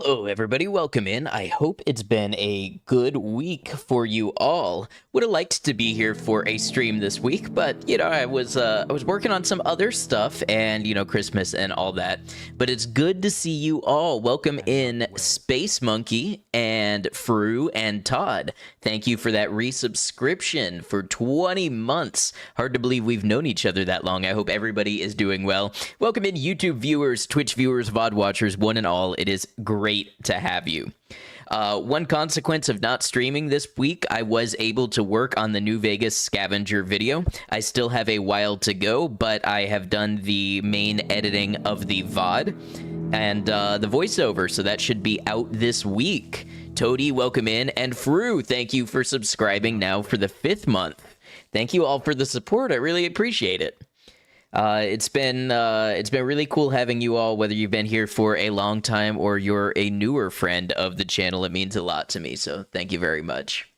Hello, everybody. Welcome in. I hope it's been a good week for you all. Would have liked to be here for a stream this week, but I was working on some other stuff, and Christmas and all that. But it's good to see you all. Welcome in, Space Monkey and Fru and Todd. Thank you for that resubscription for 20 months. Hard to believe we've known each other that long. I hope everybody is doing well. Welcome in, YouTube viewers, Twitch viewers, VOD watchers, one and all. It is great to have you. One consequence of not streaming this week, I was able to work on the New Vegas scavenger video. I still have a while to go, but I have done the main editing of the VOD and the voiceover, so that should be out this week. Toady, welcome in, and Fru, thank you for subscribing now for the 5th month. Thank you all for the support. I really appreciate it. It's been really cool having you all, whether you've been here for a long time or you're a newer friend of the channel. It means a lot to me, so thank you very much.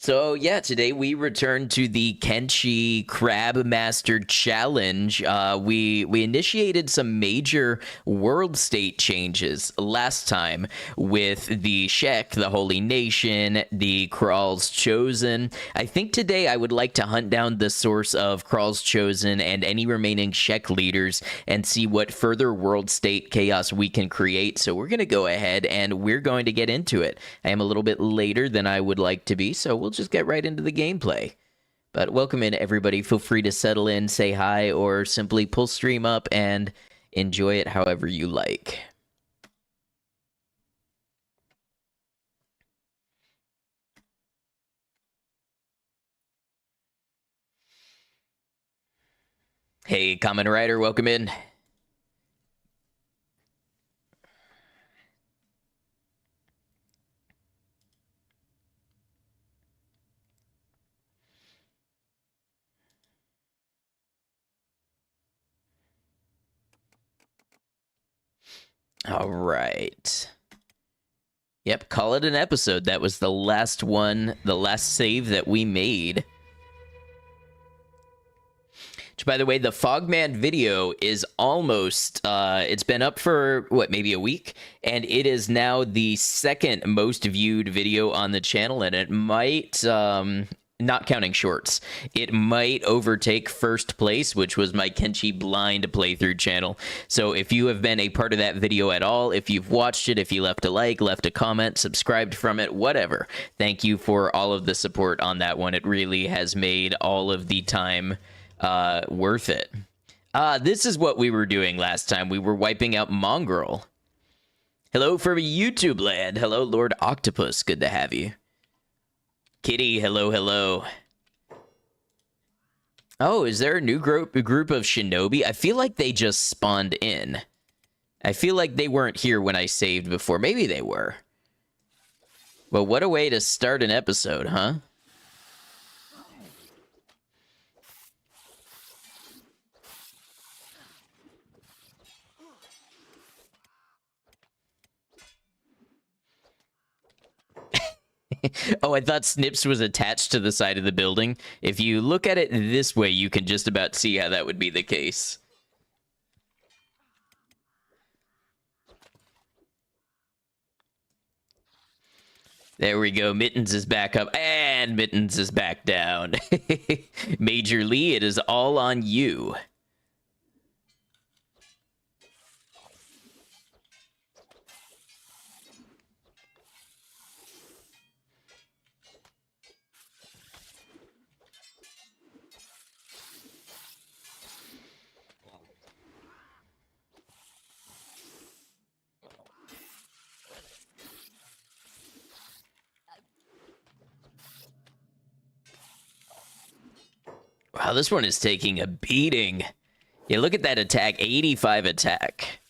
So yeah, today we return to the Kenshi Crabmaster challenge. We initiated some major world state changes last time with the Shek, the Holy Nation, the Kral's Chosen. I think today I would like to hunt down the source of Kral's Chosen and any remaining Shek leaders and see what further world state chaos we can create. So we're going to go ahead and we're going to get into it. I am a little bit later than I would like to be, so we'll just get right into the gameplay. But welcome in, everybody. Feel free to settle in, say hi, or simply pull stream up and enjoy it however you like. Hey, Kamen Rider, welcome in. All right. Yep, call it an episode. That was the last one, the last save that we made. Which, by the way, the Fogman video is almost, it's been up for, what, maybe a week? And it is now the second most viewed video on the channel, and it might, not counting shorts, it might overtake first place, which was my Kenshi Blind playthrough channel. So if you have been a part of that video at all, if you've watched it, if you left a like, left a comment, subscribed from it, whatever, thank you for all of the support on that one. It really has made all of the time worth it. This is what we were doing last time. We were wiping out Mongrel. Hello from YouTube land. Hello, Lord Octopus. Good to have you. Kitty, hello, hello. Oh, is there a new group of Shinobi? I feel like they just spawned in. I feel like they weren't here when I saved before. Maybe they were. Well, what a way to start an episode, huh? Oh, I thought Snips was attached to the side of the building. If you look at it this way, you can just about see how that would be the case. There we go. Mittens is back up, and Mittens is back down. Major Lee, it is all on you. Wow, this one is taking a beating. Yeah, look at that attack. 85 attack.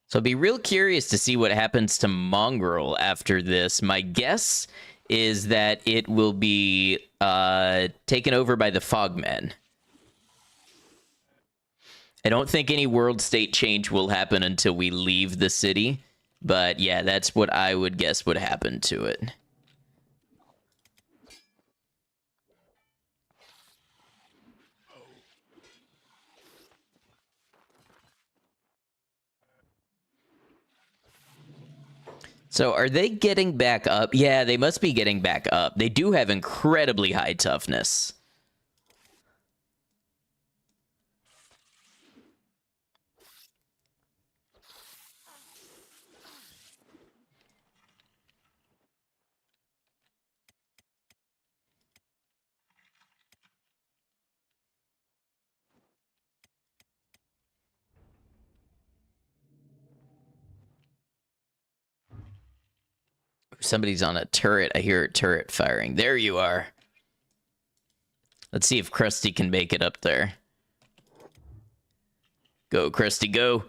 So I'll be real curious to see what happens to Mongrel after this. My guess is that it will be taken over by the Fogmen. I don't think any world state change will happen until we leave the city. But yeah, that's what I would guess would happen to it. So are they getting back up? Yeah, they must be getting back up. They do have incredibly high toughness. Somebody's on a turret. I hear a turret firing. There you are. Let's see if Krusty can make it up there. Go, Krusty, go.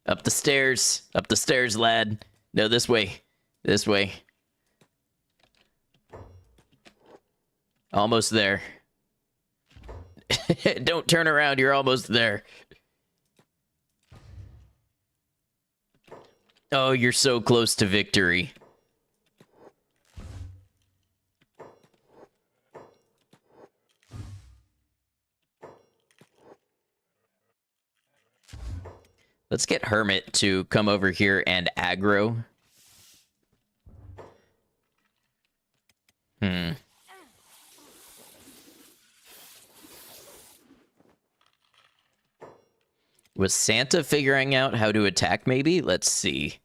Up the stairs. Up the stairs, lad. No, this way. This way. Almost there. Don't turn around. You're almost there. Oh, you're so close to victory. Let's get Hermit to come over here and aggro. Was Santa figuring out how to attack, maybe? Let's see.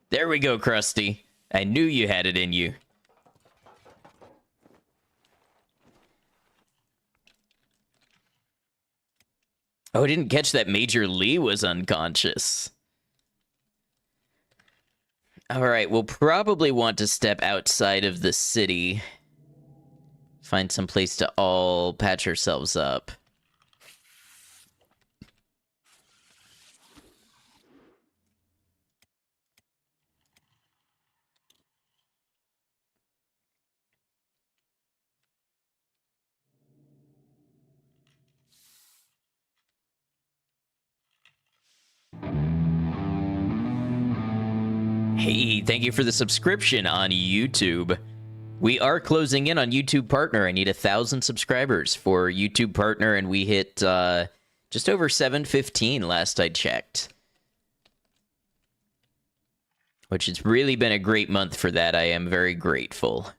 There we go, Krusty. I knew you had it in you. Oh, I didn't catch that Major Lee was unconscious. All right, we'll probably want to step outside of the city. Find some place to all patch ourselves up. Hey, thank you for the subscription on YouTube. We are closing in on YouTube Partner. I need 1,000 subscribers for YouTube Partner, and we hit just over 715 last I checked. Which has really been a great month for that. I am very grateful.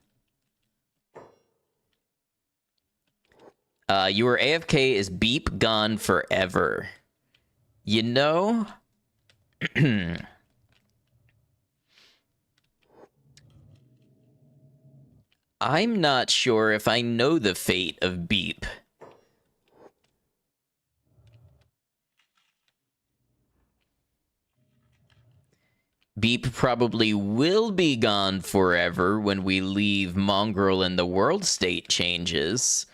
Your AFK is beep gone forever. You know... I'm not sure if I know the fate of Beep. Beep probably will be gone forever when we leave Mongrel and the world state changes.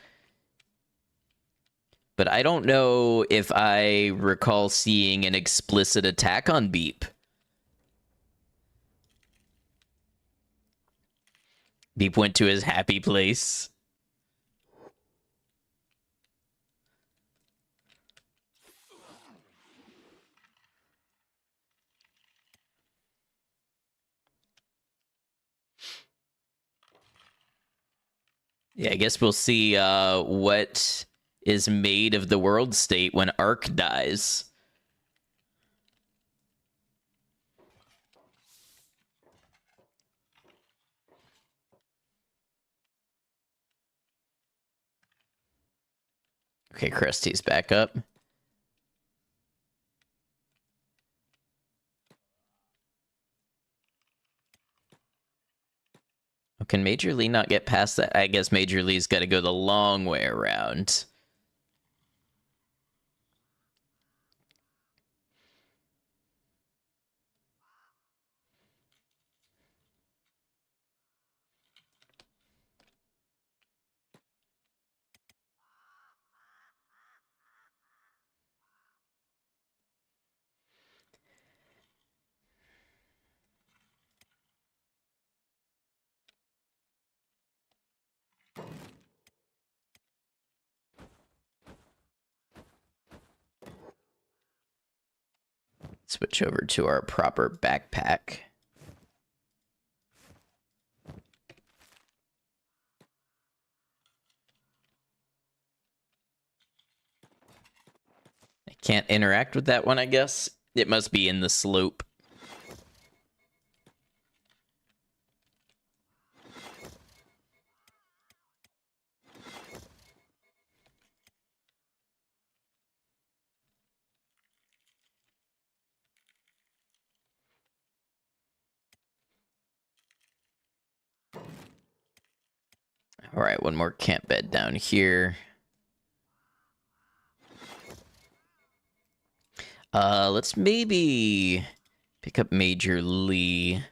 But I don't know if I recall seeing an explicit attack on Beep. Beep went to his happy place. Yeah, I guess we'll see what is made of the world state when Ark dies. Okay, Krusty's back up. Can Major Lee not get past that? I guess Major Lee's got to go the long way around. Switch over to our proper backpack. I can't interact with that one, I guess. It must be in the slope. All right, one more camp bed down here. Let's maybe pick up Major Lee.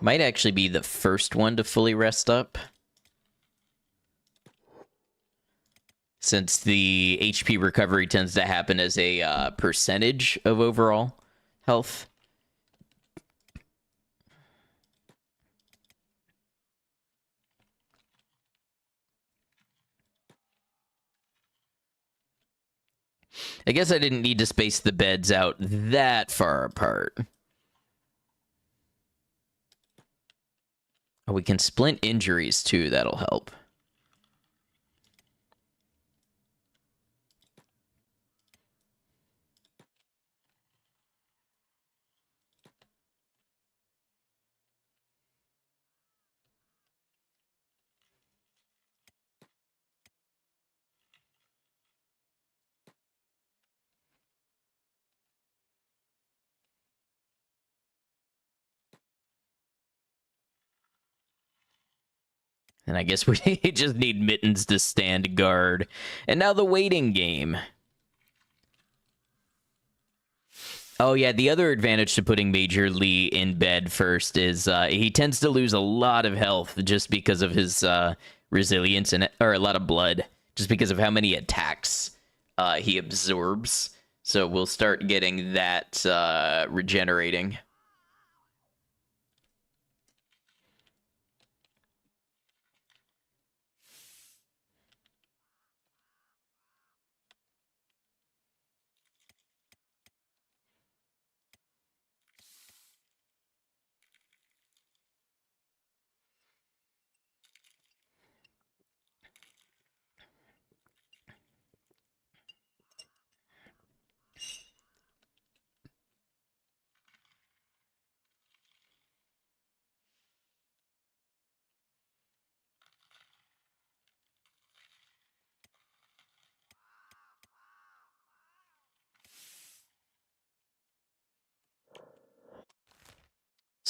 Might actually be the first one to fully rest up, since the HP recovery tends to happen as a percentage of overall health. I guess I didn't need to space the beds out that far apart. Oh, we can splint injuries too, that'll help. And I guess we just need Mittens to stand guard. And now the waiting game. Oh, yeah, the other advantage to putting Major Lee in bed first is he tends to lose a lot of health just because of his resilience, or a lot of blood, just because of how many attacks he absorbs. So we'll start getting that regenerating.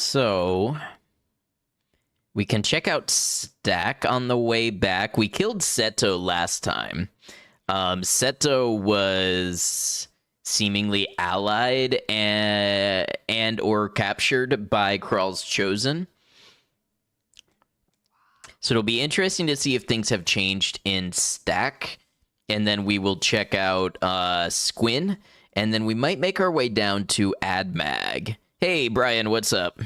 So we can check out Stack on the way back. We killed Seto last time. Seto was seemingly allied and or captured by Kral's Chosen. So it'll be interesting to see if things have changed in Stack. And then we will check out Squin. And then we might make our way down to AdMag. Hey, Brian, what's up?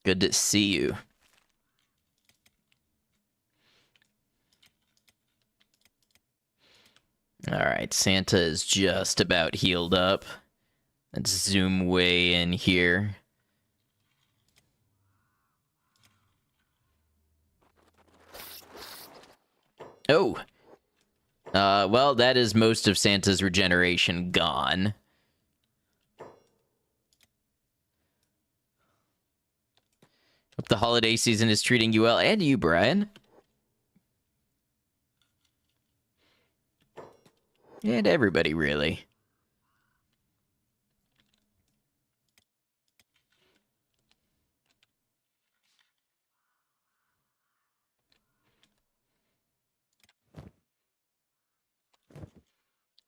Good to see you. All right, Santa is just about healed up. Let's zoom way in here. Oh. Well, that is most of Santa's regeneration gone. Hope the holiday season is treating you well, and you, Brian. And everybody, really.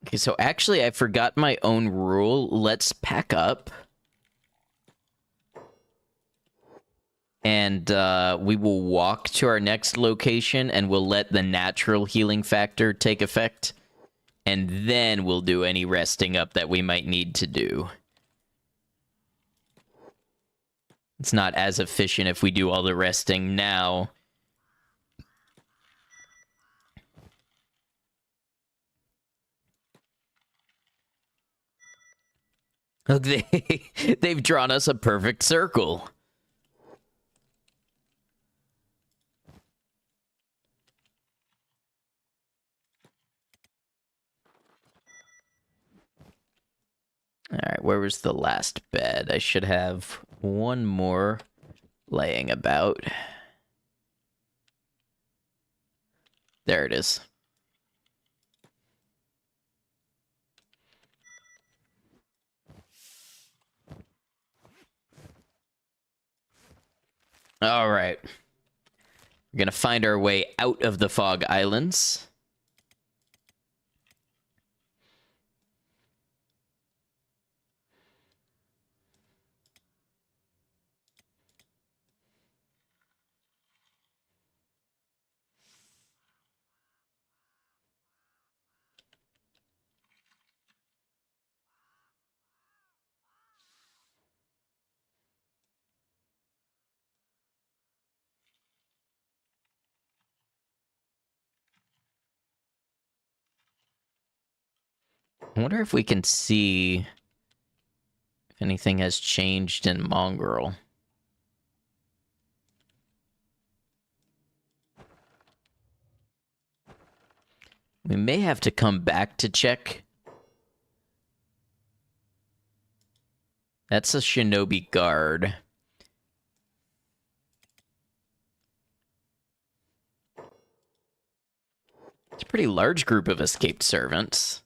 Okay, so actually, I forgot my own rule. Let's pack up. And we will walk to our next location, and we'll let the natural healing factor take effect. And then we'll do any resting up that we might need to do. It's not as efficient if we do all the resting now. Look, they've drawn us a perfect circle. All right, where was the last bed? I should have one more laying about. There it is. All right. We're going to find our way out of the Fog Islands. I wonder if we can see if anything has changed in Mongrel. We may have to come back to check. That's a shinobi guard. It's a pretty large group of escaped servants.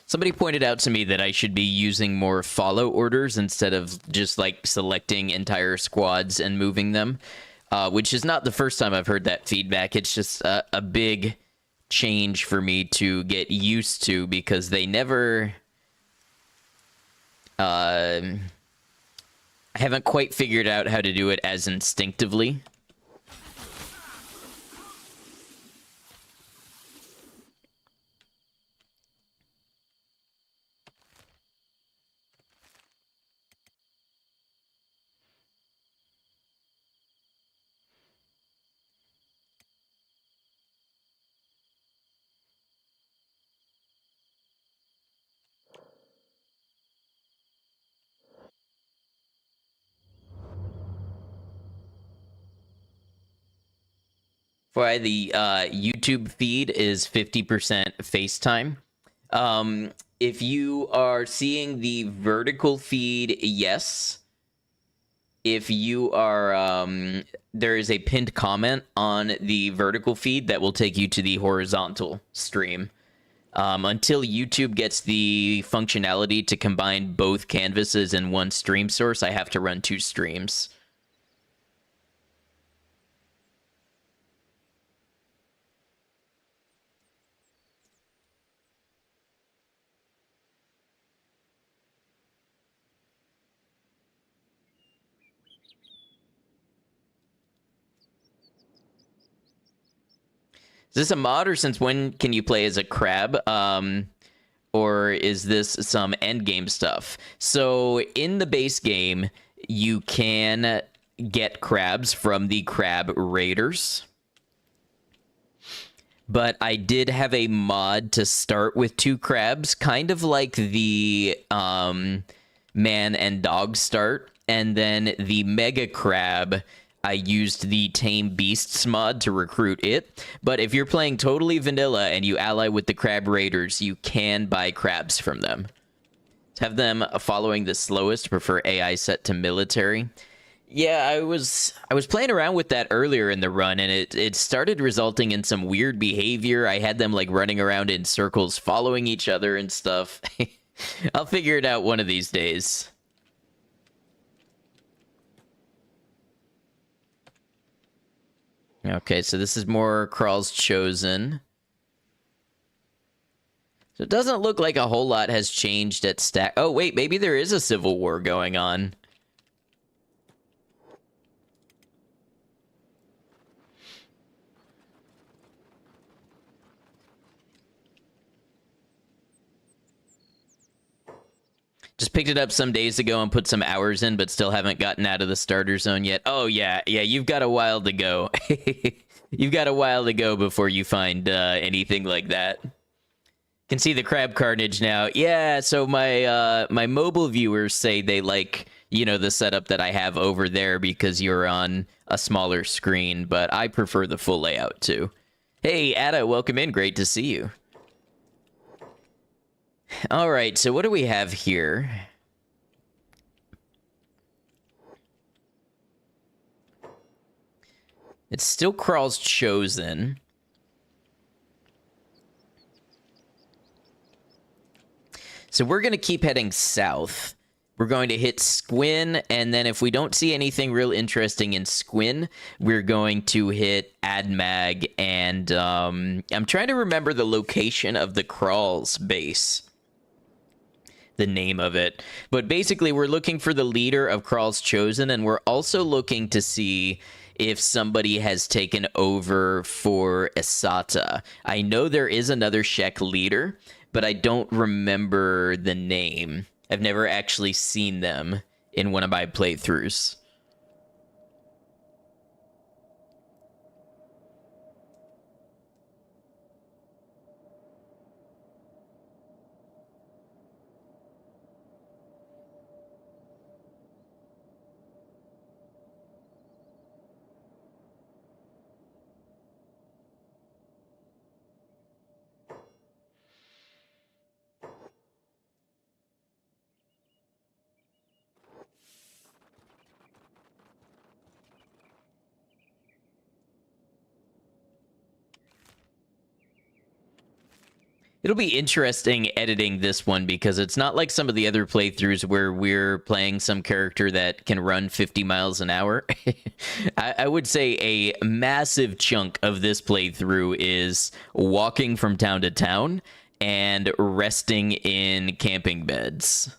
Somebody pointed out to me that I should be using more follow orders instead of just like selecting entire squads and moving them, which is not the first time I've heard that feedback. It's just a big change for me to get used to because they never... I haven't quite figured out how to do it as instinctively. Why the YouTube feed is 50% FaceTime. If you are seeing the vertical feed, yes. If you are, there is a pinned comment on the vertical feed that will take you to the horizontal stream. Until YouTube gets the functionality to combine both canvases in one stream source, I have to run 2 streams. Is this a mod, or since when can you play as a crab? Or is this some endgame stuff? So in the base game, you can get crabs from the crab raiders. But I did have a mod to start with 2 crabs, kind of like the man and dog start. And then the mega crab I used the Tame Beasts mod to recruit it. But if you're playing totally vanilla and you ally with the Crab Raiders, you can buy crabs from them. Have them following the slowest, prefer AI set to military. Yeah, I was playing around with that earlier in the run, and it started resulting in some weird behavior. I had them like running around in circles, following each other and stuff. I'll figure it out one of these days. Okay, so this is more Crawl's Chosen. So it doesn't look like a whole lot has changed at Stack. Oh, wait, maybe there is a civil war going on. Just picked it up some days ago and put some hours in, but still haven't gotten out of the starter zone yet. Oh, yeah, you've got a while to go. You've got a while to go before you find anything like that. Can see the crab carnage now. Yeah, so my mobile viewers say they like, the setup that I have over there because you're on a smaller screen, but I prefer the full layout too. Hey, Ada, welcome in. Great to see you. All right, so what do we have here? It's still Crawl's Chosen. So we're going to keep heading south. We're going to hit Squin, and then if we don't see anything real interesting in Squin, we're going to hit Admag, and I'm trying to remember the location of the Crawl's base. The name of it. But basically, we're looking for the leader of Crawl's Chosen, and we're also looking to see if somebody has taken over for Asata. I know there is another Shek leader, but I don't remember the name. I've never actually seen them in one of my playthroughs. It'll be interesting editing this one because it's not like some of the other playthroughs where we're playing some character that can run 50 miles an hour. I would say a massive chunk of this playthrough is walking from town to town and resting in camping beds.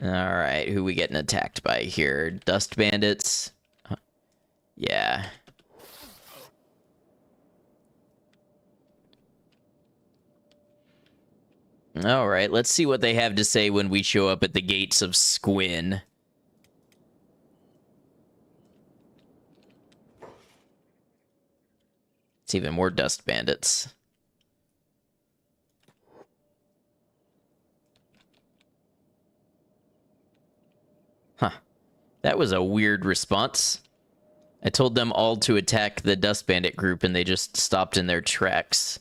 All right, who we getting attacked by here? Dust bandits? Yeah. All right, let's see what they have to say when we show up at the gates of Squin. It's even more dust bandits. Huh. That was a weird response. I told them all to attack the dust bandit group and they just stopped in their tracks.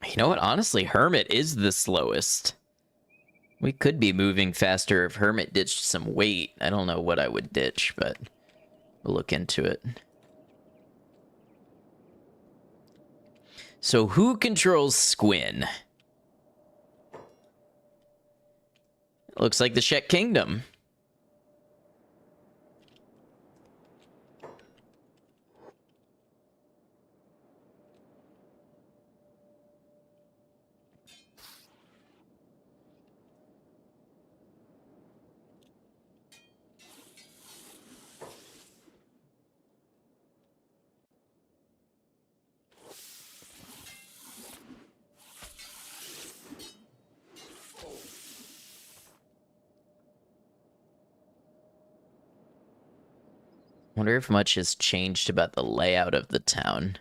You know what? Honestly, Hermit is the slowest. We could be moving faster if Hermit ditched some weight. I don't know what I would ditch, but we'll look into it. So who controls Squin? Looks like the Shek Kingdom. Wonder if much has changed about the layout of the town.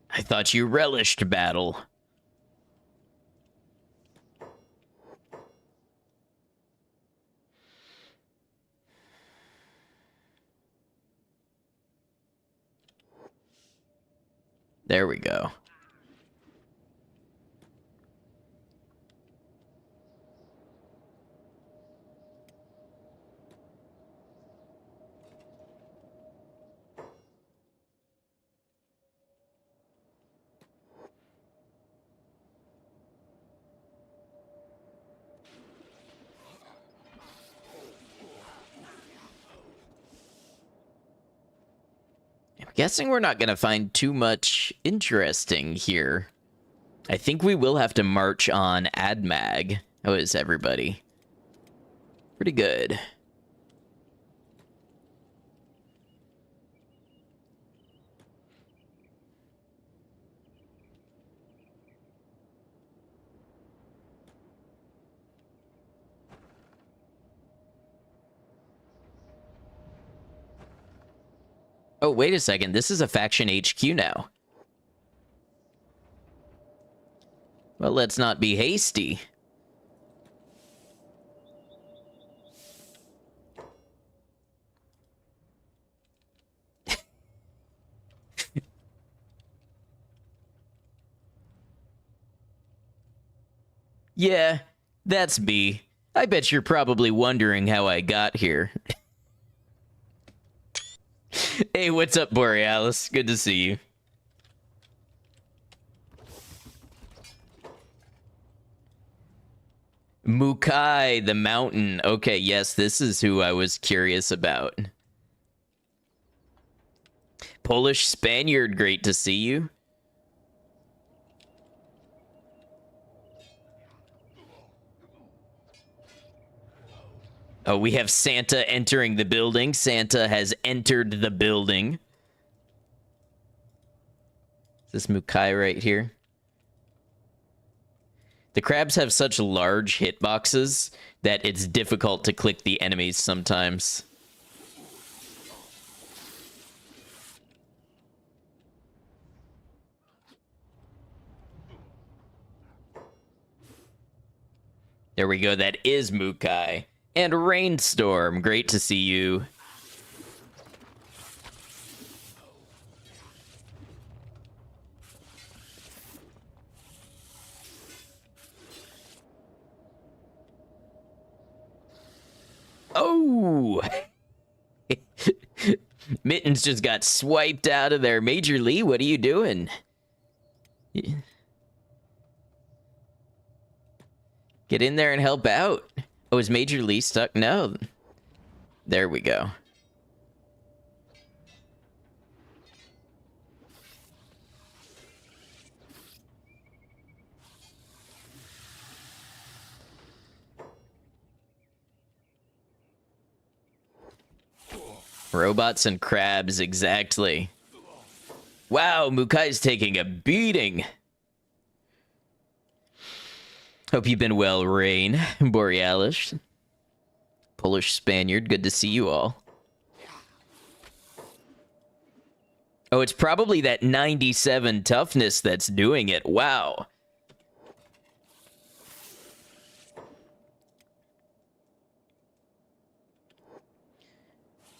I thought you relished battle. There we go. I'm guessing we're not going to find too much interesting here. I think we will have to march on Admag. How is everybody? Pretty good. Oh, wait a second. This is a faction HQ now. Well, let's not be hasty. Yeah, that's B. I bet you're probably wondering how I got here. Hey, what's up, Borealis? Good to see you. Mukai, the mountain. Okay, yes, this is who I was curious about. Polish Spaniard, great to see you. Oh, we have Santa entering the building. Santa has entered the building. Is this Mukai right here? The crabs have such large hitboxes that it's difficult to click the enemies sometimes. There we go. That is Mukai. And Rainstorm, great to see you. Oh! Mittens just got swiped out of there. Major Lee, what are you doing? Get in there and help out. Oh, is Major Lee stuck? No. There we go. Robots and crabs, exactly. Wow, Mukai's taking a beating. Hope you've been well, Rain. Borealis. Polish Spaniard, good to see you all. Oh, it's probably that 97 toughness that's doing it. Wow.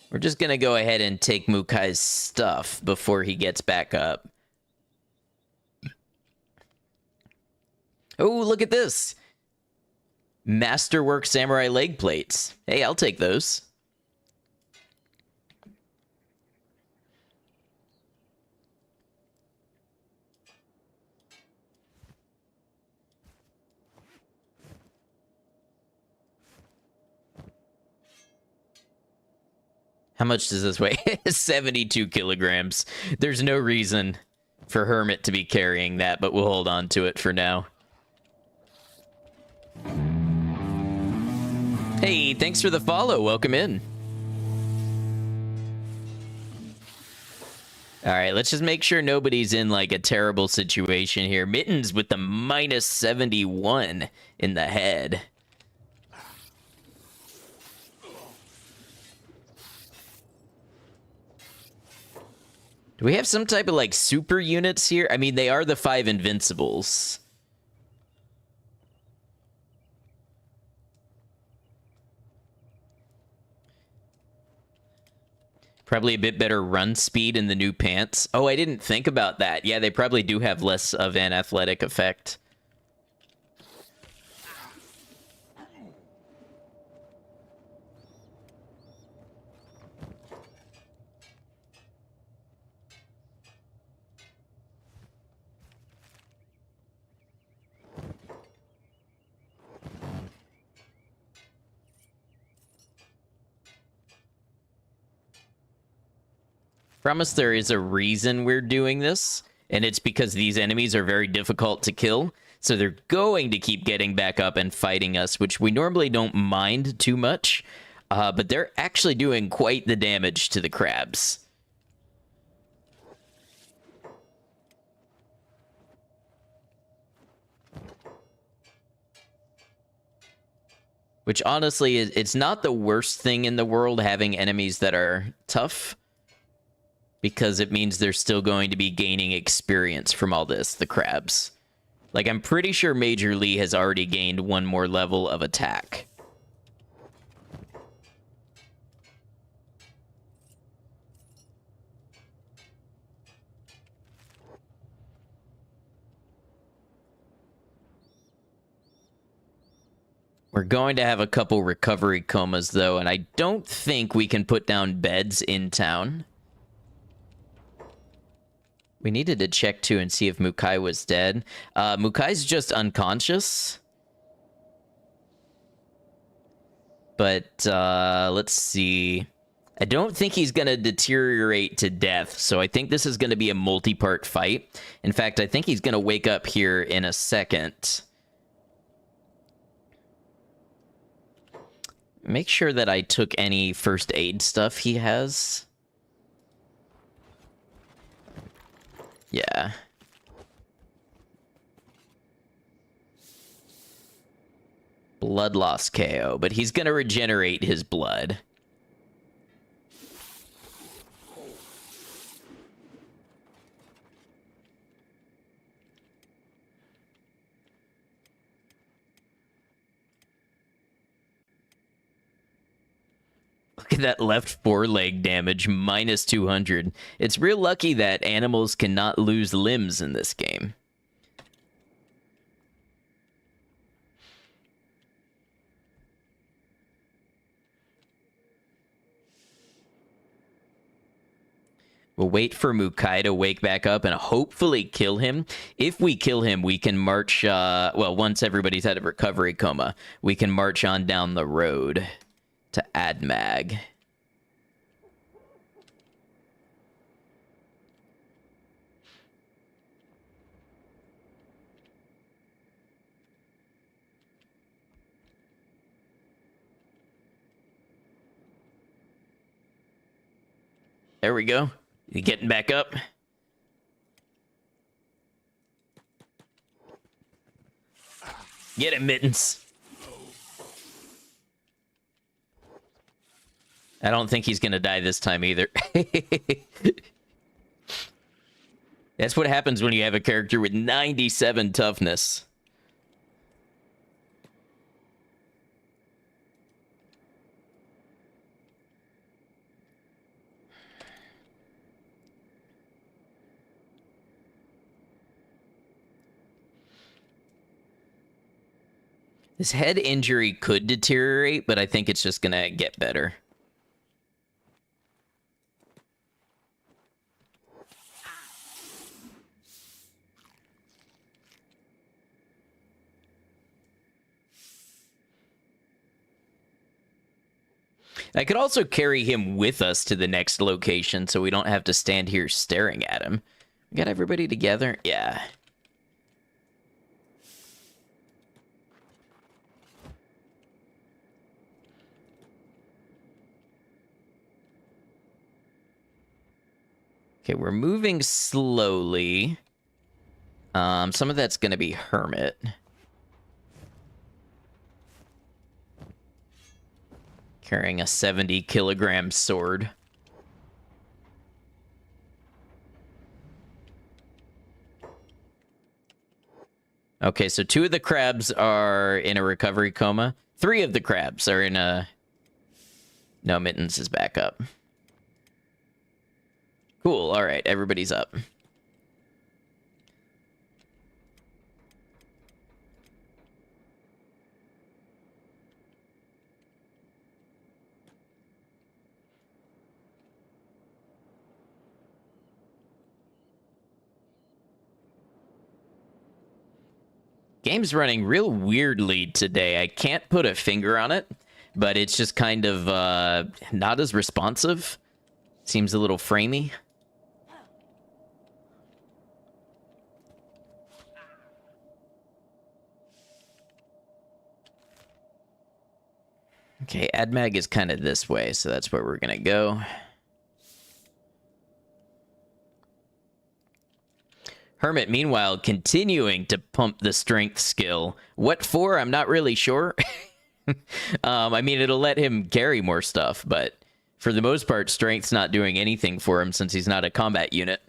We're just gonna go ahead and take Mukai's stuff before he gets back up. Oh, look at this. Masterwork Samurai leg plates. Hey, I'll take those. How much does this weigh? 72 kilograms. There's no reason for Hermit to be carrying that, but we'll hold on to it for now. Hey, thanks for the follow. Welcome in. All right, let's just make sure nobody's in like a terrible situation here. Mittens with the minus 71 in the head. Do we have some type of like super units here? I mean, they are the 5 invincibles. Probably a bit better run speed in the new pants. Oh, I didn't think about that. Yeah, they probably do have less of an athletic effect. Promise there is a reason we're doing this, and it's because these enemies are very difficult to kill, so they're going to keep getting back up and fighting us, which we normally don't mind too much, but they're actually doing quite the damage to the crabs. Which honestly, it's not the worst thing in the world having enemies that are tough, because it means they're still going to be gaining experience from all this, the crabs. Like, I'm pretty sure Major Lee has already gained 1 more level of attack. We're going to have a couple recovery comas, though, and I don't think we can put down beds in town. We needed to check, too, and see if Mukai was dead. Mukai's just unconscious. But, let's see. I don't think he's going to deteriorate to death, so I think this is going to be a multi-part fight. In fact, I think he's going to wake up here in a second. Make sure that I took any first aid stuff he has. Yeah. Blood loss KO, but he's gonna regenerate his blood. Look at that left foreleg damage, minus 200. It's real lucky that animals cannot lose limbs in this game. We'll wait for Mukai to wake back up and hopefully kill him. If we kill him, we can march, well, once everybody's out of recovery coma, we can march on down the road to Admag. There we go. You getting back up? Get him, Mittens. I don't think he's gonna die this time either. That's what happens when you have a character with 97 toughness. His head injury could deteriorate, but I think it's just gonna get better. I could also carry him with us to the next location so we don't have to stand here staring at him. We got everybody together? Yeah. Okay, we're moving slowly. Some of that's gonna be Hermit. Carrying a 70-kilogram sword. Okay, so 2 of the crabs are in a recovery coma. 3 of the crabs are in a... No, Mittens is back up. Cool, alright, everybody's up. Game's running real weirdly today. I can't put a finger on it, but it's just kind of not as responsive. Seems a little framey. Okay, AdMag is kind of this way, so that's where we're gonna go. Hermit, meanwhile, continuing to pump the strength skill. What for? I'm not really sure. I mean, it'll let him carry more stuff, but for the most part, strength's not doing anything for him since he's not a combat unit.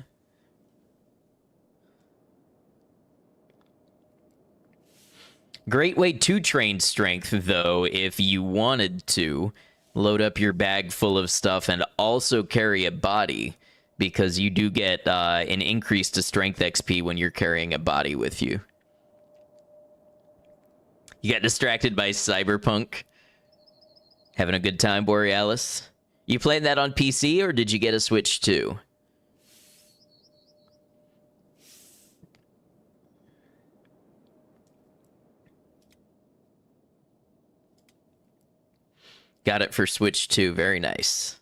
Great way to train strength, though, if you wanted to. Load up your bag full of stuff and also carry a body, because you do get an increase to strength XP when you're carrying a body with you. You got distracted by Cyberpunk. Having a good time, Borealis? You playing that on PC, or did you get a Switch too? Got it for Switch 2. Very nice.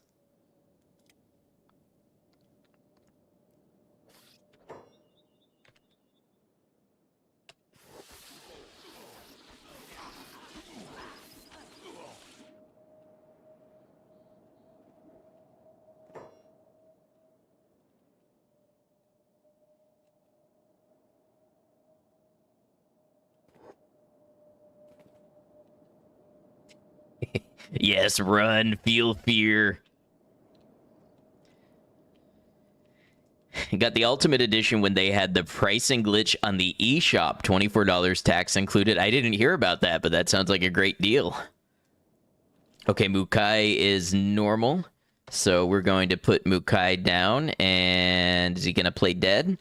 Yes, run, feel fear. Got the Ultimate Edition when they had the pricing glitch on the eShop, $24 tax included. I didn't hear about that, but that sounds like a great deal. Okay, Mukai is normal, so we're going to put Mukai down, and is he going to play dead?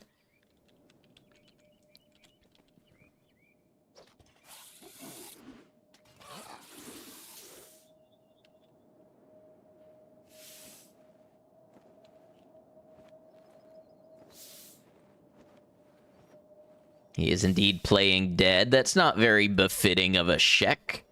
He is indeed playing dead. That's not very befitting of a Shek.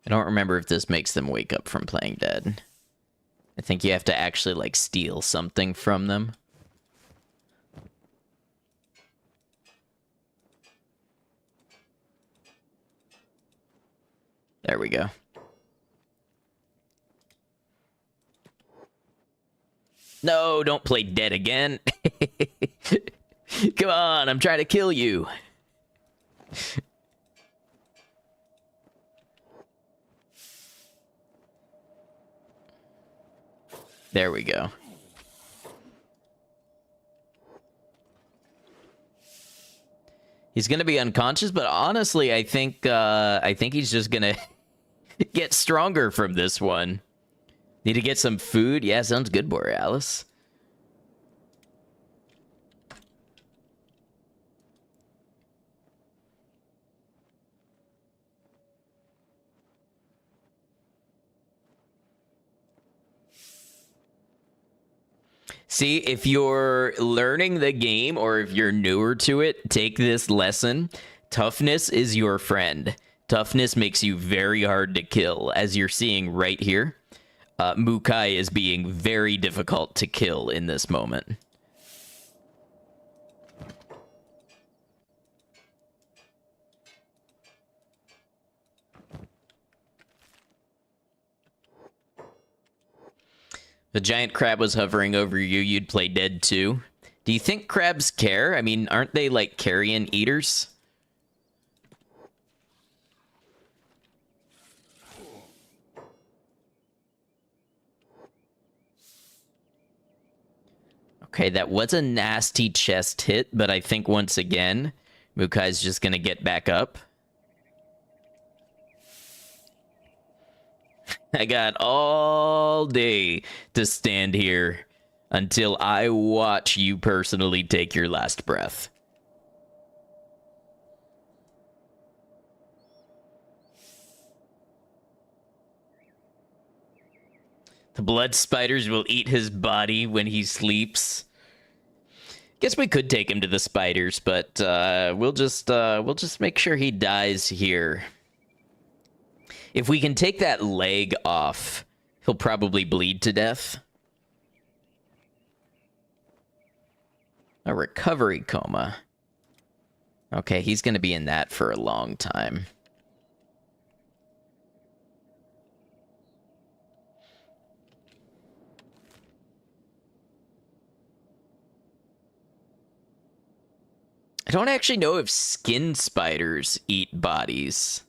I don't remember if this makes them wake up from playing dead. I think you have to actually, like, steal something from them. There we go. No, don't play dead again. Come on, I'm trying to kill you. There we go. He's gonna be unconscious, but honestly, I think he's just gonna get stronger from this one. Need to get some food? Yeah, sounds good, Borealis. See, if you're learning the game or if you're newer to it, take this lesson. Toughness is your friend. Toughness makes you very hard to kill, as you're seeing right here. Mukai is being very difficult to kill in this moment. The giant crab was hovering over you, you'd play dead too. Do you think crabs care? I mean, aren't they like carrion eaters? Okay, that was a nasty chest hit, but I think once again, Mukai's just gonna get back up. I got all day to stand here until I watch you personally take your last breath. The blood spiders will eat his body when he sleeps. Guess we could take him to the spiders, but we'll just make sure he dies here. If we can take that leg off, he'll probably bleed to death. A recovery coma. Okay, he's going to be in that for a long time. I don't actually know if skin spiders eat bodies.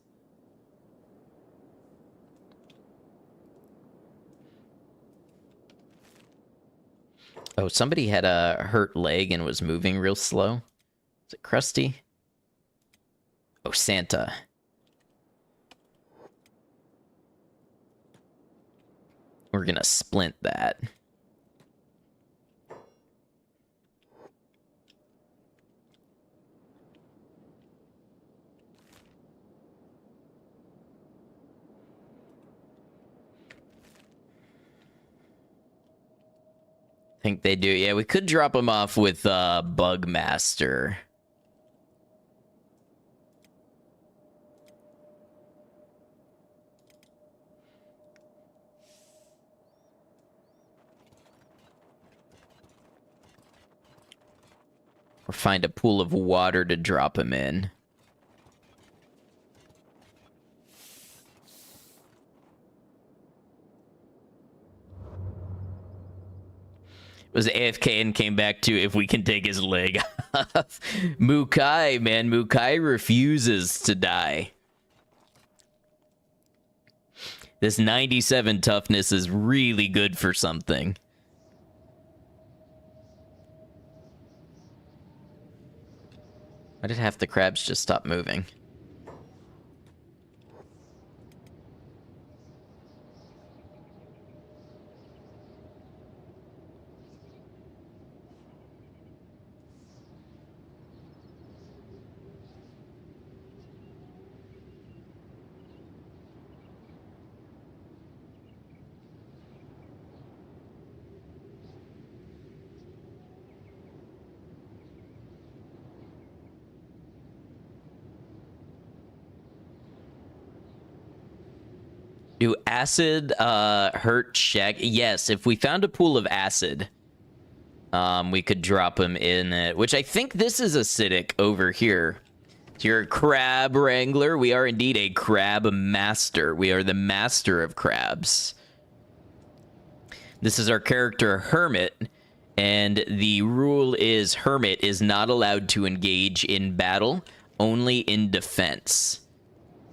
Oh, somebody had a hurt leg and was moving real slow. Is it Krusty? Oh, Santa. We're gonna splint that. I think they do. Yeah, we could drop them off with Bugmaster. Or find a pool of water to drop him in. Was AFK and came back to if we can take his leg off. Mukai, man. Mukai refuses to die. This 97 toughness is really good for something. Why did half the crabs just stop moving? Do acid hurt Shag? Yes, if we found a pool of acid, we could drop him in it, which I think this is acidic over here. So you're a crab wrangler. We are indeed a crab master. We are the master of crabs. This is our character, Hermit, and the rule is Hermit is not allowed to engage in battle, only in defense.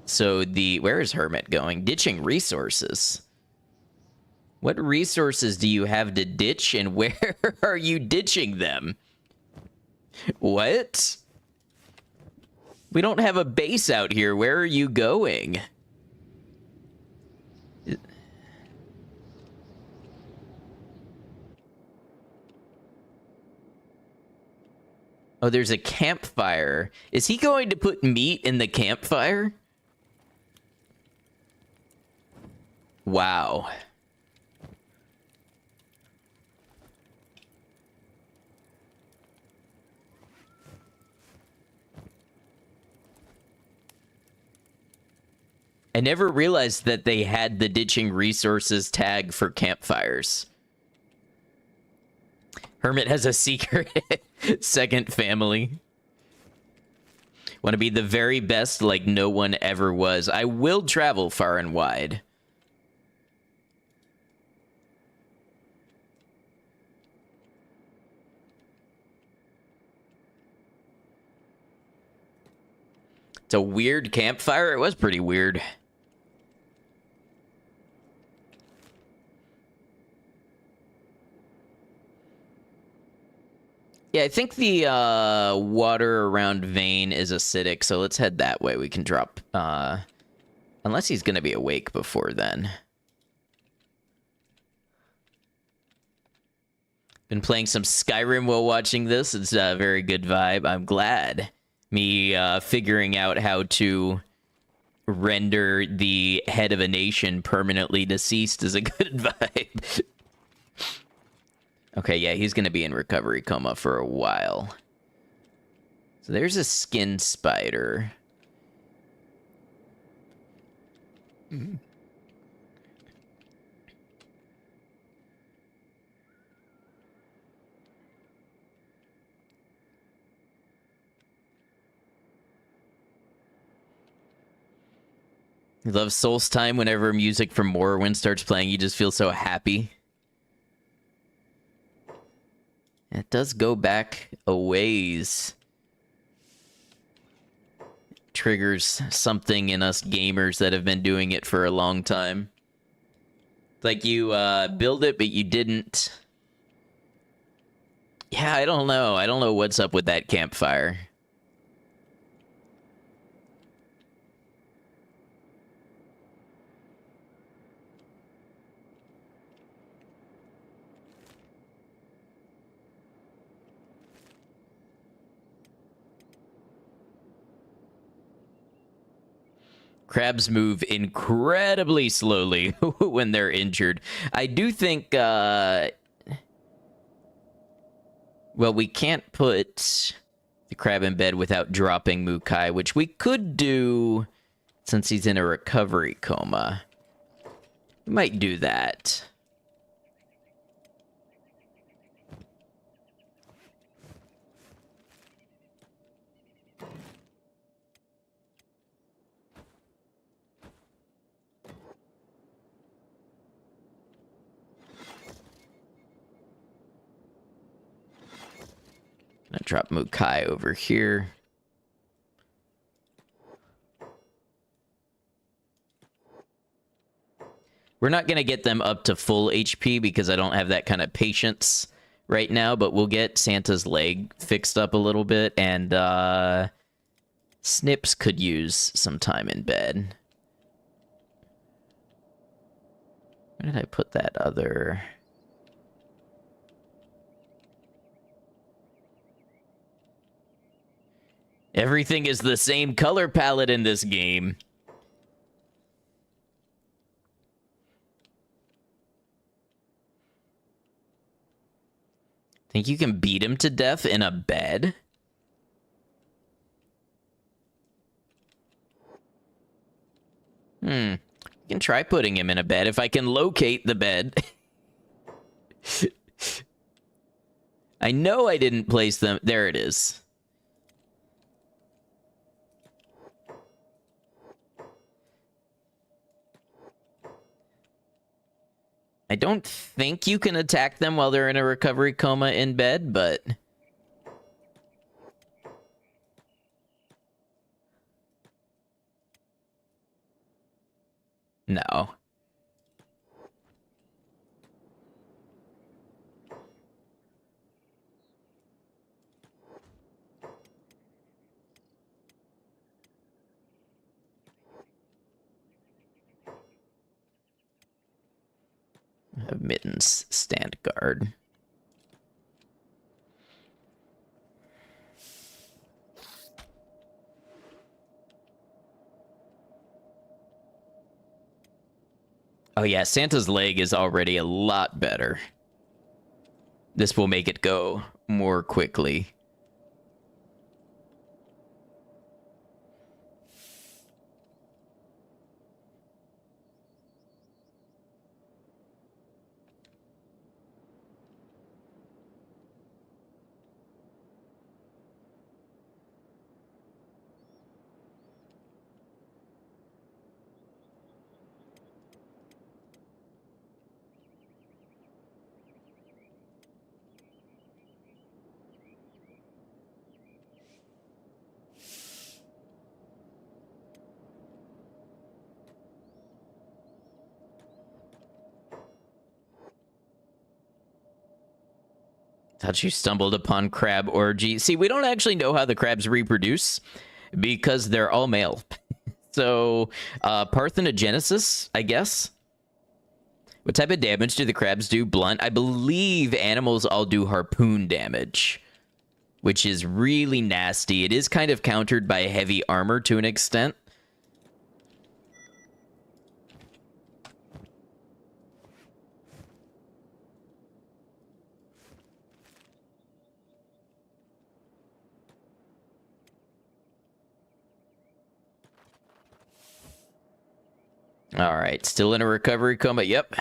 So where is Hermit going? Ditching resources. What resources do you have to ditch, and where are you ditching them? What? We don't have a base out here. Where are you going? Oh, there's a campfire. Is he going to put meat in the campfire? Wow. I never realized that they had the ditching resources tag for campfires. Hermit has a secret second family. Want to be the very best like no one ever was. I will travel far and wide. It's a weird campfire. It was pretty weird. Yeah, I think the water around Vane is acidic, so let's head that way. We can drop... unless he's going to be awake before then. Been playing some Skyrim while watching this. It's a very good vibe. I'm glad. Me figuring out how to render the head of a nation permanently deceased is a good vibe. Okay, yeah, he's going to be in recovery coma for a while. So there's a skin spider. I love Soul's Time. Whenever music from Morrowind starts playing, you just feel so happy. It does go back a ways. Triggers something in us gamers that have been doing it for a long time. Like you build it, but you didn't. Yeah, I don't know. I don't know what's up with that campfire. Crabs move incredibly slowly when they're injured. I do think, well, we can't put the crab in bed without dropping Mukai, which we could do since he's in a recovery coma. We might do that. Gonna drop Mukai over here. We're not gonna get them up to full HP because I don't have that kind of patience right now, but we'll get Santa's leg fixed up a little bit, and Snips could use some time in bed. Where did I put that other... Everything is the same color palette in this game. Think you can beat him to death in a bed? You can try putting him in a bed if I can locate the bed. I know I didn't place them. There it is. I don't think you can attack them while they're in a recovery coma in bed, but... No. Have Mittens stand guard. Oh yeah, Santa's leg is already a lot better. This will make it go more quickly. Thought you stumbled upon crab orgy. See, we don't actually know how the crabs reproduce because they're all male. So, parthenogenesis, I guess. What type of damage do the crabs do? Blunt. I believe animals all do harpoon damage, which is really nasty. It is kind of countered by heavy armor to an extent. All right, still in a recovery coma. Yep.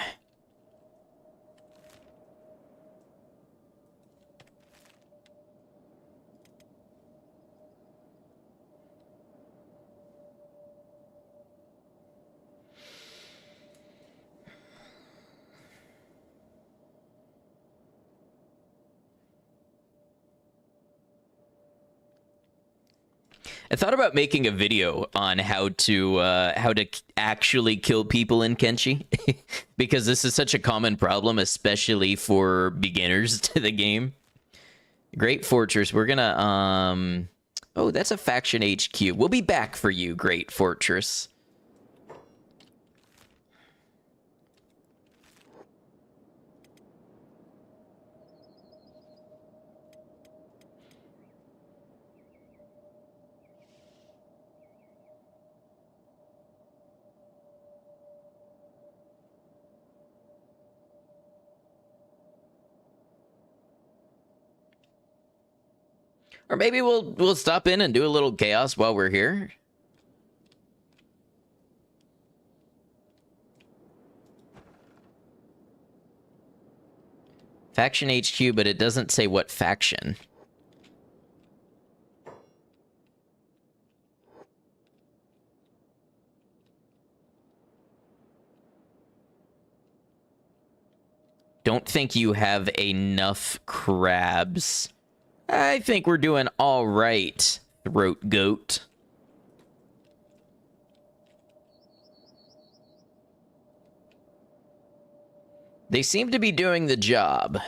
I thought about making a video on how to actually kill people in Kenshi because this is such a common problem, especially for beginners to the game. Great Fortress. We're gonna oh, that's a faction HQ. We'll be back for you, Great Fortress. Or maybe we'll stop in and do a little chaos while we're here. Faction HQ, but it doesn't say what faction. Don't think you have enough crabs. I think we're doing all right, Throat Goat. They seem to be doing the job.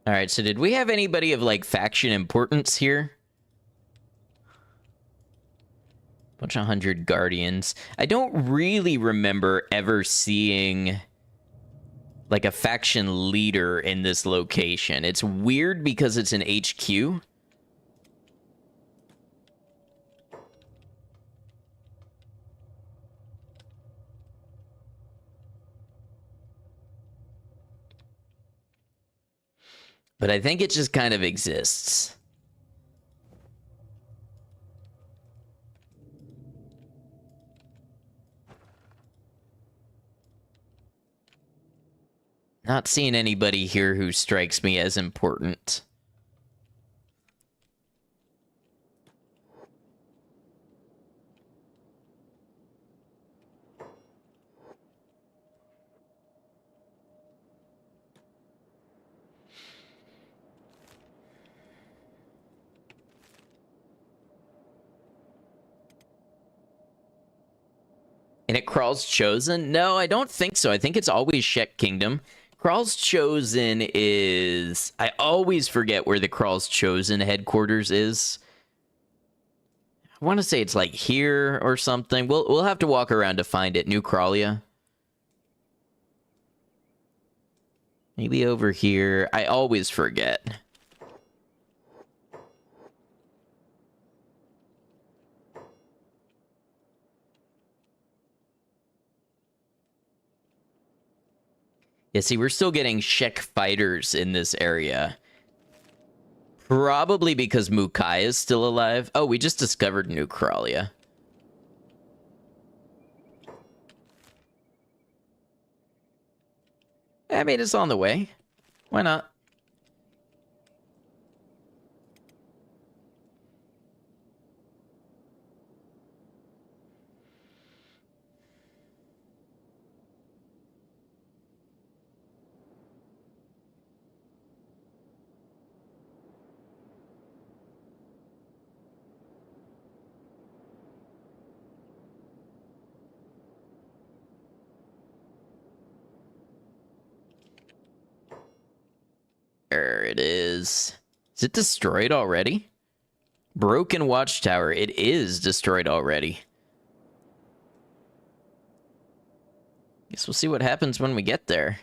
All right, so did we have anybody of, like, faction importance here? Bunch of 100 Guardians. I don't really remember ever seeing, like, a faction leader in this location. It's weird because it's an HQ. But I think it just kind of exists. Not seeing anybody here who strikes me as important. And it crawls Chosen? No, I don't think so. I think it's always Shek Kingdom. Crawl's Chosen is... I always forget where the Crawl's Chosen headquarters is. I want to say it's like here or something. We'll have to walk around to find it. New Crawlia. Maybe over here. I always forget. Yeah, see, we're still getting Shek fighters in this area. Probably because Mukai is still alive. Oh, we just discovered New Crawlia. I mean, it's on the way. Why not? There it is. Is it destroyed already? Broken watchtower. It is destroyed already. Guess we'll see what happens when we get there.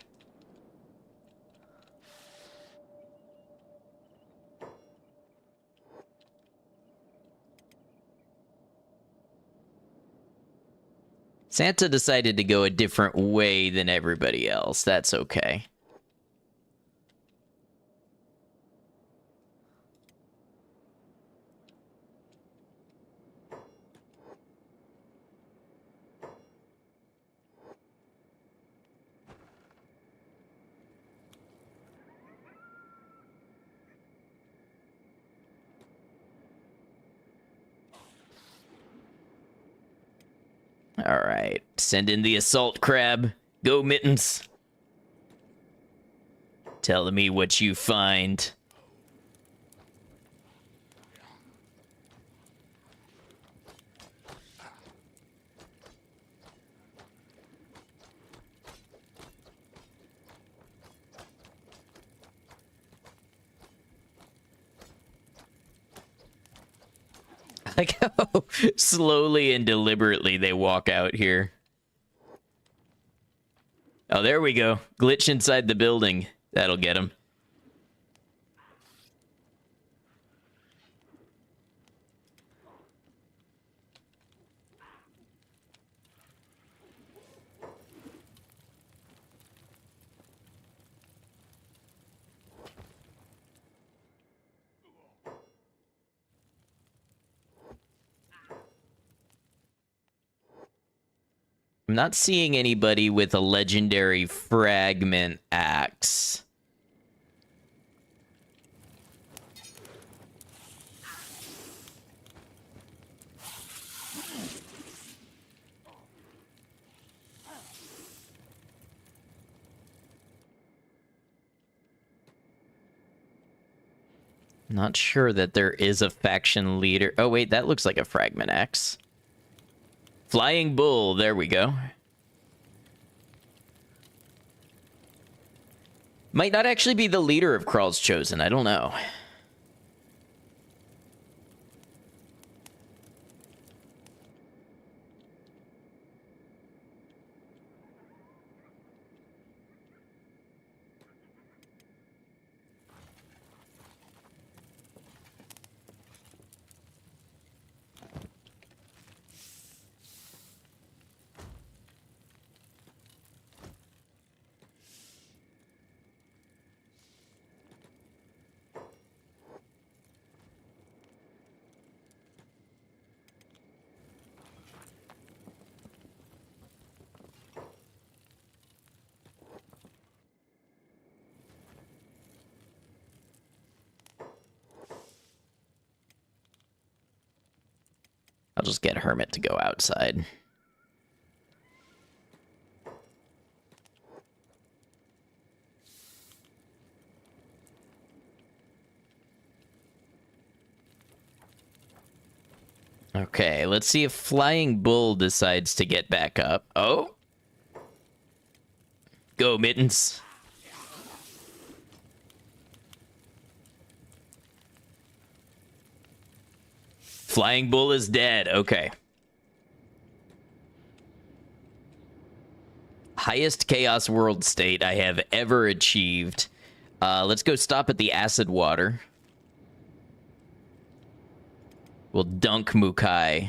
Santa decided to go a different way than everybody else. That's okay. Alright, send in the assault crab. Go, Mittens. Tell me what you find. Like how slowly and deliberately they walk out here. Oh, there we go. Glitch inside the building. That'll get him. I'm not seeing anybody with a legendary fragment axe. Not sure that there is a faction leader. Oh, wait, that looks like a fragment axe. Flying Bull, there we go. Might not actually be the leader of Kral's Chosen, I don't know. I'll just get Hermit to go outside. Okay, let's see if Flying Bull decides to get back up. Oh! Go, Mittens. Flying Bull is dead. Okay. Highest Chaos World state I have ever achieved. Let's go stop at the acid water. We'll dunk Mukai.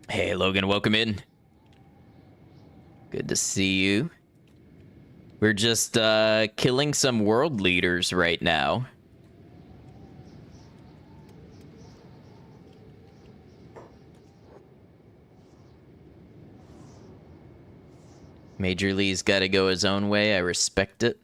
Hey, Logan, welcome in. Good to see you. We're just killing some world leaders right now. Major Lee's got to go his own way. I respect it.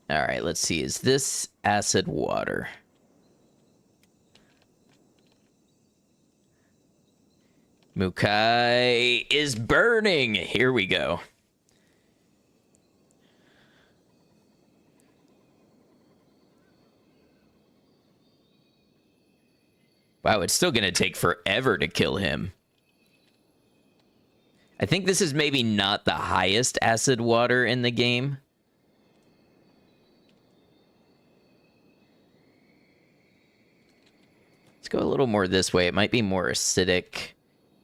All right, let's see. Is this acid water? Mukai is burning. Here we go. Wow, it's still going to take forever to kill him. I think this is maybe not the highest acid water in the game. Let's go a little more this way. It might be more acidic.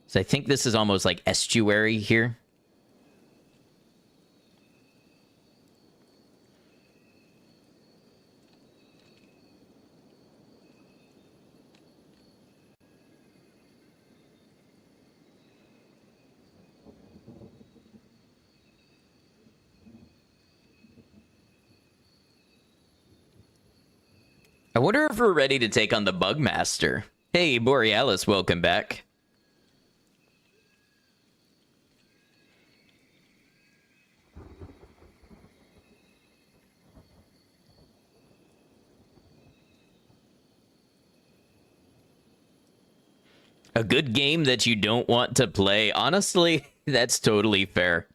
So I think this is almost like estuary here. I wonder if we're ready to take on the Bugmaster. Hey, Borealis, welcome back. A good game that you don't want to play. Honestly, that's totally fair.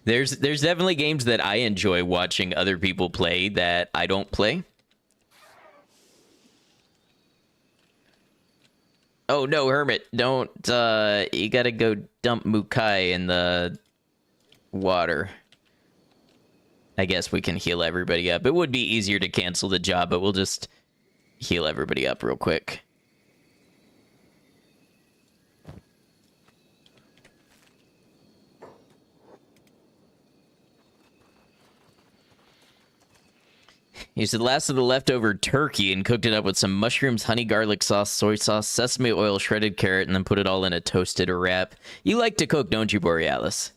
There's definitely games that I enjoy watching other people play that I don't play. Oh, no, Hermit, don't, you gotta go dump Mukai in the water. I guess we can heal everybody up. It would be easier to cancel the job, but we'll just heal everybody up real quick. Used the last of the leftover turkey and cooked it up with some mushrooms, honey, garlic sauce, soy sauce, sesame oil, shredded carrot, and then put it all in a toasted wrap. You like to cook, don't you, Borealis?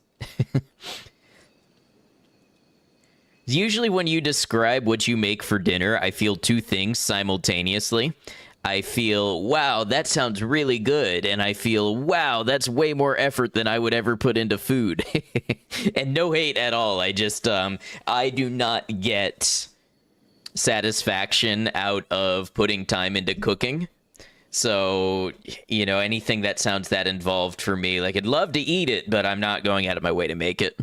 Usually when you describe what you make for dinner, I feel two things simultaneously. I feel, wow, that sounds really good. And I feel, wow, that's way more effort than I would ever put into food. And no hate at all. I just, I do not get satisfaction out of putting time into cooking. So, you know, anything that sounds that involved for me, like, I'd love to eat it, but I'm not going out of my way to make it.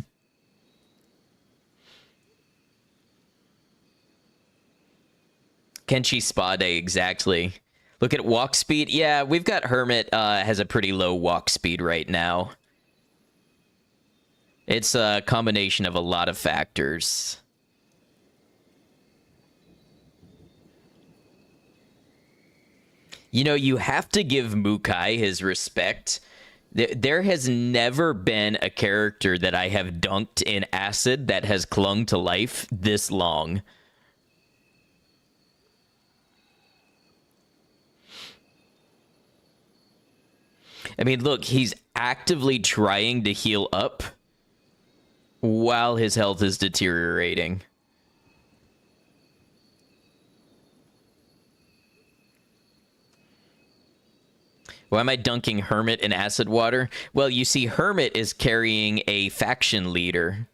Kenshi Spa Day, exactly. Look at walk speed. Yeah, we've got Hermit has a pretty low walk speed right now. It's a combination of a lot of factors. You know, you have to give Mukai his respect. There has never been a character that I have dunked in acid that has clung to life this long. I mean, look, he's actively trying to heal up while his health is deteriorating. Why am I dunking Hermit in acid water? Well, you see, Hermit is carrying a faction leader.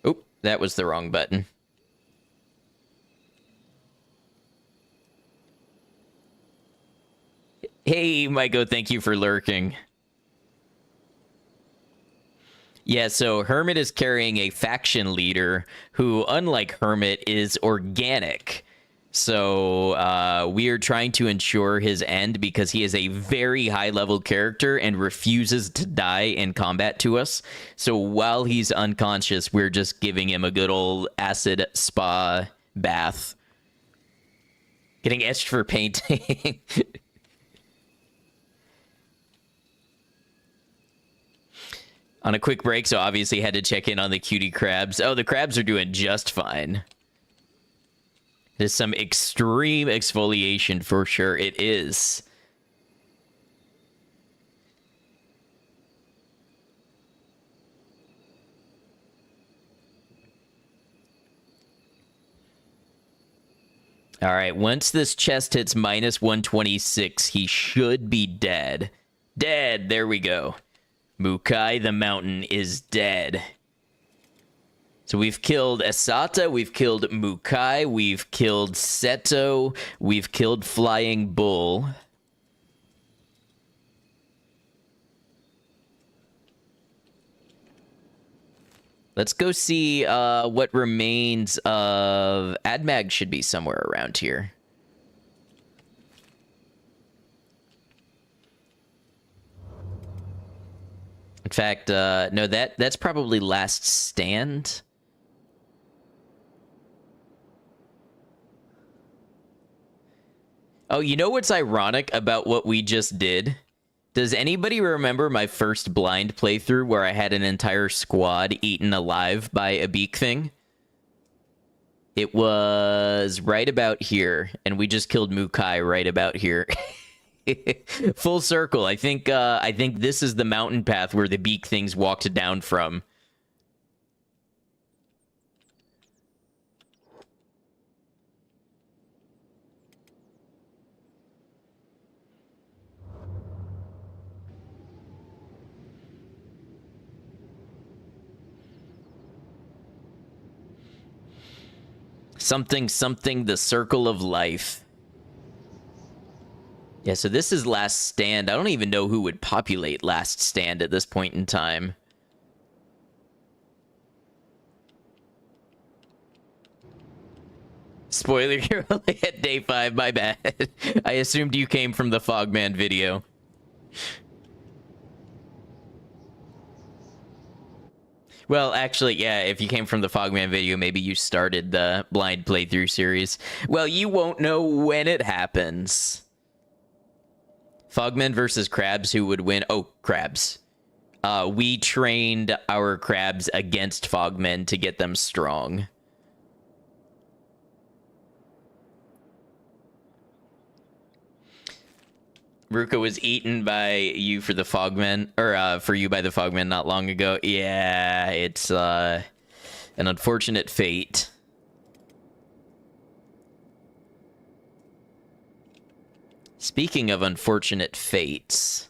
Oop, that was the wrong button. Hey, Maiko, thank you for lurking. Yeah, so Hermit is carrying a faction leader who, unlike Hermit, is organic. So we are trying to ensure his end because he is a very high-level character and refuses to die in combat to us. So while he's unconscious, we're just giving him a good old acid spa bath. Getting etched for painting. On a quick break, so obviously had to check in on the cutie crabs. Oh, the crabs are doing just fine. There's some extreme exfoliation for sure. It is. All right, once this chest hits minus 126, he should be dead. Dead, there we go. Mukai the Mountain is dead. So we've killed Asata, we've killed Mukai, we've killed Seto, we've killed Flying Bull. Let's go see what remains of Admag should be somewhere around here. In fact, no, that's probably Last Stand. Oh, you know what's ironic about what we just did? Does anybody remember my first blind playthrough where I had an entire squad eaten alive by a beak thing? It was right about here, and we just killed Mukai right about here. Full circle. I think this is the mountain path where the beak things walked down from. Something, something, the circle of life. Yeah, so this is Last Stand. I don't even know who would populate Last Stand at this point in time. Spoiler, you're only at day 5, my bad. I assumed you came from the Fogman video. Well, actually, yeah, if you came from the Fogman video, maybe you started the blind playthrough series. Well, you won't know when it happens. Fogman versus Crabs, who would win? Oh, Crabs. We trained our Crabs against Fogmen to get them strong. Ruka was eaten by you for the Fogmen, or for you by the Fogmen not long ago. Yeah, it's an unfortunate fate. Speaking of unfortunate fates.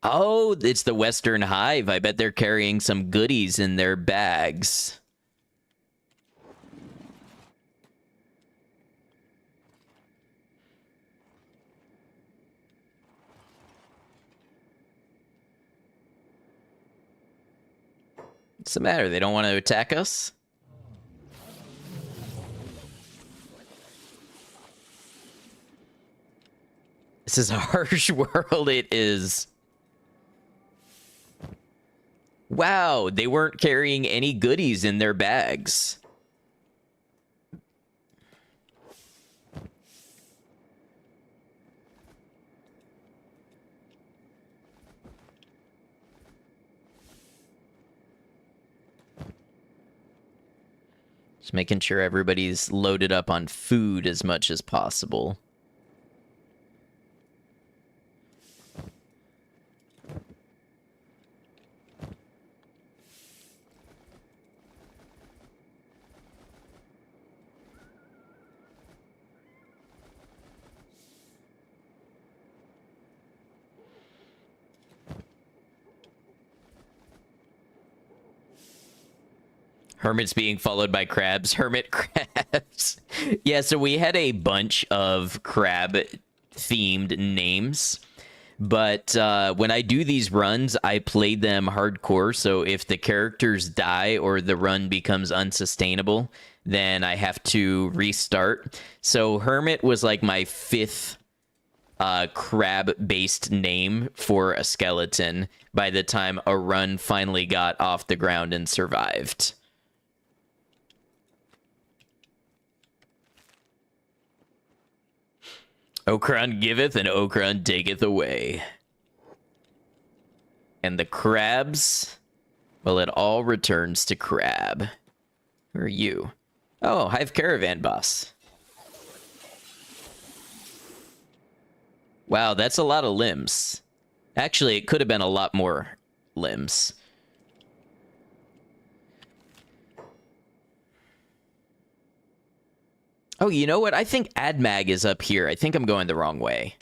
Oh, it's the Western Hive. I bet they're carrying some goodies in their bags. What's the matter? They don't want to attack us? This is a harsh world, it is. Wow, they weren't carrying any goodies in their bags. Just making sure everybody's loaded up on food as much as possible. Hermit's being followed by crabs. Hermit crabs. Yeah, so we had a bunch of crab-themed names. But when I do these runs, I play them hardcore. So if the characters die or the run becomes unsustainable, then I have to restart. So Hermit was like my 5th crab-based name for a skeleton by the time a run finally got off the ground and survived. Okran giveth and Okran taketh away. And the crabs, well, it all returns to crab. Who are you? Oh, Hive Caravan boss. Wow, that's a lot of limbs. Actually, it could have been a lot more limbs. Oh, you know what? I think Admag is up here. I think I'm going the wrong way.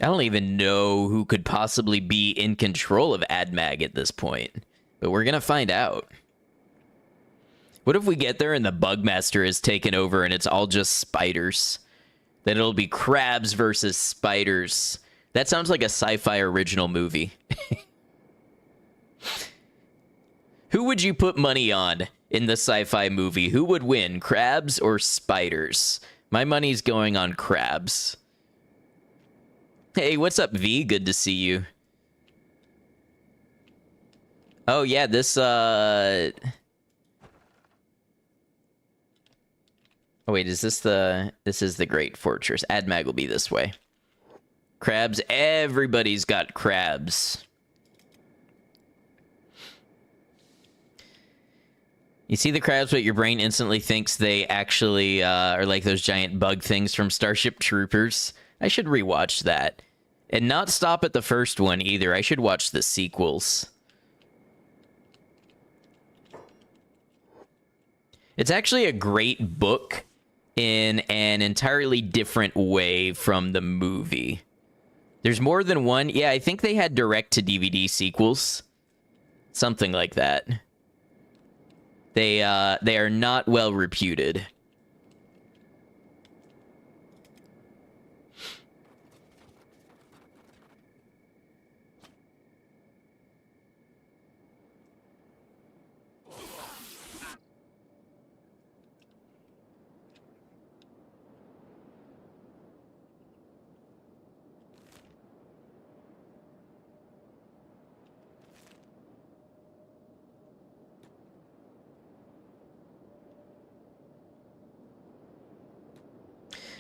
I don't even know who could possibly be in control of Admag at this point. But we're going to find out. What if we get there and the Bugmaster is taken over and it's all just spiders? Then it'll be crabs versus spiders. That sounds like a sci-fi original movie. Who would you put money on in the sci-fi movie? Who would win, crabs or spiders? My money's going on crabs. Hey, what's up, V? Good to see you. Oh, yeah, this, Oh, wait, is this the... This is the Great Fortress. AdMag will be this way. Crabs. Everybody's got crabs. You see the crabs, but your brain instantly thinks they actually are like those giant bug things from Starship Troopers. I should rewatch that. And not stop at the first one, either. I should watch the sequels. It's actually a great book in an entirely different way from the movie. There's more than one. Yeah, I think they had direct-to-DVD sequels. Something like that. They are not well reputed.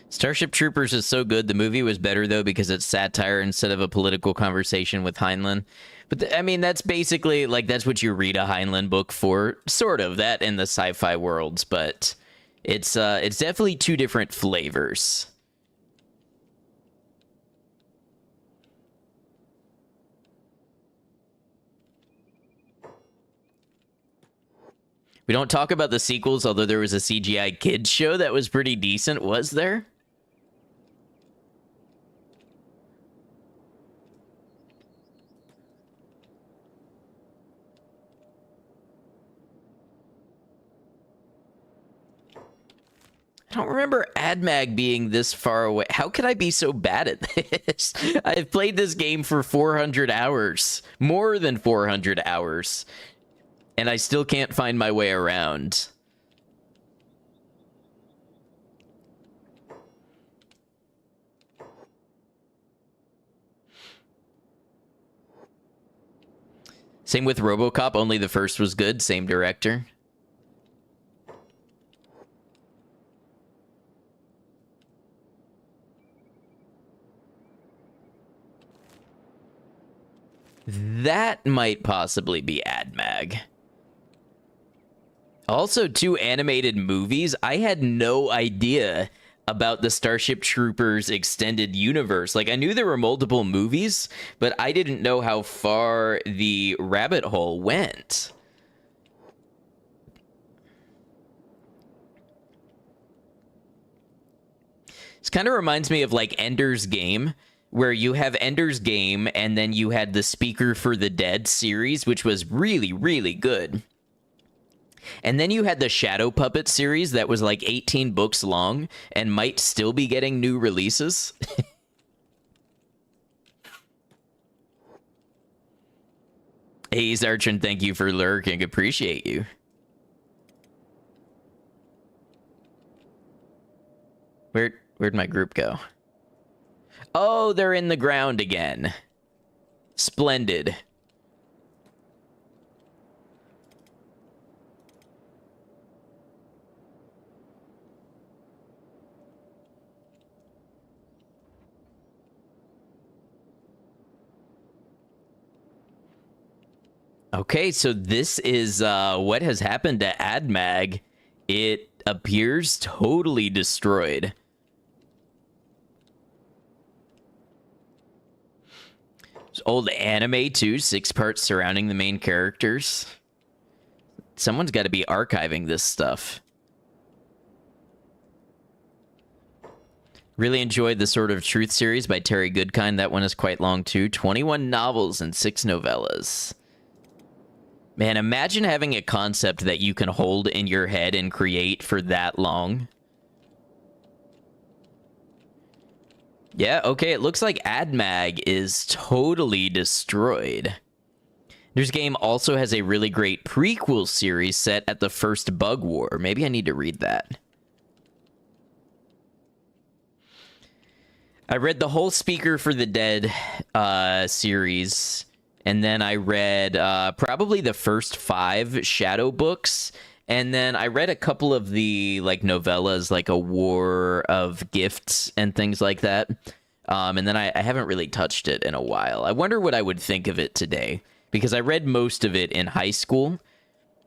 Starship Troopers is so good. The movie was better, though, because it's satire instead of a political conversation with Heinlein. But, I mean, that's basically, like, that's what you read a Heinlein book for. Sort of, that in the sci-fi worlds. But it's definitely two different flavors. We don't talk about the sequels, although there was a CGI kids show that was pretty decent. Was there? I don't remember AdMag being this far away. How could I be so bad at this? I've played this game for 400 hours. More than 400 hours. And I still can't find my way around. Same with RoboCop, only the first was good. Same director. That might possibly be AdMag. Also, two animated movies. I had no idea about the Starship Troopers extended universe. Like, I knew there were multiple movies, but I didn't know how far the rabbit hole went. This kind of reminds me of, like, Ender's Game, where you have Ender's Game, and then you had the Speaker for the Dead series, which was really, really good. And then you had the Shadow Puppet series that was like 18 books long and might still be getting new releases. Hey, Zarchin, thank you for lurking. Appreciate you. Where'd my group go? Oh, they're in the ground again. Splendid. Okay, so this is what has happened to AdMag. It appears totally destroyed. It's old anime, too. 6 parts surrounding the main characters. Someone's got to be archiving this stuff. Really enjoyed the Sword of Truth series by Terry Goodkind. That one is quite long, too. 21 novels and 6 novellas. Man, imagine having a concept that you can hold in your head and create for that long. Yeah, okay, it looks like AdMag is totally destroyed. This game also has a really great prequel series set at the first Bug War. Maybe I need to read that. I read the whole Speaker for the Dead series, and then I read probably the first 5 Shadow books, and then I read a couple of the like novellas, like A War of Gifts and things like that. And then I haven't really touched it in a while. I wonder what I would think of it today, because I read most of it in high school,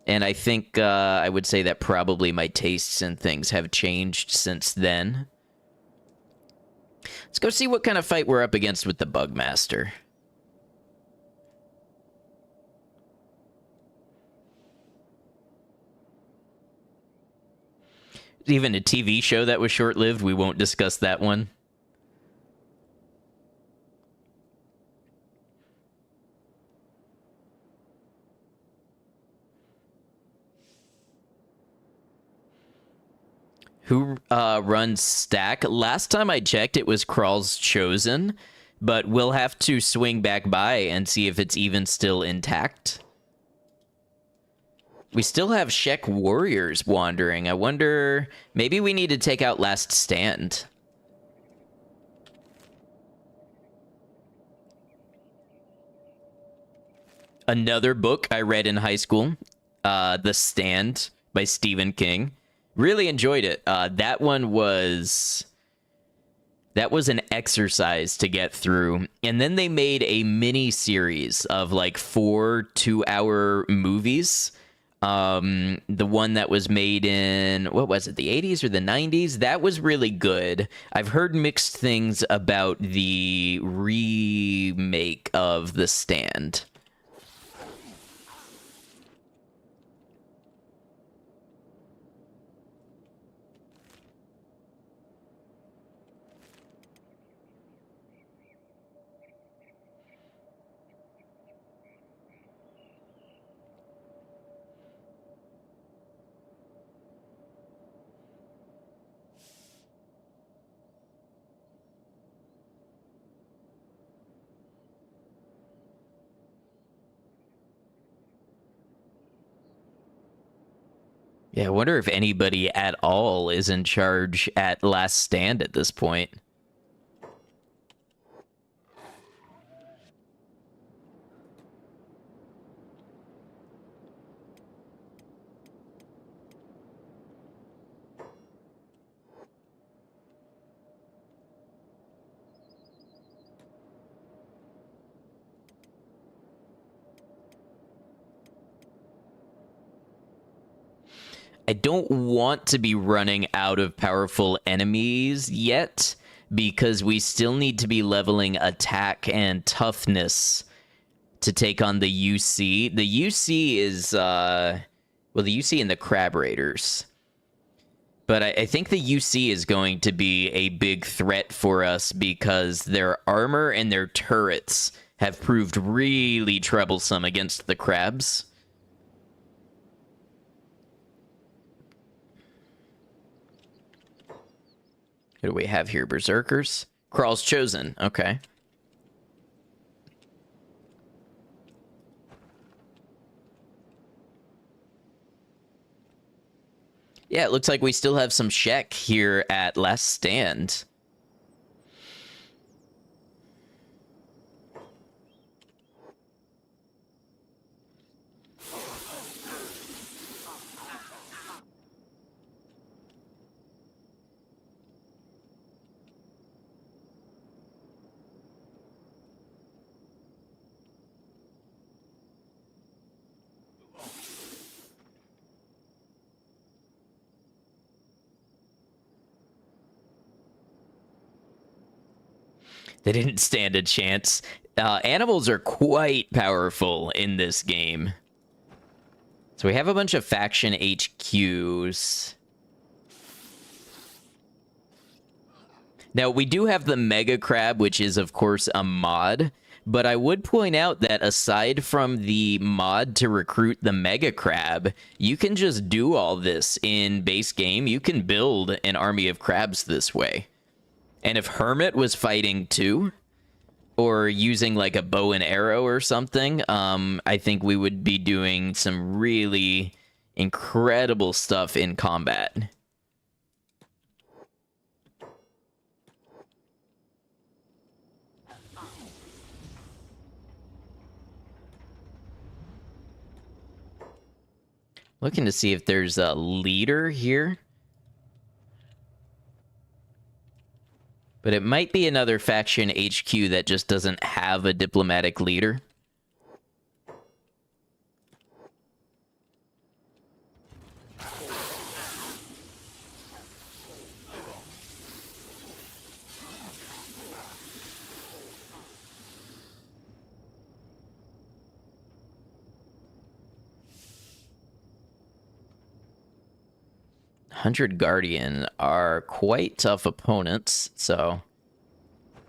and I think I would say that probably my tastes and things have changed since then. Let's go see what kind of fight we're up against with the Bugmaster. Even a TV show that was short-lived, we won't discuss that one. Who runs Stack? Last time I checked, it was Crawl's Chosen, but we'll have to swing back by and see if it's even still intact. We still have Shek Warriors wandering. I wonder, maybe we need to take out Last Stand. Another book I read in high school, The Stand by Stephen King. Really enjoyed it. That was an exercise to get through. And then they made a mini series of like 4 2-hour movies. The one that was made in, what was it, the 80s or the 90s? That was really good. I've heard mixed things about the remake of The Stand. Yeah, I wonder if anybody at all is in charge at Last Stand at this point. I don't want to be running out of powerful enemies yet, because we still need to be leveling attack and toughness to take on the UC. The UC is, well, the UC and the Crab Raiders. But I think the UC is going to be a big threat for us because their armor and their turrets have proved really troublesome against the crabs. Who do we have here? Berserkers? Crawl's Chosen. Okay. Yeah, it looks like we still have some Shek here at Last Stand. They didn't stand a chance. Animals are quite powerful in this game. So we have a bunch of faction HQs. Now, we do have the Mega Crab, which is, of course, a mod. But I would point out that aside from the mod to recruit the Mega Crab, you can just do all this in base game. You can build an army of crabs this way. And if Hermit was fighting too, or using like a bow and arrow or something, I think we would be doing some really incredible stuff in combat. Looking to see if there's a leader here. But it might be another faction HQ that just doesn't have a diplomatic leader. Hundred Guardian are quite tough opponents, so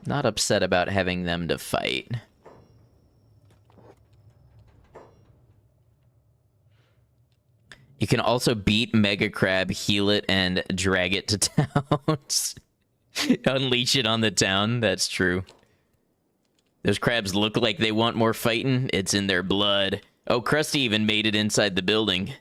not upset about having them to fight. You can also beat Mega Crab, heal it, and drag it to towns. Unleash it on the town, that's true. Those crabs look like they want more fighting. It's in their blood. Oh, Krusty even made it inside the building.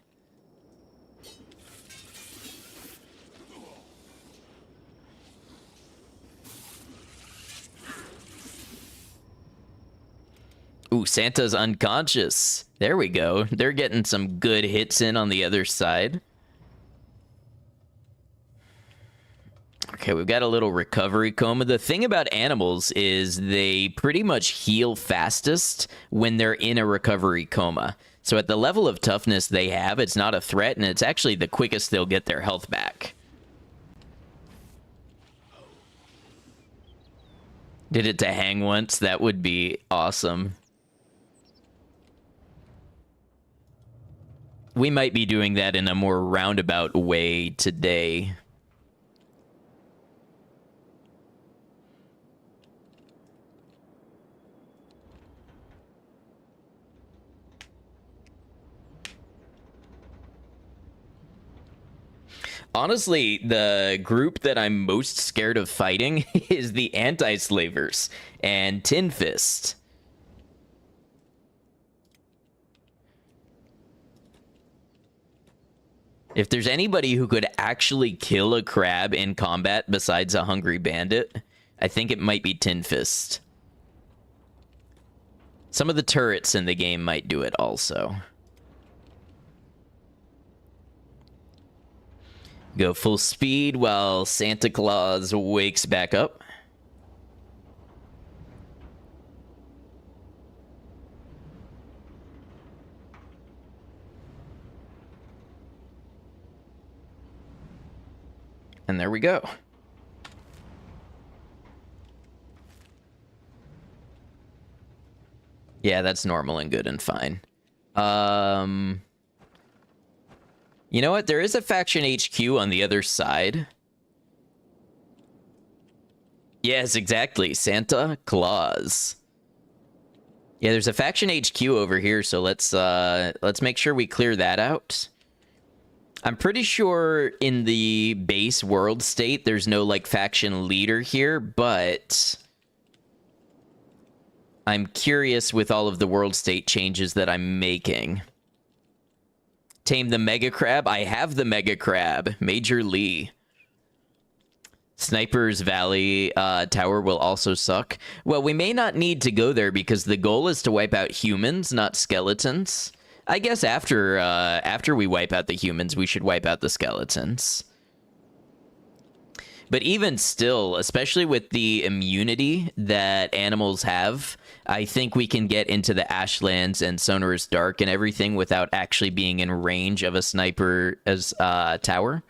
Ooh, Santa's unconscious. There we go. They're getting some good hits in on the other side. Okay, we've got a little recovery coma. The thing about animals is they pretty much heal fastest when they're in a recovery coma. So at the level of toughness they have, it's not a threat, and it's actually the quickest they'll get their health back. Did it to hang once? That would be awesome. We might be doing that in a more roundabout way today. Honestly, the group that I'm most scared of fighting is the anti-slavers and Tin Fist. If there's anybody who could actually kill a crab in combat besides a hungry bandit, I think it might be Tin Fist. Some of the turrets in the game might do it also. Go full speed while Santa Claus wakes back up. And there we go. Yeah, that's normal and good and fine. You know what? There is a faction HQ on the other side. Yes, exactly. Santa Claus. Yeah, there's a faction HQ over here, so let's make sure we clear that out. I'm pretty sure in the base world state, there's no, like, faction leader here, but I'm curious with all of the world state changes that I'm making. Tame the Mega Crab. I have the Mega Crab. Major Lee. Sniper's Valley Tower will also suck. Well, we may not need to go there because the goal is to wipe out humans, not skeletons. I guess after we wipe out the humans, we should wipe out the skeletons. But even still, especially with the immunity that animals have, I think we can get into the Ashlands and Sonorous Dark and everything without actually being in range of a sniper as tower.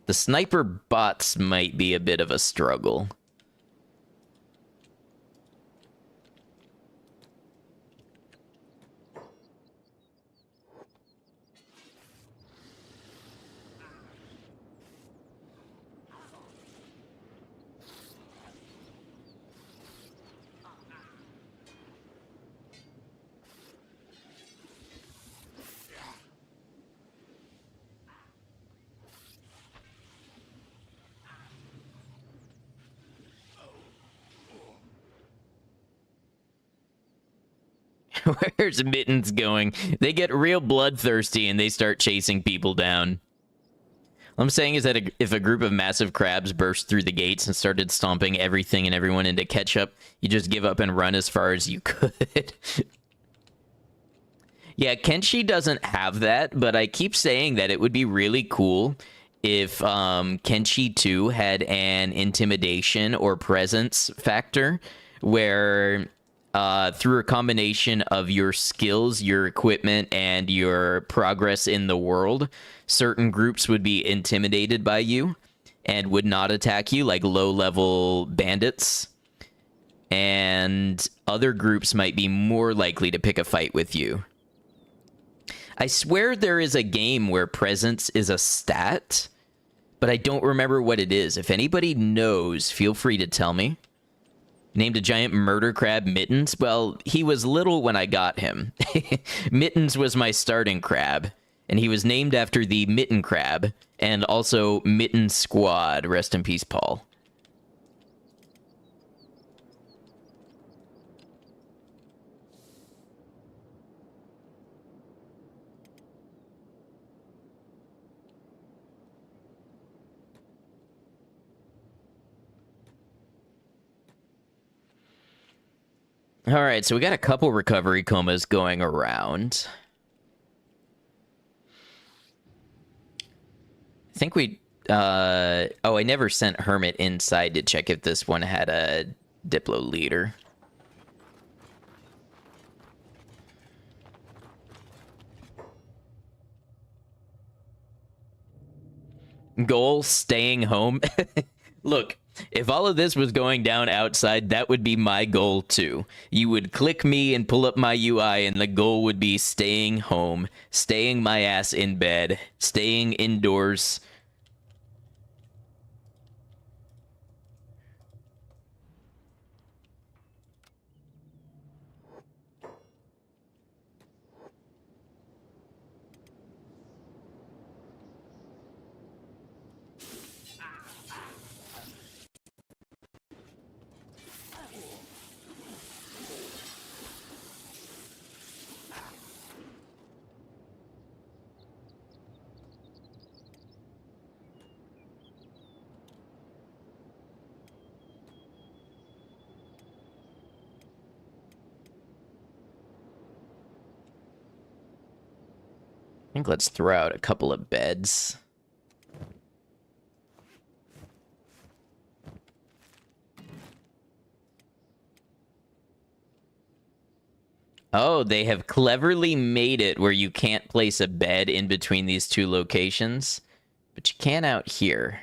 The sniper bots might be a bit of a struggle. Where's Mittens going? They get real bloodthirsty and they start chasing people down. What I'm saying is that if a group of massive crabs burst through the gates and started stomping everything and everyone into ketchup, you just give up and run as far as you could. Yeah, Kenshi doesn't have that, but I keep saying that it would be really cool if Kenshi 2 had an intimidation or presence factor where through a combination of your skills, your equipment, and your progress in the world, certain groups would be intimidated by you and would not attack you, like low-level bandits. And other groups might be more likely to pick a fight with you. I swear there is a game where presence is a stat, but I don't remember what it is. If anybody knows, feel free to tell me. Named a giant murder crab Mittens? Well, he was little when I got him. Mittens was my starting crab, and he was named after the Mitten Crab, and also Mitten Squad. Rest in peace, Paul. All right, so we got a couple recovery comas going around. I think we... oh, I never sent Hermit inside to check if this one had a Diplo leader. Goal, staying home. Look, if all of this was going down outside, that would be my goal too. You would click me and pull up my UI, and the goal would be staying home, staying my ass in bed, staying indoors. I think let's throw out a couple of beds. Oh, they have cleverly made it where you can't place a bed in between these two locations, but you can out here.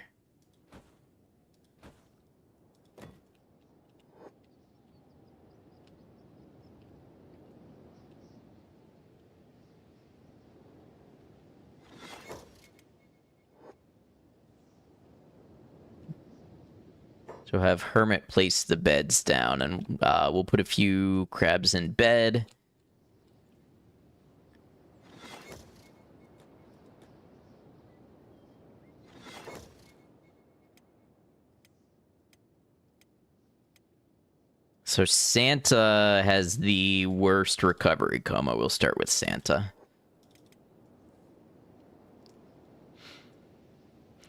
So have Hermit place the beds down, and we'll put a few crabs in bed. So Santa has the worst recovery coma. We'll start with Santa.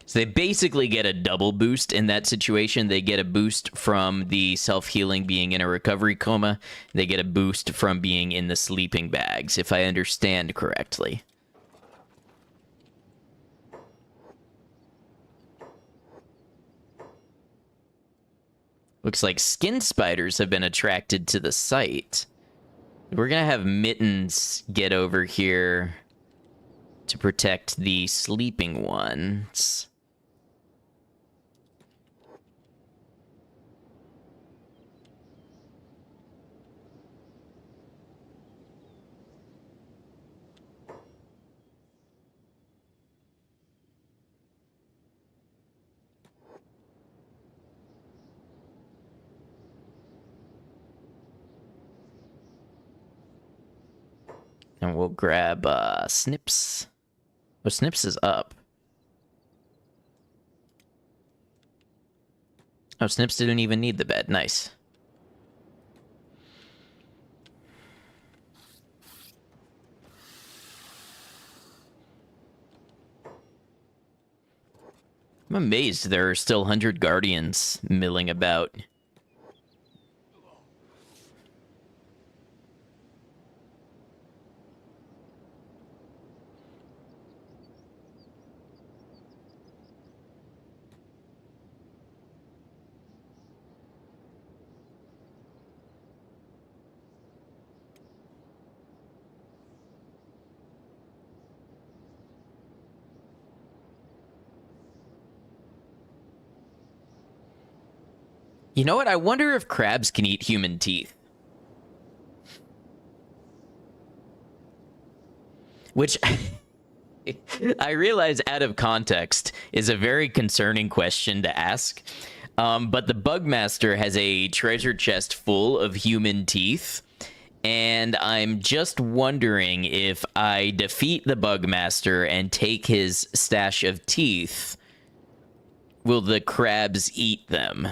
So they basically get a double boost in that situation. They get a boost from the self-healing being in a recovery coma. They get a boost from being in the sleeping bags, if I understand correctly. Looks like skin spiders have been attracted to the site. We're gonna have Mittens get over here to protect the sleeping ones. And we'll grab Snips. Oh, Snips is up. Oh, Snips didn't even need the bed. Nice. I'm amazed there are still 100 guardians milling about. You know what? I wonder if crabs can eat human teeth. Which I realize out of context is a very concerning question to ask. But the Bugmaster has a treasure chest full of human teeth. And I'm just wondering if I defeat the Bugmaster and take his stash of teeth, will the crabs eat them?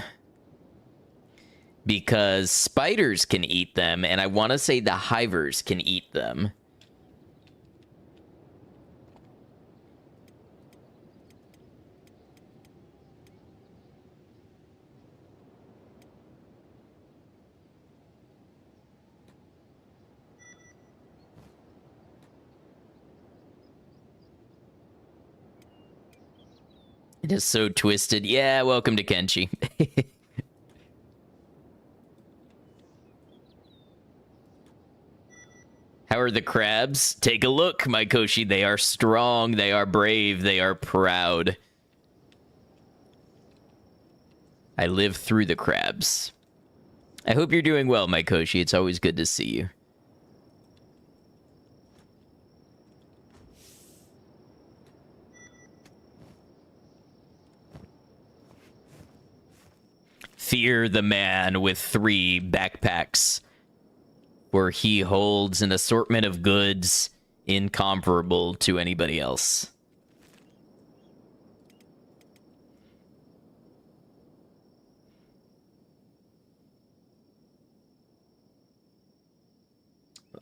Because spiders can eat them, and I want to say the hivers can eat them. It is so twisted. Yeah, welcome to Kenshi. How are the crabs? Take a look, my Koshi. They are strong, they are brave, they are proud. I live through the crabs. I hope you're doing well, my Koshi. It's always good to see you. Fear the man with 3 backpacks, where he holds an assortment of goods incomparable to anybody else.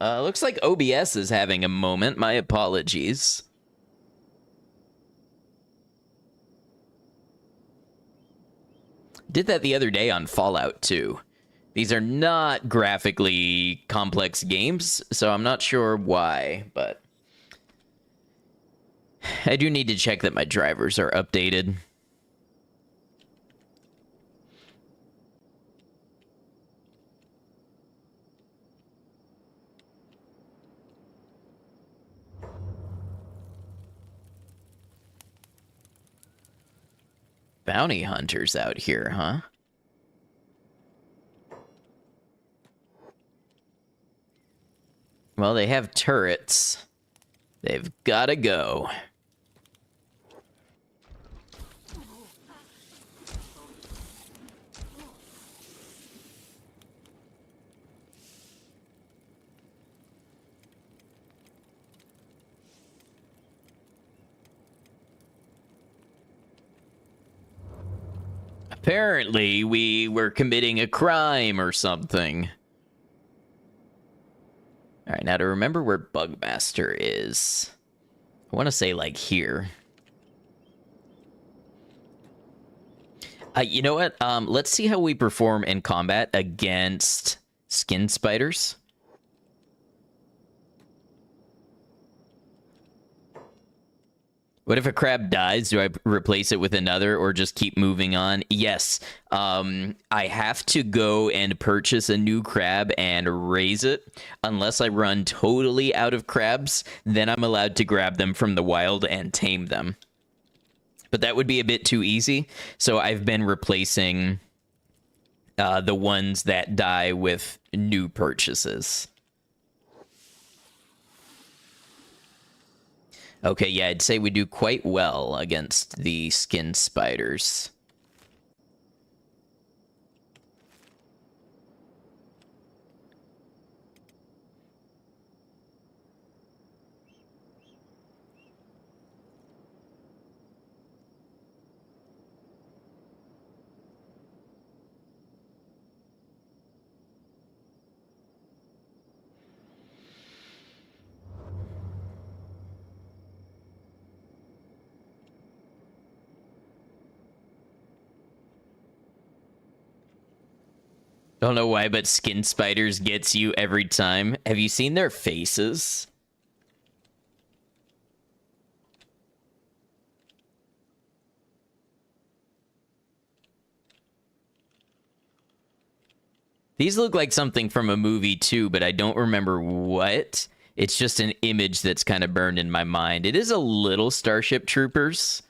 Looks like OBS is having a moment. My apologies. Did that the other day on Fallout 2. These are not graphically complex games, so I'm not sure why, but I do need to check that my drivers are updated. Bounty hunters out here, huh? Well, they have turrets. They've gotta go. Apparently, we were committing a crime or something. Alright, now to remember where Bugmaster is. I want to say, like, here. You know what? Let's see how we perform in combat against skin spiders. What if a crab dies? Do I replace it with another or just keep moving on? Yes. I have to go and purchase a new crab and raise it. Unless I run totally out of crabs, then I'm allowed to grab them from the wild and tame them. But that would be a bit too easy. So I've been replacing the ones that die with new purchases. Okay, yeah, I'd say we do quite well against the skin spiders. Don't know why, but skin spiders gets you every time. Have you seen their faces? These look like something from a movie too, but I don't remember what. It's just an image that's kind of burned in my mind. It is a little Starship Troopers.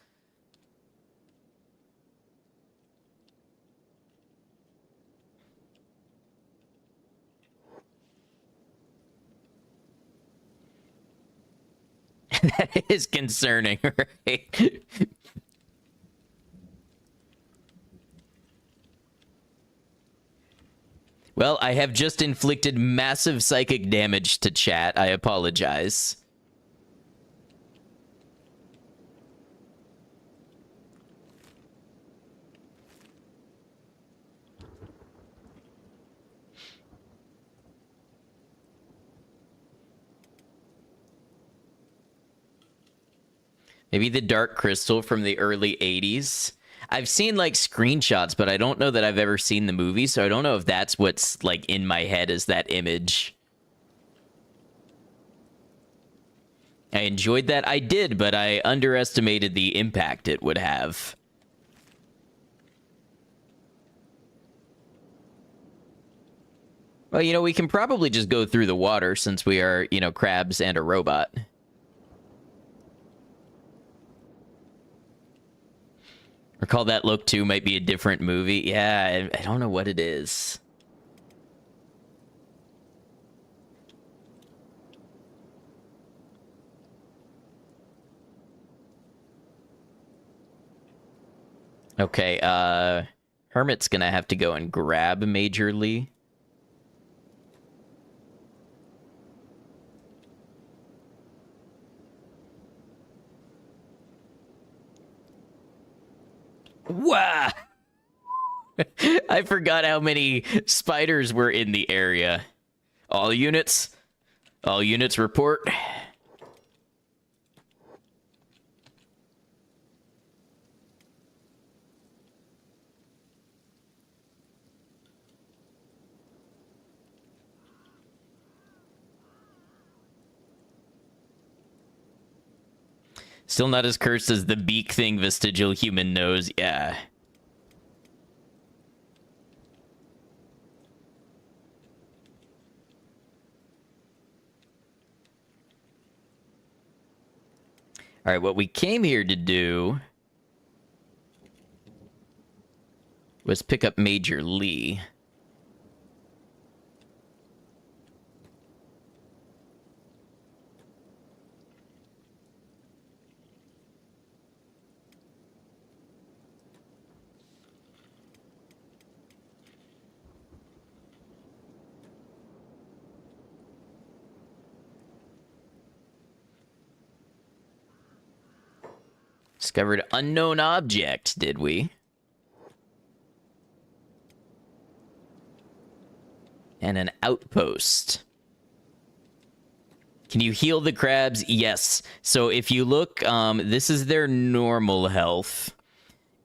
That is concerning, right? Well, I have just inflicted massive psychic damage to chat. I apologize. Maybe the Dark Crystal from the early 80s. I've seen like screenshots, but I don't know that I've ever seen the movie, so I don't know if that's what's like in my head as that image. I enjoyed that. I did, but I underestimated the impact it would have. Well, you know, we can probably just go through the water since we are, you know, crabs and a robot. Recall That Look 2 might be a different movie. Yeah, I don't know what it is. Okay, Hermit's gonna have to go and grab Major Lee. Wow! I forgot how many spiders were in the area. All units report. Still not as cursed as the beak thing vestigial human knows. Yeah. All right, what we came here to do was pick up Major Lee. Discovered unknown object, did we? And an outpost. Can you heal the crabs? Yes. So if you look, this is their normal health.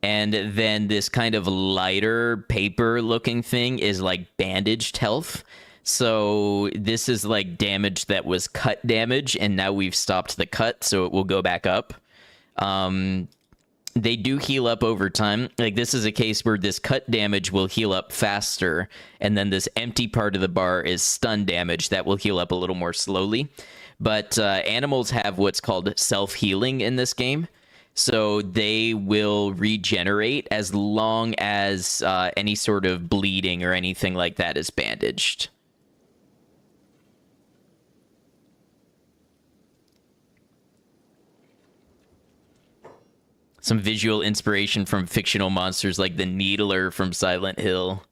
And then this kind of lighter paper looking thing is like bandaged health. So this is like damage that was cut damage, and now we've stopped the cut, so it will go back up. They do heal up over time. Like, this is a case where this cut damage will heal up faster, and then this empty part of the bar is stun damage that will heal up a little more slowly. But animals have what's called self-healing in this game, so they will regenerate as long as any sort of bleeding or anything like that is bandaged. Some visual inspiration from fictional monsters like the Needler from Silent Hill.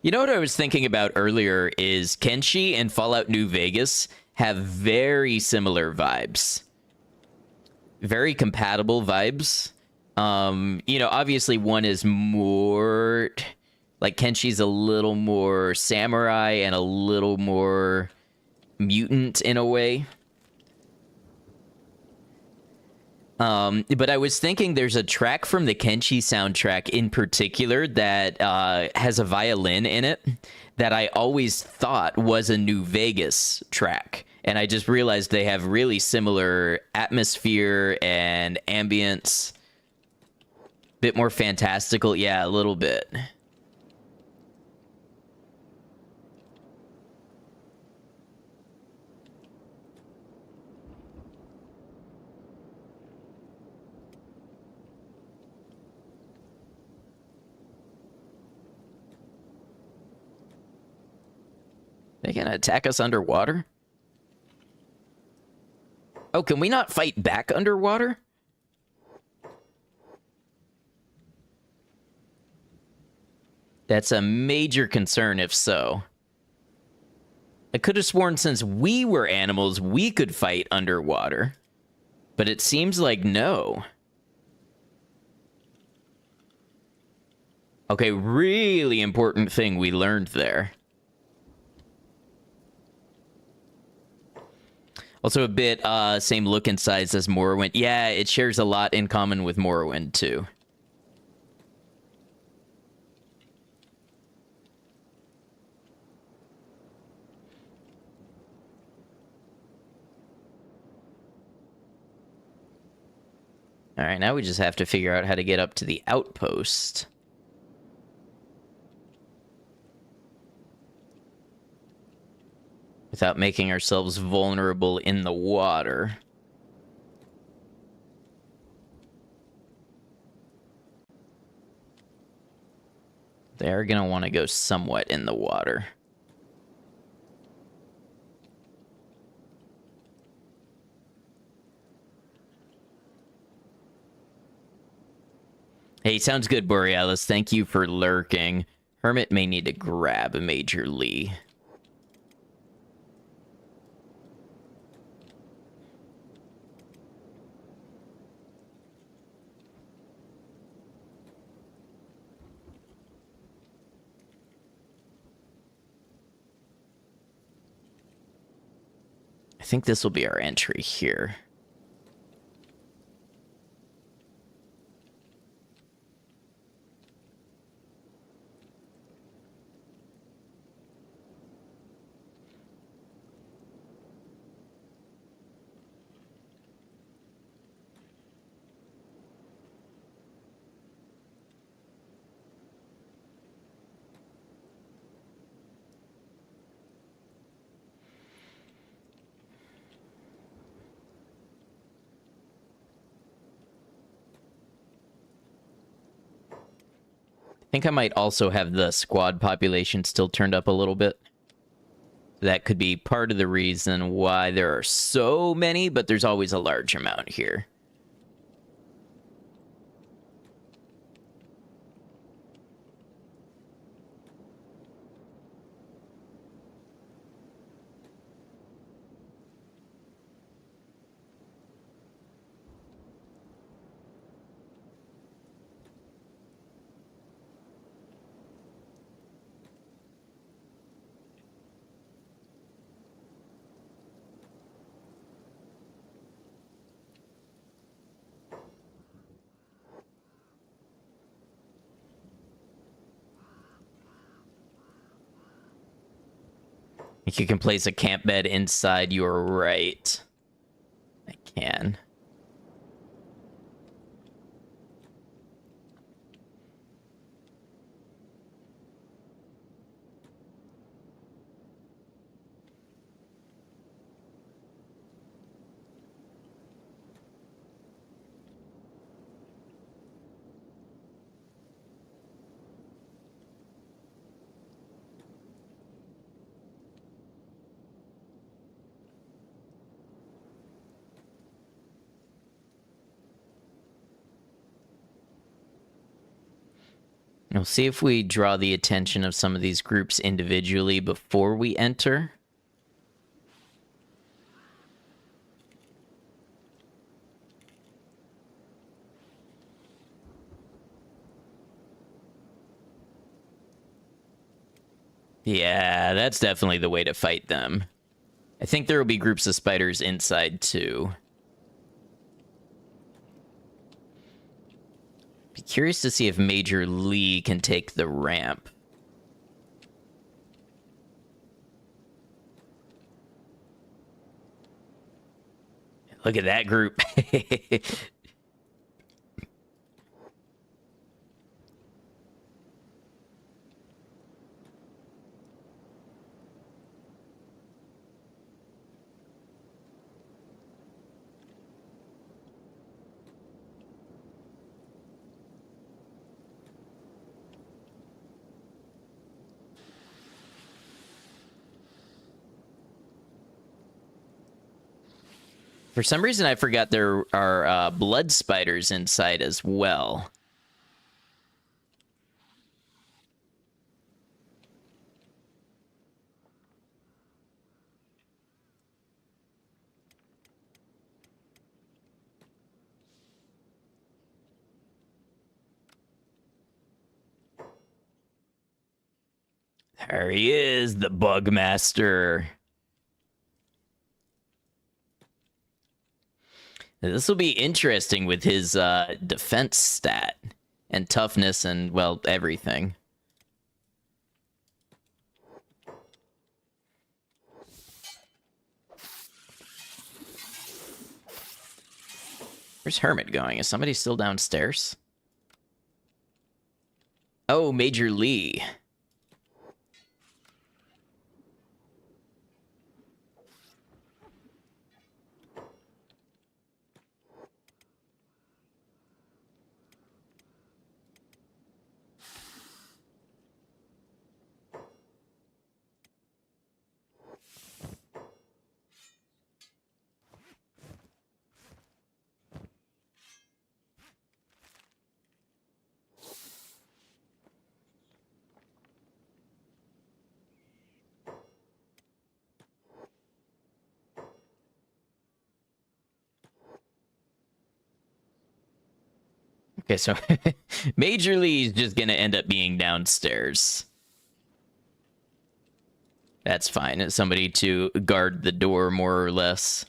You know what I was thinking about earlier is Kenshi and Fallout New Vegas have very similar vibes. Very compatible vibes. You know, obviously one is more... Like, Kenshi's a little more samurai and a little more... mutant in a way. But I was thinking there's a track from the Kenshi soundtrack in particular that has a violin in it that I always thought was a New Vegas track. And I just realized they have really similar atmosphere and ambience. Bit more fantastical. Yeah, a little bit. They gonna attack us underwater? Oh, can we not fight back underwater? That's a major concern if so. I could have sworn since we were animals, we could fight underwater. But it seems like no. Okay, really important thing we learned there. Also a bit same look and size as Morrowind. Yeah, it shares a lot in common with Morrowind too. All right, now we just have to figure out how to get up to the outpost. Without making ourselves vulnerable in the water. They're gonna want to go somewhat in the water. Hey, sounds good, Borealis. Thank you for lurking. Hermit may need to grab Major Lee. I think this will be our entry here. I think I might also have the squad population still turned up a little bit. That could be part of the reason why there are so many, but there's always a large amount here. You can place a camp bed inside, you're right. I can. We'll see if we draw the attention of some of these groups individually before we enter. Yeah, that's definitely the way to fight them. I think there will be groups of spiders inside too. Curious to see if Major Lee can take the ramp. Look at that group. For some reason, I forgot there are blood spiders inside as well. There he is, the Bugmaster. This will be interesting with his defense stat and toughness and, well, everything. Where's Hermit going? Is somebody still downstairs? Oh, Major Lee. Okay, so Major Lee's just gonna end up being downstairs. That's fine. It's somebody to guard the door, more or less.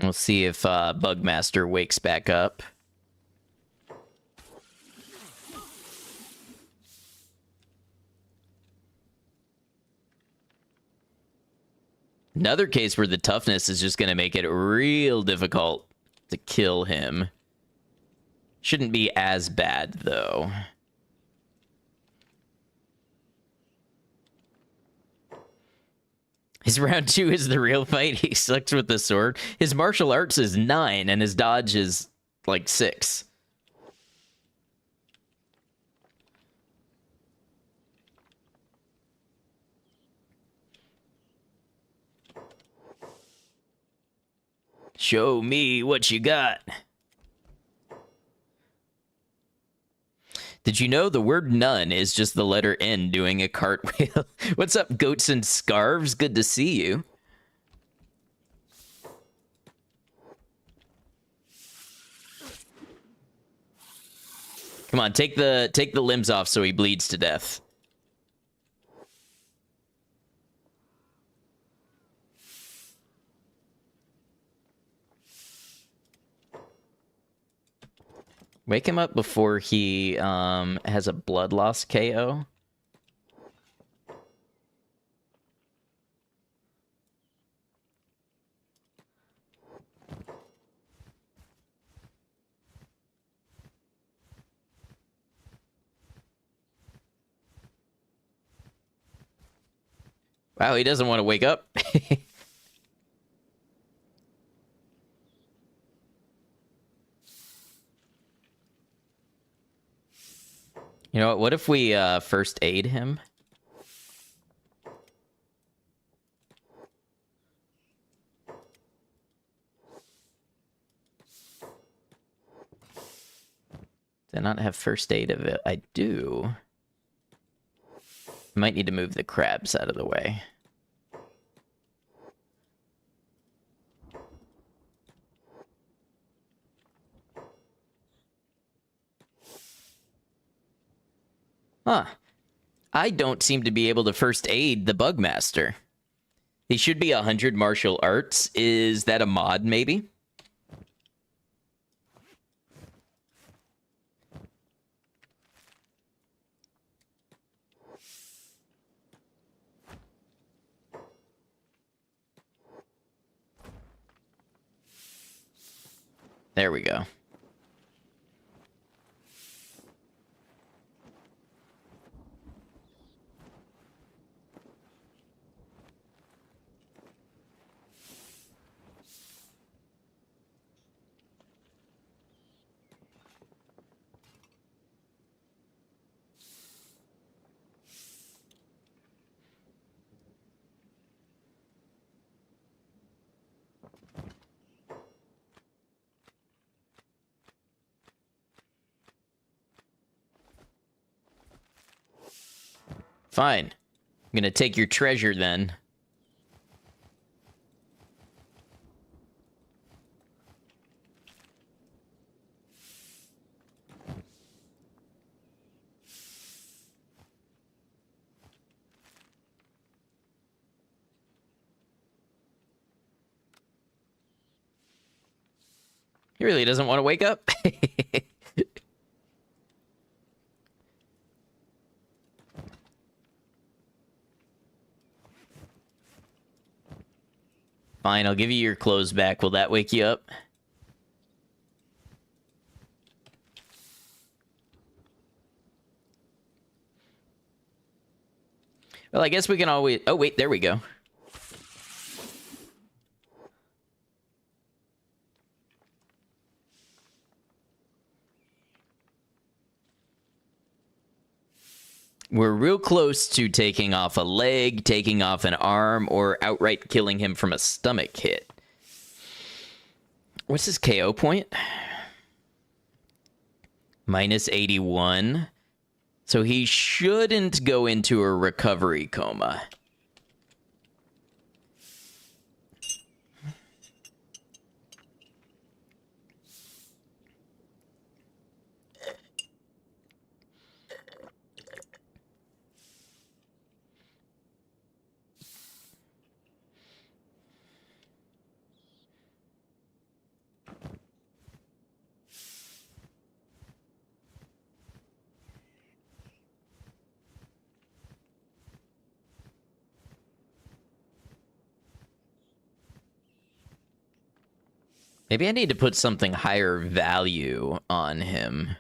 We'll see if Bugmaster wakes back up. Another case where the toughness is just going to make it real difficult to kill him. Shouldn't be as bad, though. His round 2 is the real fight. He sucks with the sword. His martial arts is 9, and his dodge is, like, 6. Show me what you got. Did you know the word none is just the letter N doing a cartwheel? What's up, goats and scarves? Good to see you. Come on, take the limbs off so he bleeds to death. Wake him up before he has a blood loss KO. Wow, he doesn't want to wake up. You know what if we first aid him? Did I not have first aid of it? I do. Might need to move the crabs out of the way. Huh. I don't seem to be able to first aid the Bugmaster. He should be 100 martial arts. Is that a mod, maybe? There we go. Fine. I'm gonna take your treasure then. He really doesn't want to wake up. Fine, I'll give you your clothes back. Will that wake you up? Well, I guess we can always... Oh, wait, there we go. We're real close to taking off a leg, taking off an arm, or outright killing him from a stomach hit. What's his KO point? Minus 81. So he shouldn't go into a recovery coma. Maybe I need to put something higher value on him.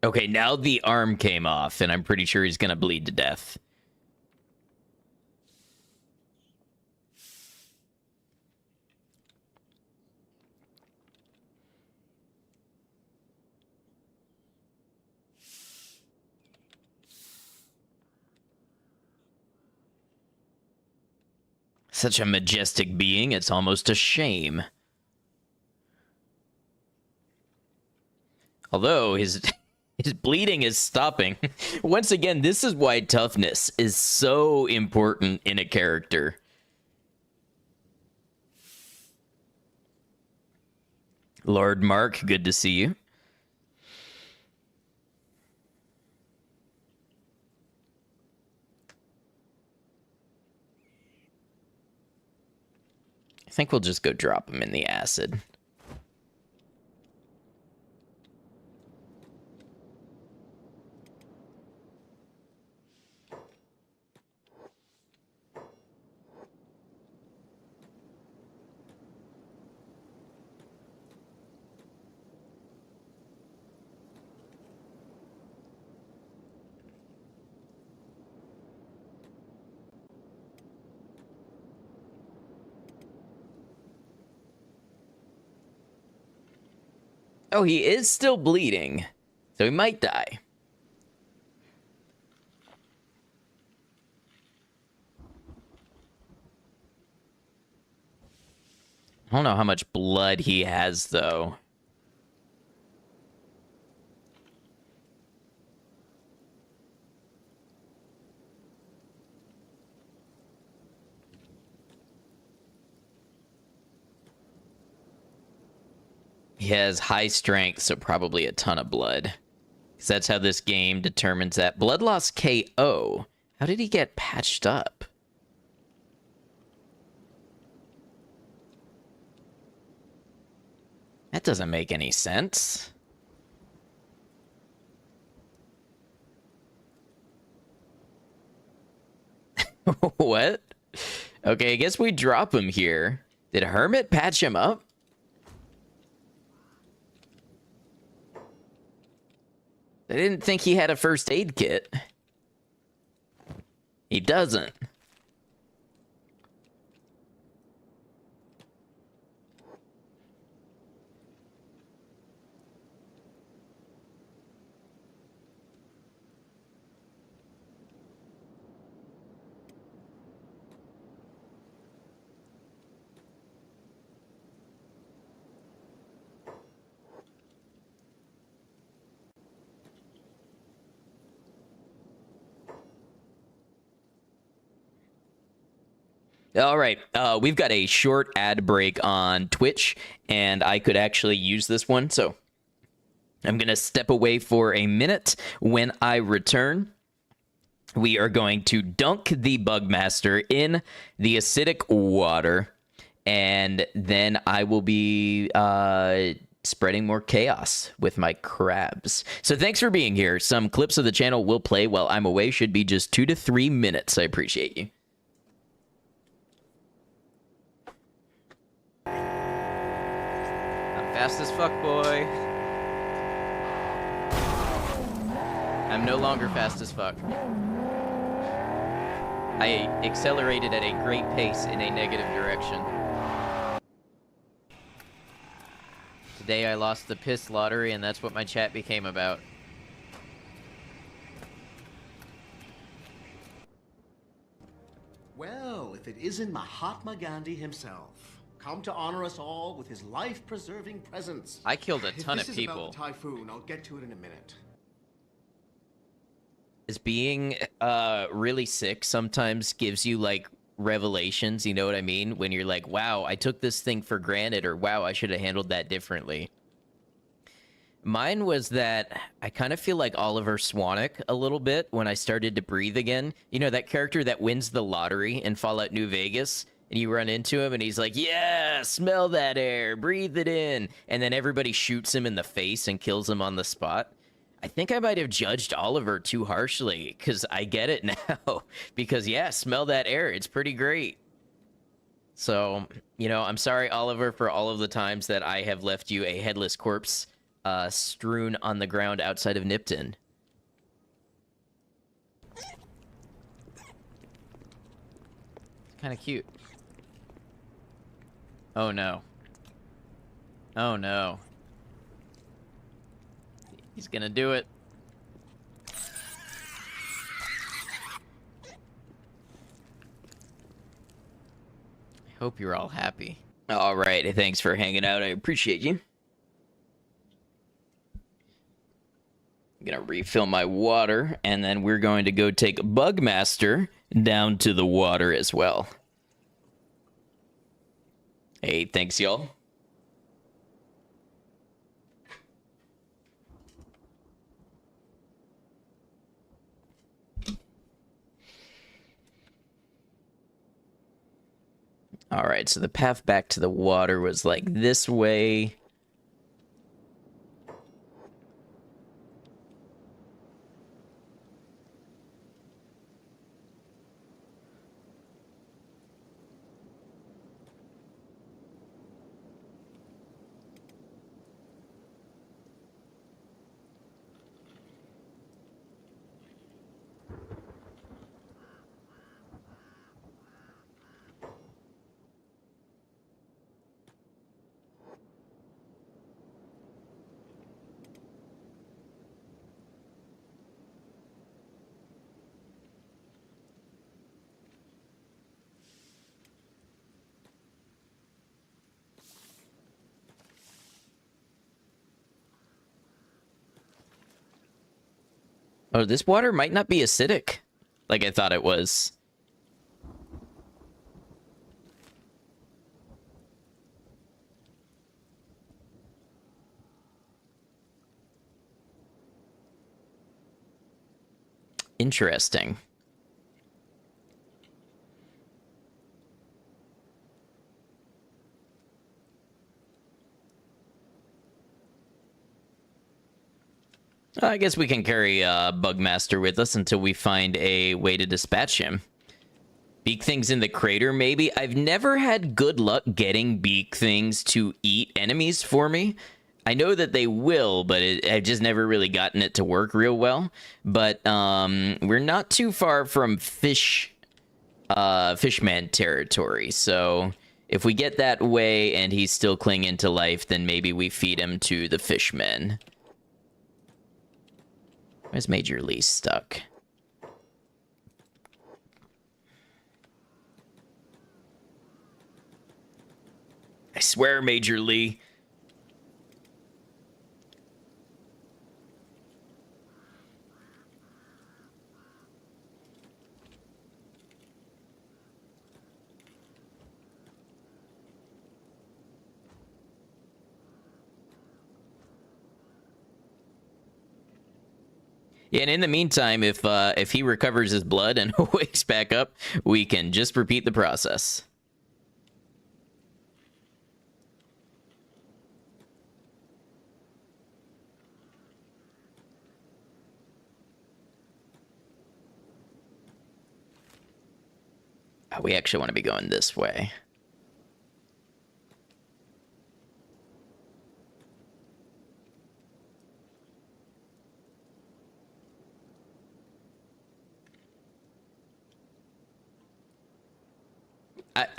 Okay, now the arm came off, and I'm pretty sure he's gonna bleed to death. Such a majestic being, it's almost a shame. Although his bleeding is stopping. Once again, this is why toughness is so important in a character. Lord Mark, good to see you. I think we'll just go drop him in the acid. Oh, he is still bleeding, so he might die. I don't know how much blood he has, though. He has high strength, so probably a ton of blood. Because that's how this game determines that. Blood loss KO. How did he get patched up? That doesn't make any sense. What? Okay, I guess we drop him here. Did Hermit patch him up? I didn't think he had a first aid kit. He doesn't. All right, we've got a short ad break on Twitch, and I could actually use this one, so I'm going to step away for a minute. When I return, we are going to dunk the Bugmaster in the acidic water, and then I will be spreading more chaos with my crabs. So thanks for being here. Some clips of the channel will play while I'm away. Should be just 2 to 3 minutes. I appreciate you. Fast as fuck, boy. I'm no longer fast as fuck. I accelerated at a great pace in a negative direction. Today I lost the piss lottery, and that's what my chat became about. Well, if it isn't Mahatma Gandhi himself. Come to honor us all with his life-preserving presence. I killed a ton of people. If this is about the typhoon, I'll get to it in a minute. Is being really sick sometimes gives you like revelations, you know what I mean? When you're like, wow, I took this thing for granted, or wow, I should have handled that differently. Mine was that I kind of feel like Oliver Swanwick a little bit when I started to breathe again. You know, that character that wins the lottery in Fallout New Vegas? And you run into him, and he's like, yeah, smell that air, breathe it in. And then everybody shoots him in the face and kills him on the spot. I think I might have judged Oliver too harshly, because I get it now. Because, yeah, smell that air. It's pretty great. So, you know, I'm sorry, Oliver, for all of the times that I have left you a headless corpse strewn on the ground outside of Nipton. Kind of cute. Oh no. Oh no. He's gonna do it. I hope you're all happy. Alright, thanks for hanging out. I appreciate you. I'm gonna refill my water, and then we're going to go take Bugmaster down to the water as well. Hey, thanks, y'all. All right, so the path back to the water was like this way. Oh, this water might not be acidic like I thought it was. Interesting. I guess we can carry Bugmaster with us until we find a way to dispatch him. Beak things in the crater, maybe? I've never had good luck getting beak things to eat enemies for me. I know that they will, but I've just never really gotten it to work real well. But we're not too far from Fishman territory, so if we get that way and he's still clinging to life, then maybe we feed him to the fishmen. Where's Major Lee stuck? I swear, Major Lee. Yeah, and in the meantime, if he recovers his blood and wakes back up, we can just repeat the process. We actually want to be going this way.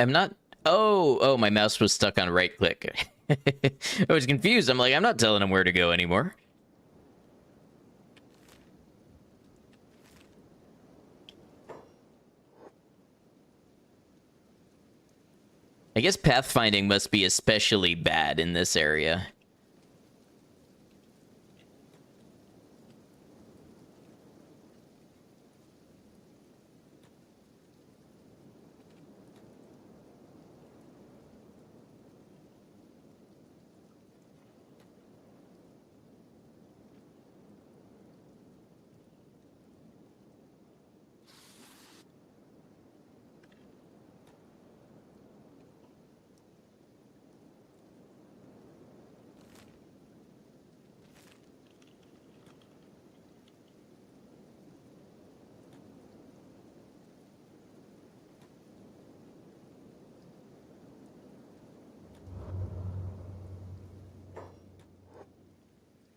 I'm not... Oh, my mouse was stuck on right click. I was confused. I'm like, I'm not telling him where to go anymore. I guess pathfinding must be especially bad in this area.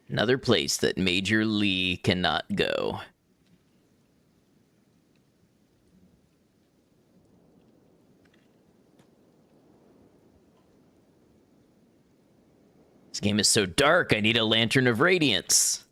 Another place that Major Lee cannot go. This game is so dark, I need a lantern of radiance.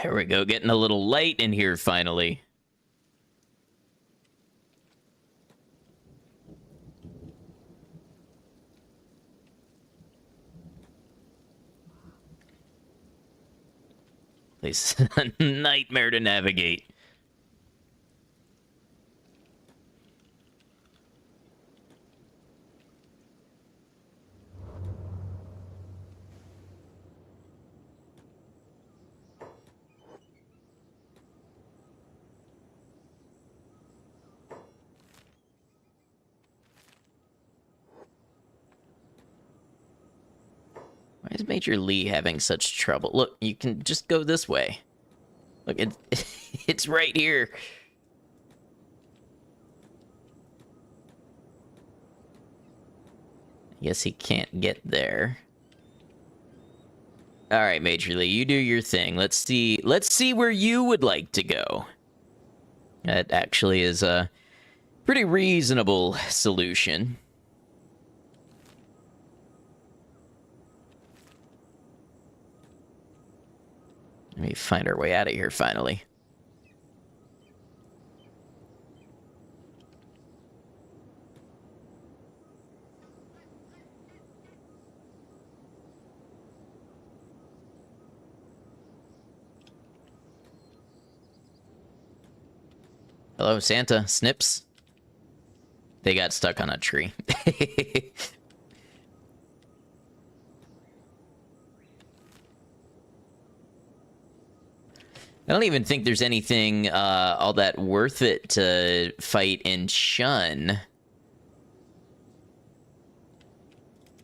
There we go, getting a little light in here finally. This is a nightmare to navigate. Why is Major Lee having such trouble? Look, you can just go this way. Look, it's right here. I guess he can't get there. All right, Major Lee, you do your thing. Let's see where you would like to go. That actually is a pretty reasonable solution. Let me find our way out of here finally. Hello, Santa. Snips. They got stuck on a tree. I don't even think there's anything all that worth it to fight in Shun.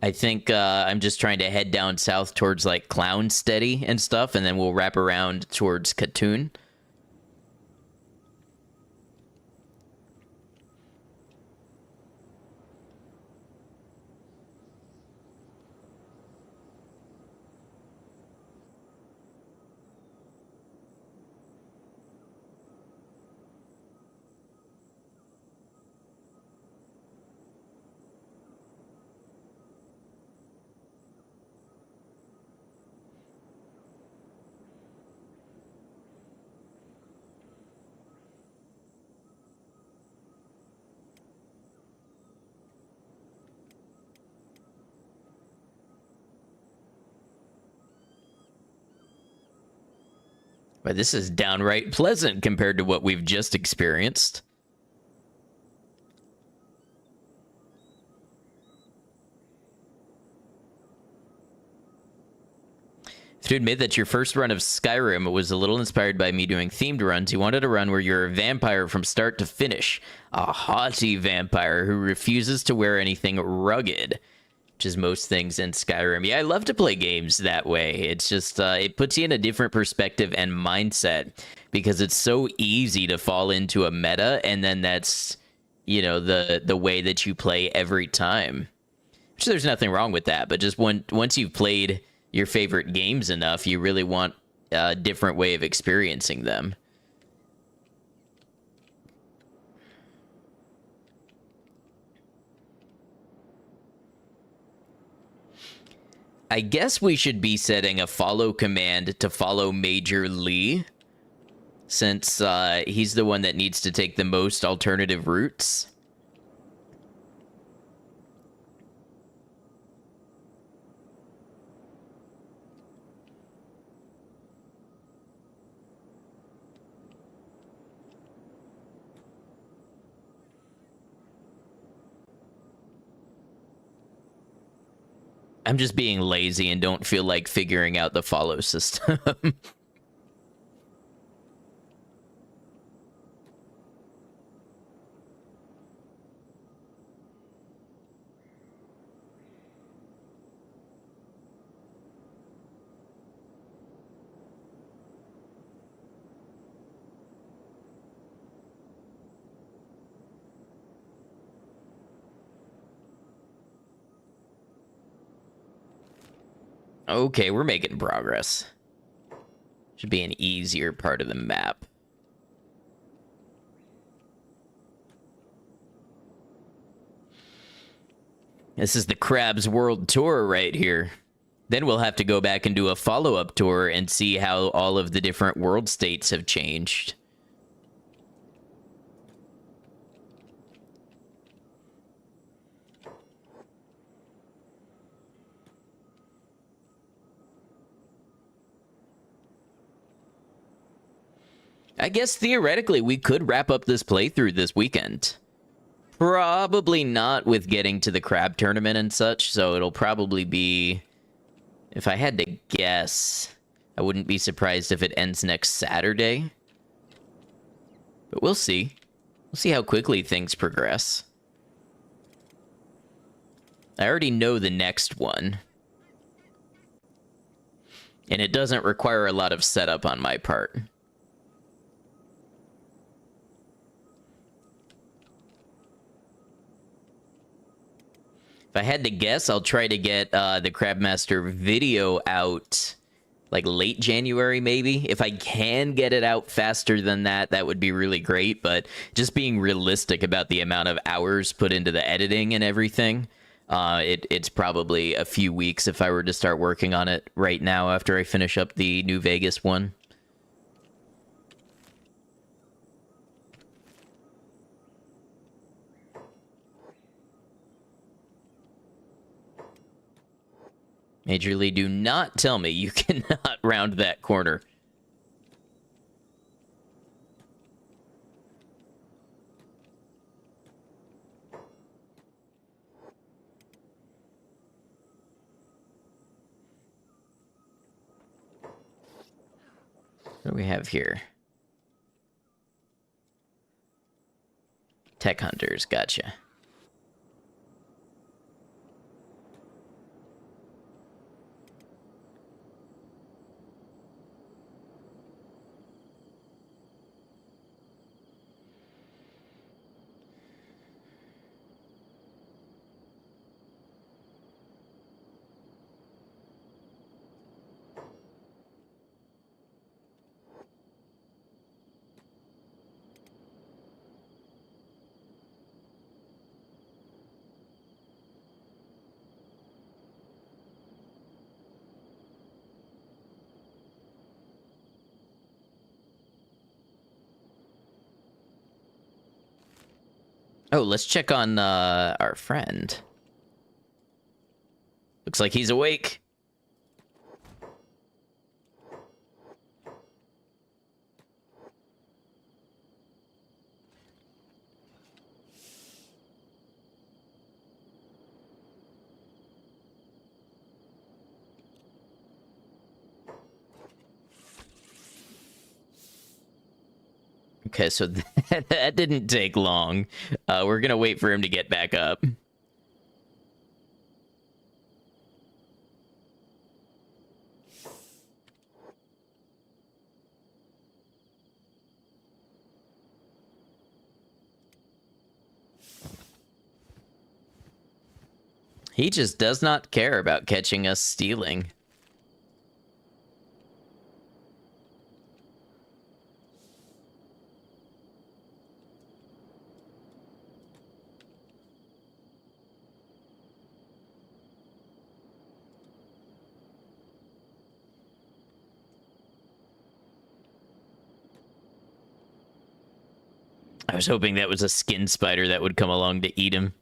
I think I'm just trying to head down south towards, like, Clown Steady and stuff, and then we'll wrap around towards Katoon. But this is downright pleasant compared to what we've just experienced. To admit that your first run of Skyrim was a little inspired by me doing themed runs, you wanted a run where you're a vampire from start to finish. A haughty vampire who refuses to wear anything rugged. Which is most things in Skyrim. Yeah, I love to play games that way. It's just, it puts you in a different perspective and mindset. Because it's so easy to fall into a meta, and then that's, you know, the way that you play every time. Which there's nothing wrong with that, but just once you've played your favorite games enough, you really want a different way of experiencing them. I guess we should be setting a follow command to follow Major Lee, since he's the one that needs to take the most alternative routes. I'm just being lazy and don't feel like figuring out the follow system. Okay, we're making progress. Should be an easier part of the map. This is the Crab's World Tour right here. Then we'll have to go back and do a follow-up tour and see how all of the different world states have changed. I guess theoretically we could wrap up this playthrough this weekend. Probably not with getting to the crab tournament and such, so it'll probably be... If I had to guess, I wouldn't be surprised if it ends next Saturday. But we'll see. We'll see how quickly things progress. I already know the next one. And it doesn't require a lot of setup on my part. If I had to guess, I'll try to get the Crabmaster video out like late January, maybe. If I can get it out faster than that, that would be really great. But just being realistic about the amount of hours put into the editing and everything, it's probably a few weeks if I were to start working on it right now after I finish up the New Vegas one. Major Lee, do not tell me you cannot round that corner. What do we have here? Tech Hunters, gotcha. Oh, let's check on our friend. Looks like he's awake. Okay, so that didn't take long. We're gonna wait for him to get back up. He just does not care about catching us stealing. I was hoping that was a skin spider that would come along to eat him.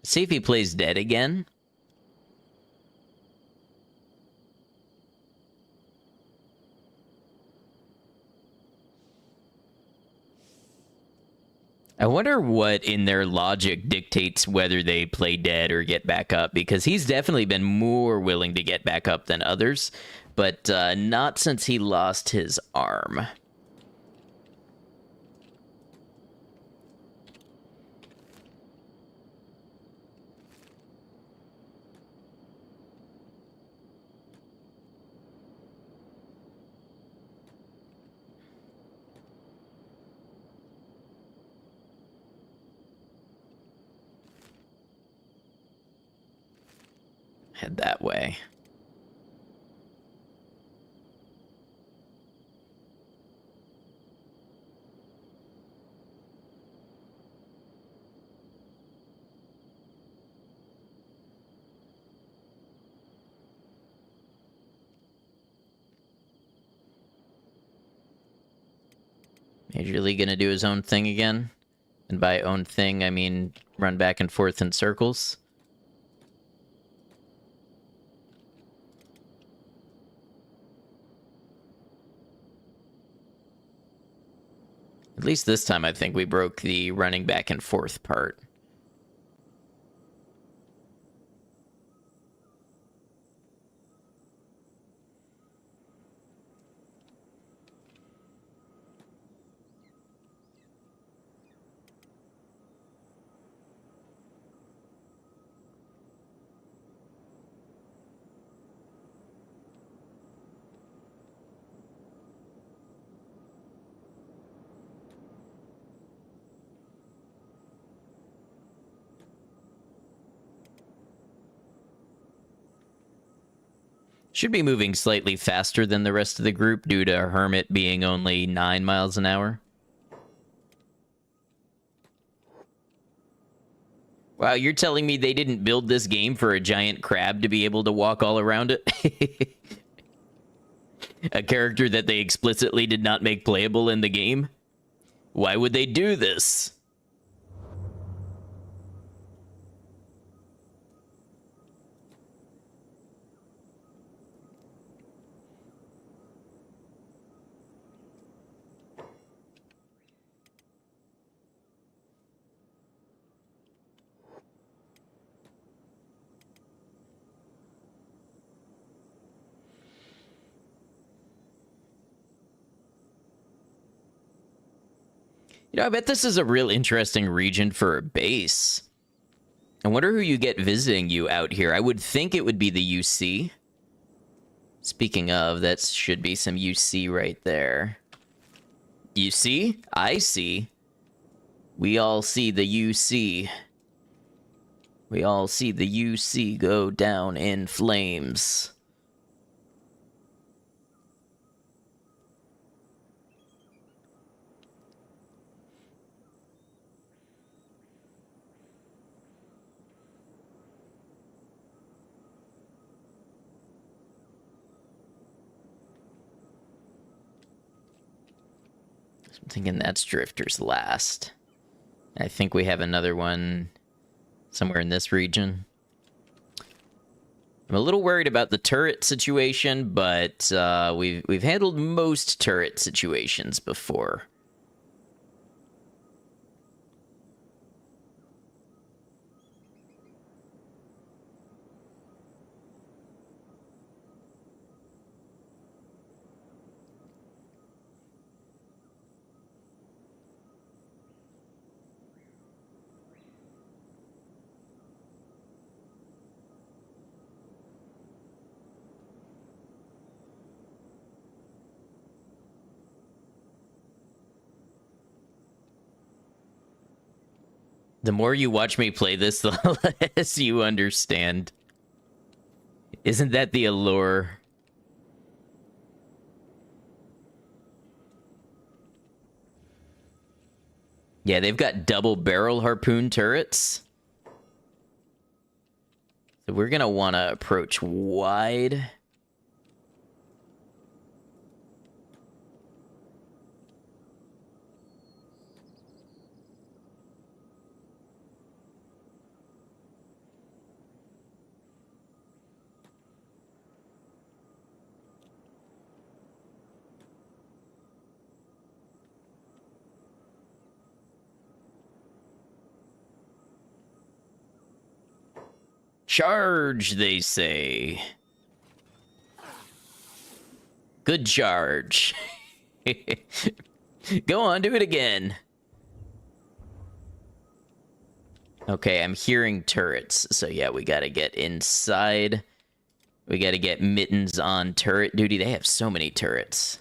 See if he plays dead again. I wonder what in their logic dictates whether they play dead or get back up, because he's definitely been more willing to get back up than others, but not since he lost his arm. Head that way. Majorly gonna do his own thing again. And by own thing, I mean run back and forth in circles. At least this time I think we broke the running back and forth part. Should be moving slightly faster than the rest of the group due to Hermit being only 9 miles an hour. Wow, you're telling me they didn't build this game for a giant crab to be able to walk all around it? A character that they explicitly did not make playable in the game? Why would they do this? You know, I bet this is a real interesting region for a base. I wonder who you get visiting you out here. I would think it would be the UC. Speaking of, that should be some UC right there. You see? I see. We all see the UC. We all see the UC go down in flames. I'm thinking that's Drifter's last. I think we have another one somewhere in this region. I'm a little worried about the turret situation, but we've handled most turret situations before. The more you watch me play this, the less you understand. Isn't that the allure? Yeah, they've got double barrel harpoon turrets. So we're going to want to approach wide. Charge, they say. Good charge. Go on, do it again. Okay, I'm hearing turrets. So yeah, we gotta get inside. We gotta get Mittens on turret duty. They have so many turrets.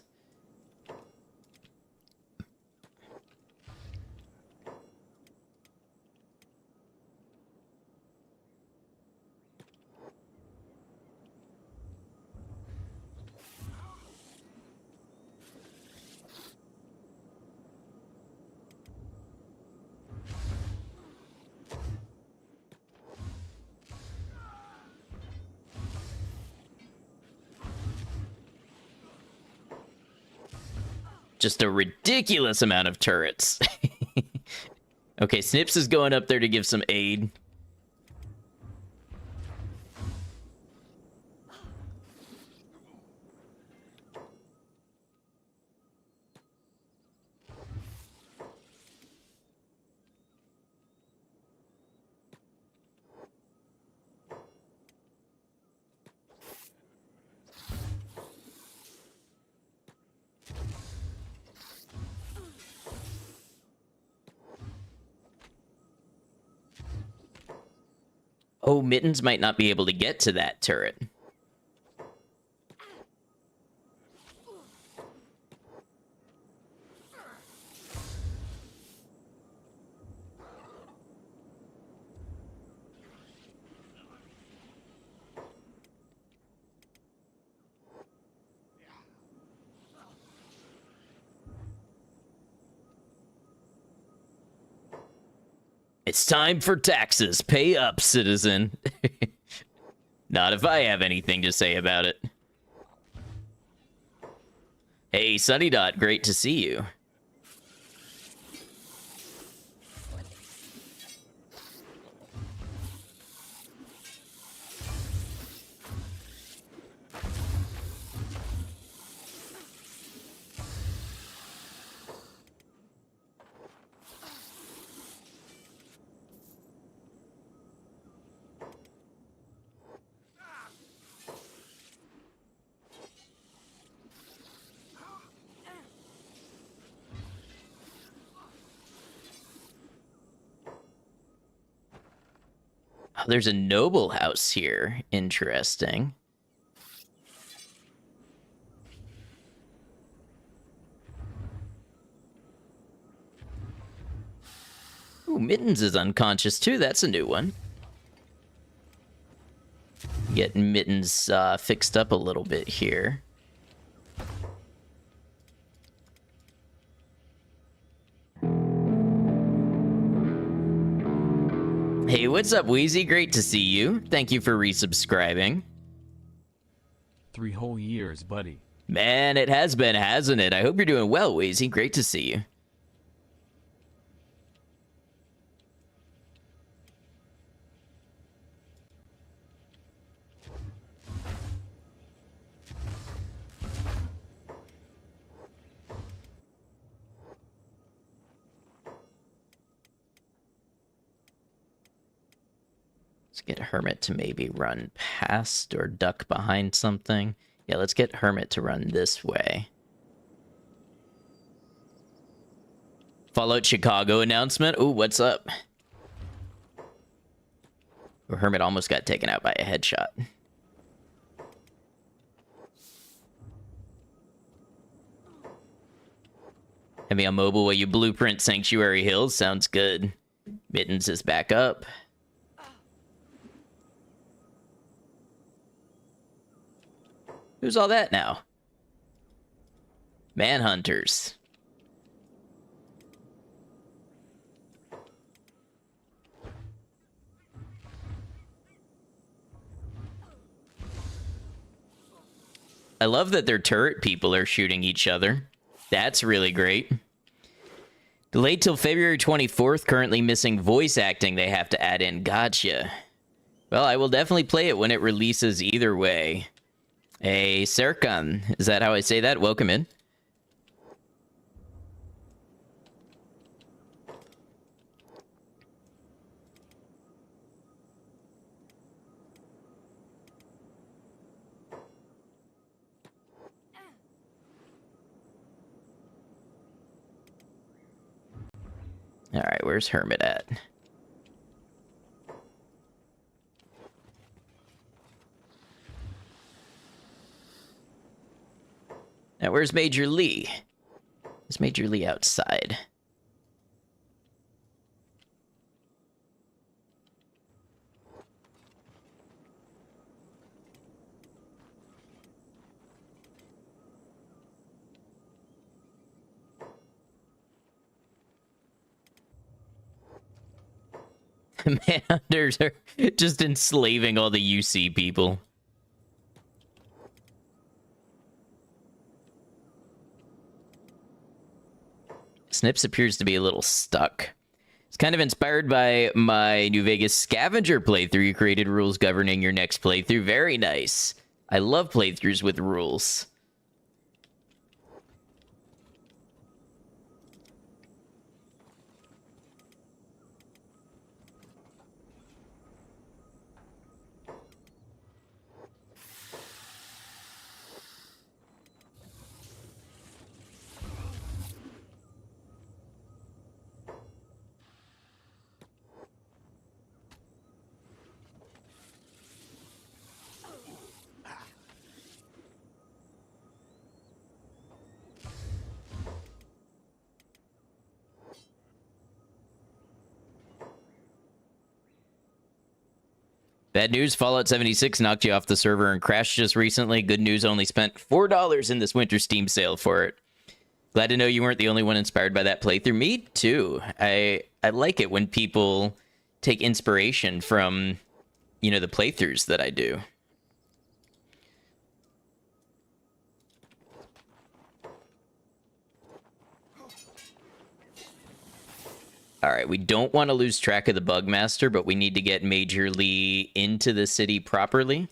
Just a ridiculous amount of turrets. Okay, Snips is going up there to give some aid. Oh, Mittens might not be able to get to that turret. It's time for taxes. Pay up, citizen. Not if I have anything to say about it. Hey, Sunny Dot, great to see you. Oh, there's a noble house here. Interesting. Ooh, Mittens is unconscious too. That's a new one. Get Mittens fixed up a little bit here. Hey, what's up, Wheezy? Great to see you. Thank you for resubscribing. 3 whole years, buddy. Man, it has been, hasn't it? I hope you're doing well, Wheezy. Great to see you. Let's get Hermit to maybe run past or duck behind something. Yeah, let's get Hermit to run this way. Fallout Chicago announcement. Ooh, what's up? Hermit almost got taken out by a headshot. Having a mobile while you blueprint Sanctuary Hills sounds good. Mittens is back up. Who's all that now? Manhunters. I love that their turret people are shooting each other. That's really great. Delayed till February 24th, currently missing voice acting they have to add in. Gotcha. Well, I will definitely play it when it releases either way. Hey, Serkan, is that how I say that? Welcome in. Alright, where's Hermit at? Now, where's Major Lee? Is Major Lee outside? Manhunters are just enslaving all the UC people. Snips appears to be a little stuck. It's kind of inspired by my New Vegas scavenger playthrough. You created rules governing your next playthrough. Very nice. I love playthroughs with rules. Bad news, Fallout 76 knocked you off the server and crashed just recently. Good news, only spent $4 in this winter Steam sale for it. Glad to know you weren't the only one inspired by that playthrough. Me too. I like it when people take inspiration from, you know, the playthroughs that I do. All right, we don't want to lose track of the Bugmaster, but we need to get Major Lee into the city properly.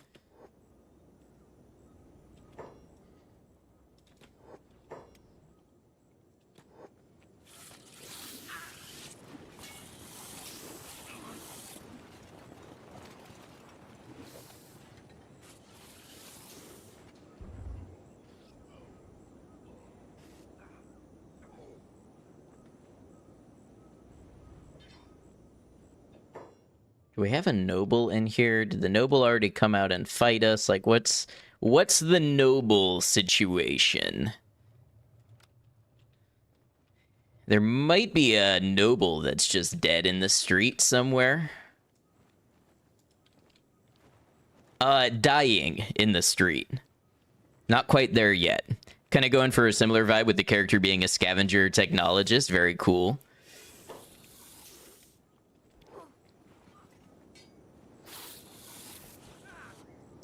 Do we have a noble in here? Did the noble already come out and fight us? Like, what's the noble situation? There might be a noble that's just dead in the street somewhere. Dying in the street. Not quite there yet. Kind of going for a similar vibe with the character being a scavenger technologist. Very cool.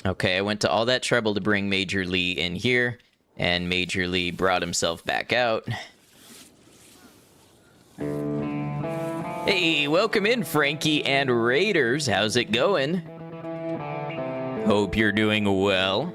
Okay, I went to all that trouble to bring Major Lee in here, and Major Lee brought himself back out. Hey, welcome in, Frankie and Raiders. How's it going? Hope you're doing well.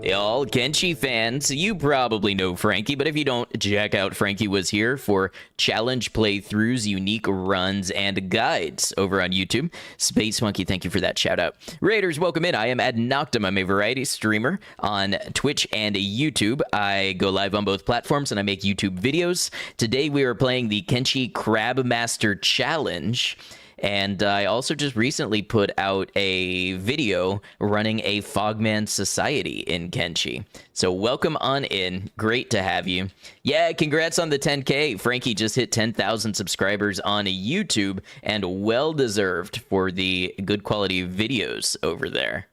Y'all, Kenshi fans, you probably know Frankie, but if you don't, check out Frankie Was Here for challenge playthroughs, unique runs, and guides over on YouTube. Space Monkey, thank you for that shout out. Raiders, welcome in. I am Ad Noctum. I'm a variety streamer on Twitch and YouTube. I go live on both platforms and I make YouTube videos. Today we are playing the Kenshi Crabmaster Challenge. And I also just recently put out a video running a Fogman society in Kenshi. So welcome on in. Great to have you. Yeah, congrats on the 10K. Frankie just hit 10,000 subscribers on YouTube, and well-deserved for the good quality videos over there.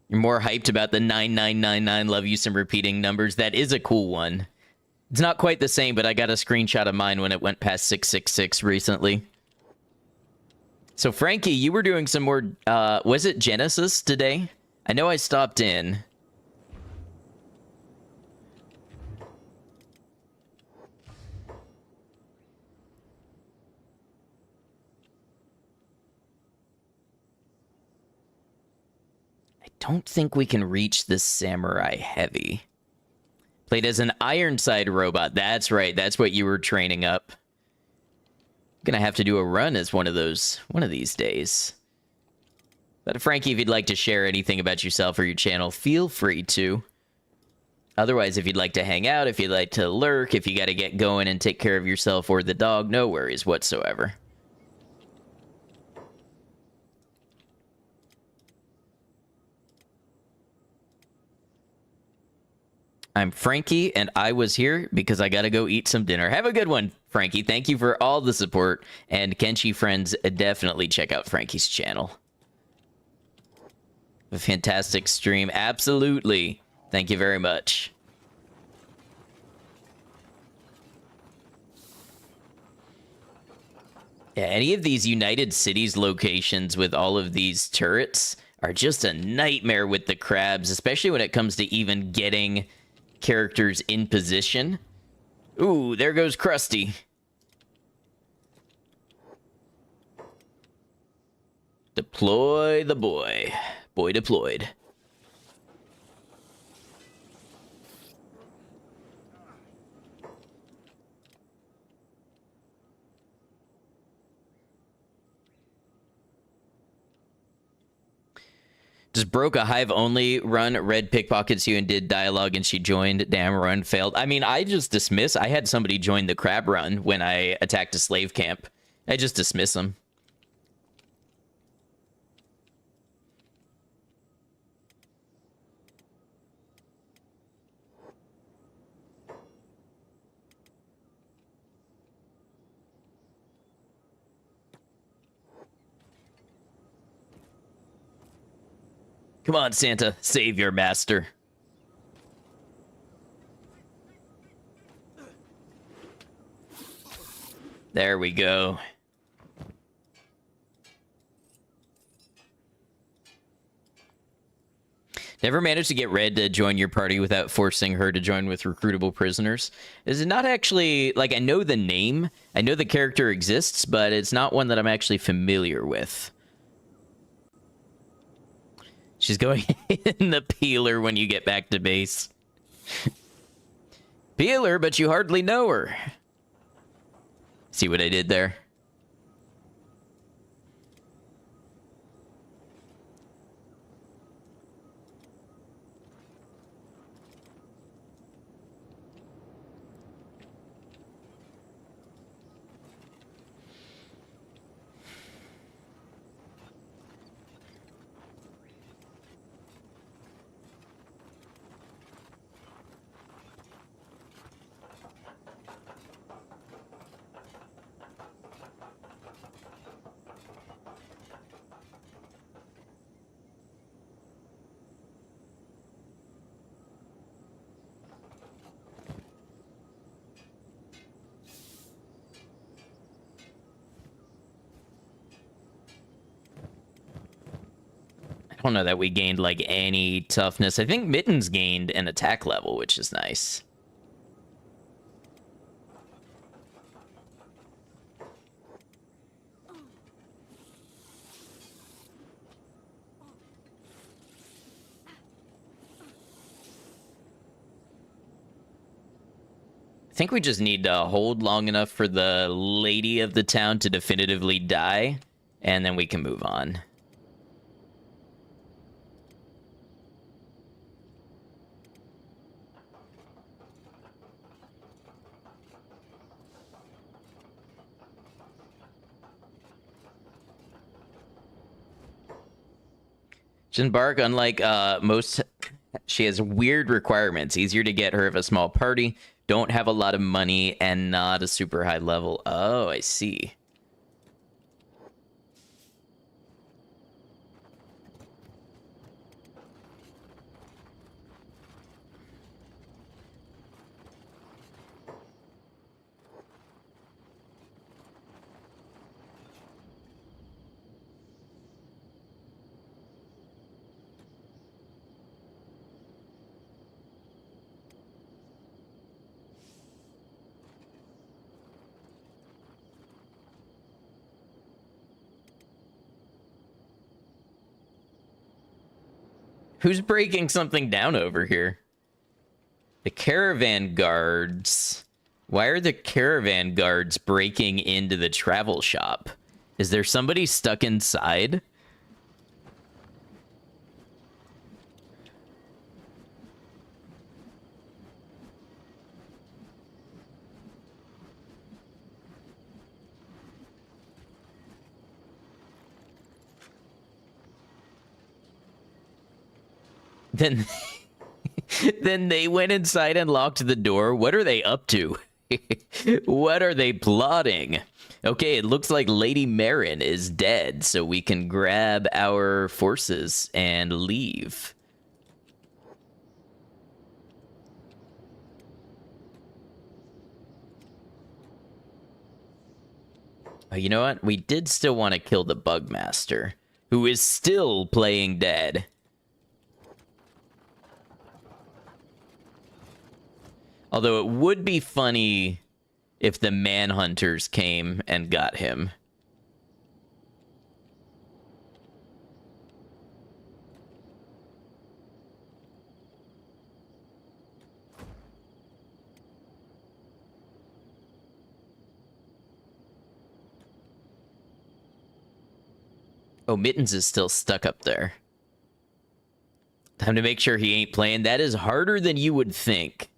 You're more hyped about the 9999 love you some repeating numbers. That is a cool one. It's not quite the same, but I got a screenshot of mine when it went past 666 recently. So Frankie, you were doing some more, was it Genesis today? I know I stopped in. Don't think we can reach the Samurai Heavy. Played as an Ironside robot. That's right. That's what you were training up. Gonna have to do a run as one of these days. But Frankie, if you'd like to share anything about yourself or your channel, feel free to. Otherwise, if you'd like to hang out, if you'd like to lurk, if you got to get going and take care of yourself or the dog, no worries whatsoever. I'm Frankie, and I was here because I gotta go eat some dinner. Have a good one, Frankie. Thank you for all the support. And Kenshi friends, definitely check out Frankie's channel. A fantastic stream. Absolutely. Thank you very much. Yeah, any of these United Cities locations with all of these turrets are just a nightmare with the crabs, especially when it comes to even getting characters in position. Ooh, there goes Krusty. Deploy the boy. Boy deployed. Just broke a hive only run. Red pickpockets you and did dialogue and she joined. Damn, run failed. I mean, I just dismiss. I had somebody join the crab run when I attacked a slave camp. I just dismiss them. Come on, Santa. Save your master. There we go. Never managed to get Red to join your party without forcing her to join with recruitable prisoners. Is it not actually, like, I know the name, I know the character exists, but it's not one that I'm actually familiar with. She's going in the peeler when you get back to base. Peeler, but you hardly know her. See what I did there? I don't know that we gained, like, any toughness. I think Mittens gained an attack level, which is nice. I think we just need to hold long enough for the lady of the town to definitively die, and then we can move on. Jinbark, unlike most, she has weird requirements. Easier to get her of a small party, don't have a lot of money, and not a super high level. Oh, I see. Who's breaking something down over here? The caravan guards. Why are the caravan guards breaking into the travel shop? Is there somebody stuck inside? Then, then they went inside and locked the door. What are they up to? What are they plotting? Okay, it looks like Lady Marin is dead, so we can grab our forces and leave. Oh, you know what? We did still want to kill the Bugmaster, who is still playing dead. Although it would be funny if the Manhunters came and got him. Oh, Mittens is still stuck up there. Time to make sure he ain't playing. That is harder than you would think.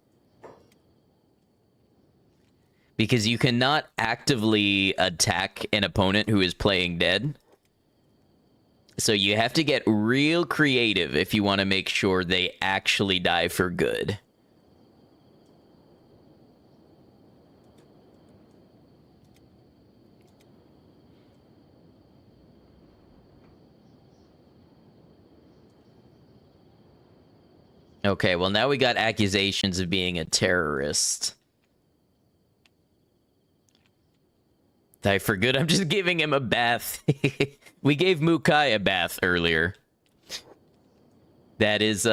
Because you cannot actively attack an opponent who is playing dead. So you have to get real creative if you want to make sure they actually die for good. Okay, well now we got accusations of being a terrorist. Die for good. I'm just giving him a bath. We gave Mukai a bath earlier. That is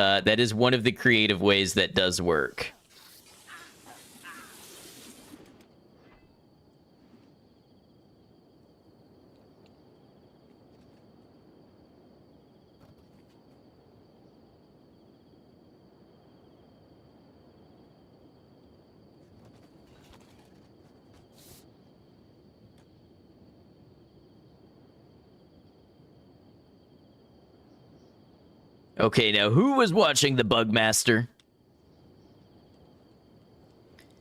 one of the creative ways that does work. Okay, now who was watching the Bugmaster?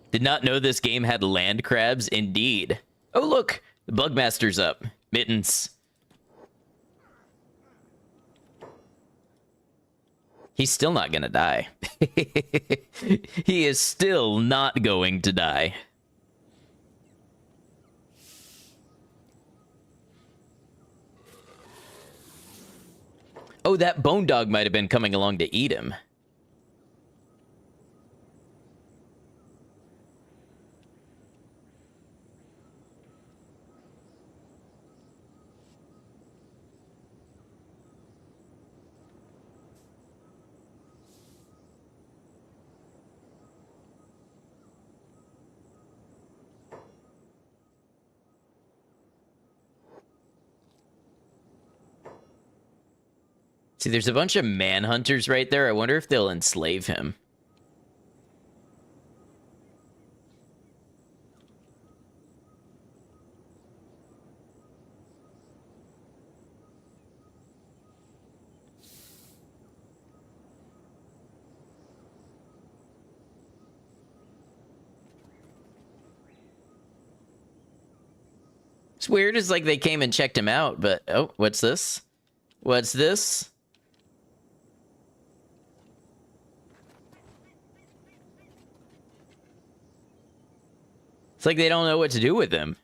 Did not know this game had land crabs. Indeed. Oh, look! The Bugmaster's up. Mittens. He's still not gonna die. He is still not going to die. Oh, that bone dog might have been coming along to eat him. See, there's a bunch of manhunters right there. I wonder if they'll enslave him. It's weird. It's like they came and checked him out, but... Oh, what's this? What's this? It's like they don't know what to do with him.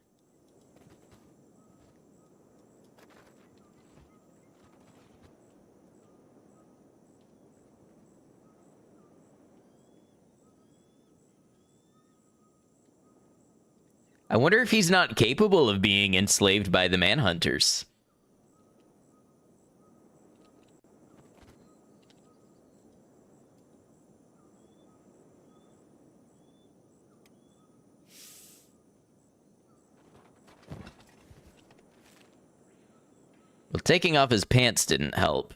I wonder if he's not capable of being enslaved by the manhunters. Well, taking off his pants didn't help.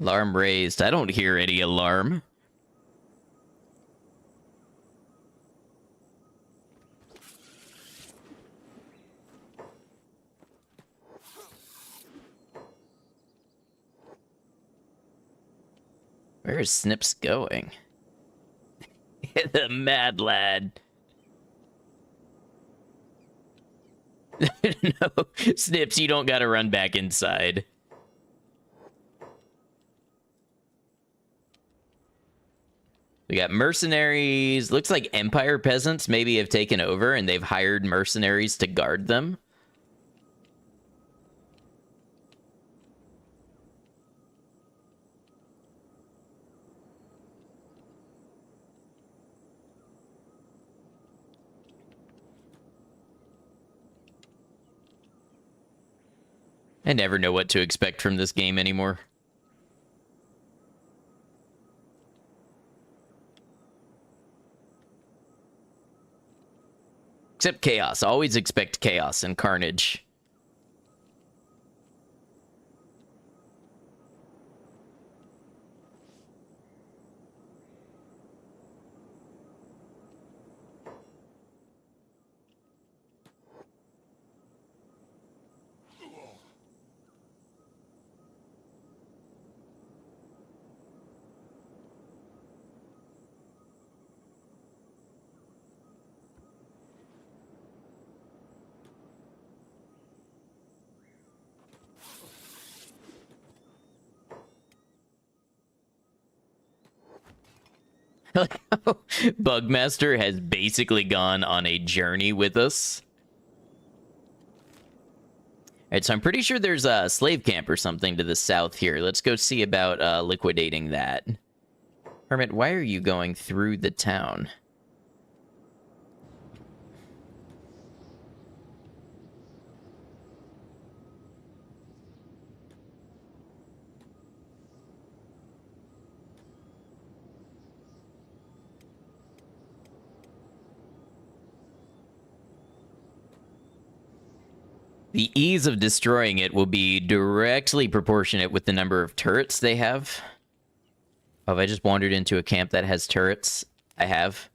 Alarm raised. I don't hear any alarm. Where is Snips going? The mad lad. No, Snips, you don't gotta run back inside. We got mercenaries. Looks like Empire peasants maybe have taken over and they've hired mercenaries to guard them. I never know what to expect from this game anymore. Except chaos. Always expect chaos and carnage. Like how Bugmaster has basically gone on a journey with us. Alright, so I'm pretty sure there's a slave camp or something to the south here. Let's go see about liquidating that. Hermit, why are you going through the town? The ease of destroying it will be directly proportionate with the number of turrets they have. Oh, have I just wandered into a camp that has turrets? I have.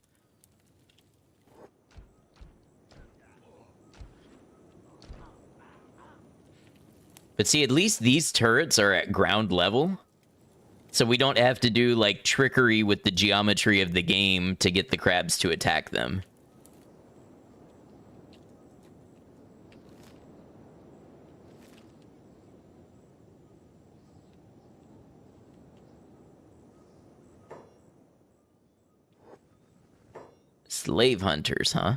But see, at least these turrets are at ground level. So we don't have to do, like, trickery with the geometry of the game to get the crabs to attack them. Slave hunters, huh?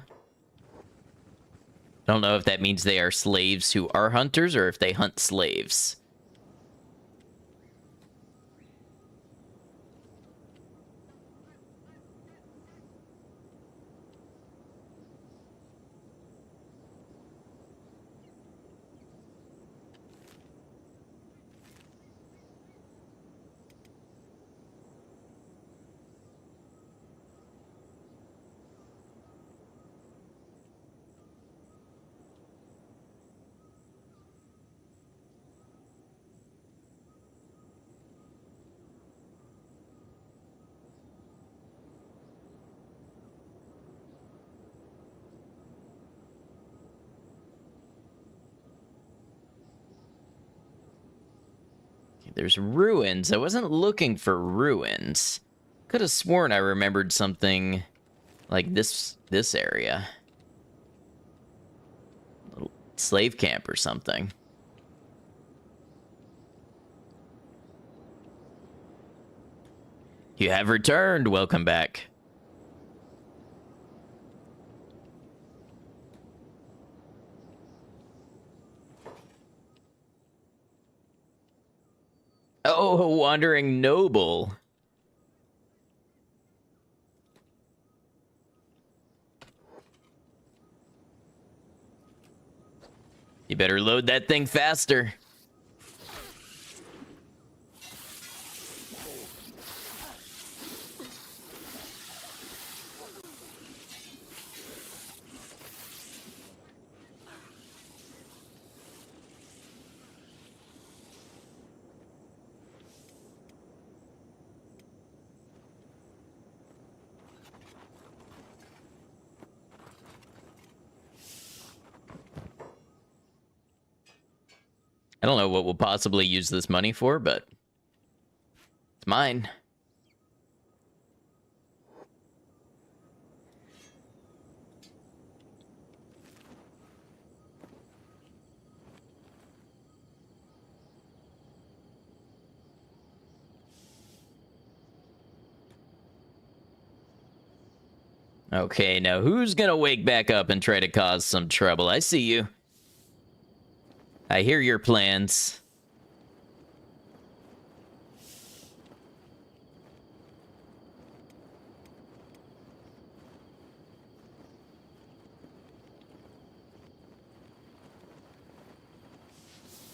I don't know if that means they are slaves who are hunters or if they hunt slaves. There's ruins. I wasn't looking for ruins. Could have sworn I remembered something like this area. Little slave camp or something. You have returned. Welcome back. Oh, wandering noble. You better load that thing faster. I don't know what we'll possibly use this money for, but it's mine. Okay, now who's gonna wake back up and try to cause some trouble? I see you. I hear your plans.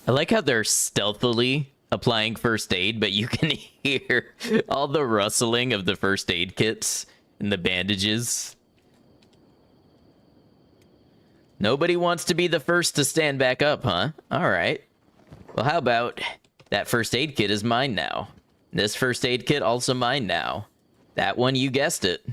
I like how they're stealthily applying first aid, but you can hear all the rustling of the first aid kits and the bandages. Nobody wants to be the first to stand back up, huh? All right. Well, how about that first aid kit is mine now. This first aid kit also mine now. That one, you guessed it.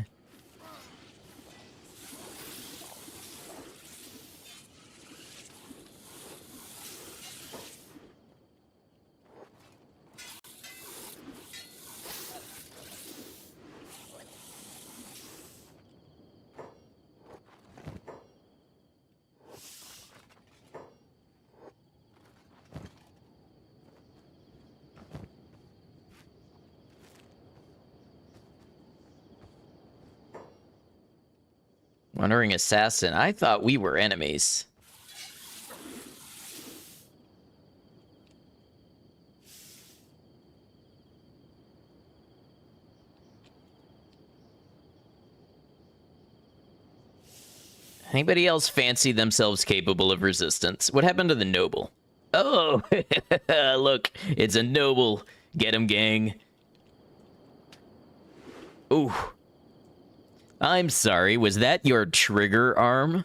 Wandering assassin. I thought we were enemies. Anybody else fancy themselves capable of resistance? What happened to the noble? Oh, look, it's a noble. Get him, gang. Ooh. I'm sorry, was that your trigger arm?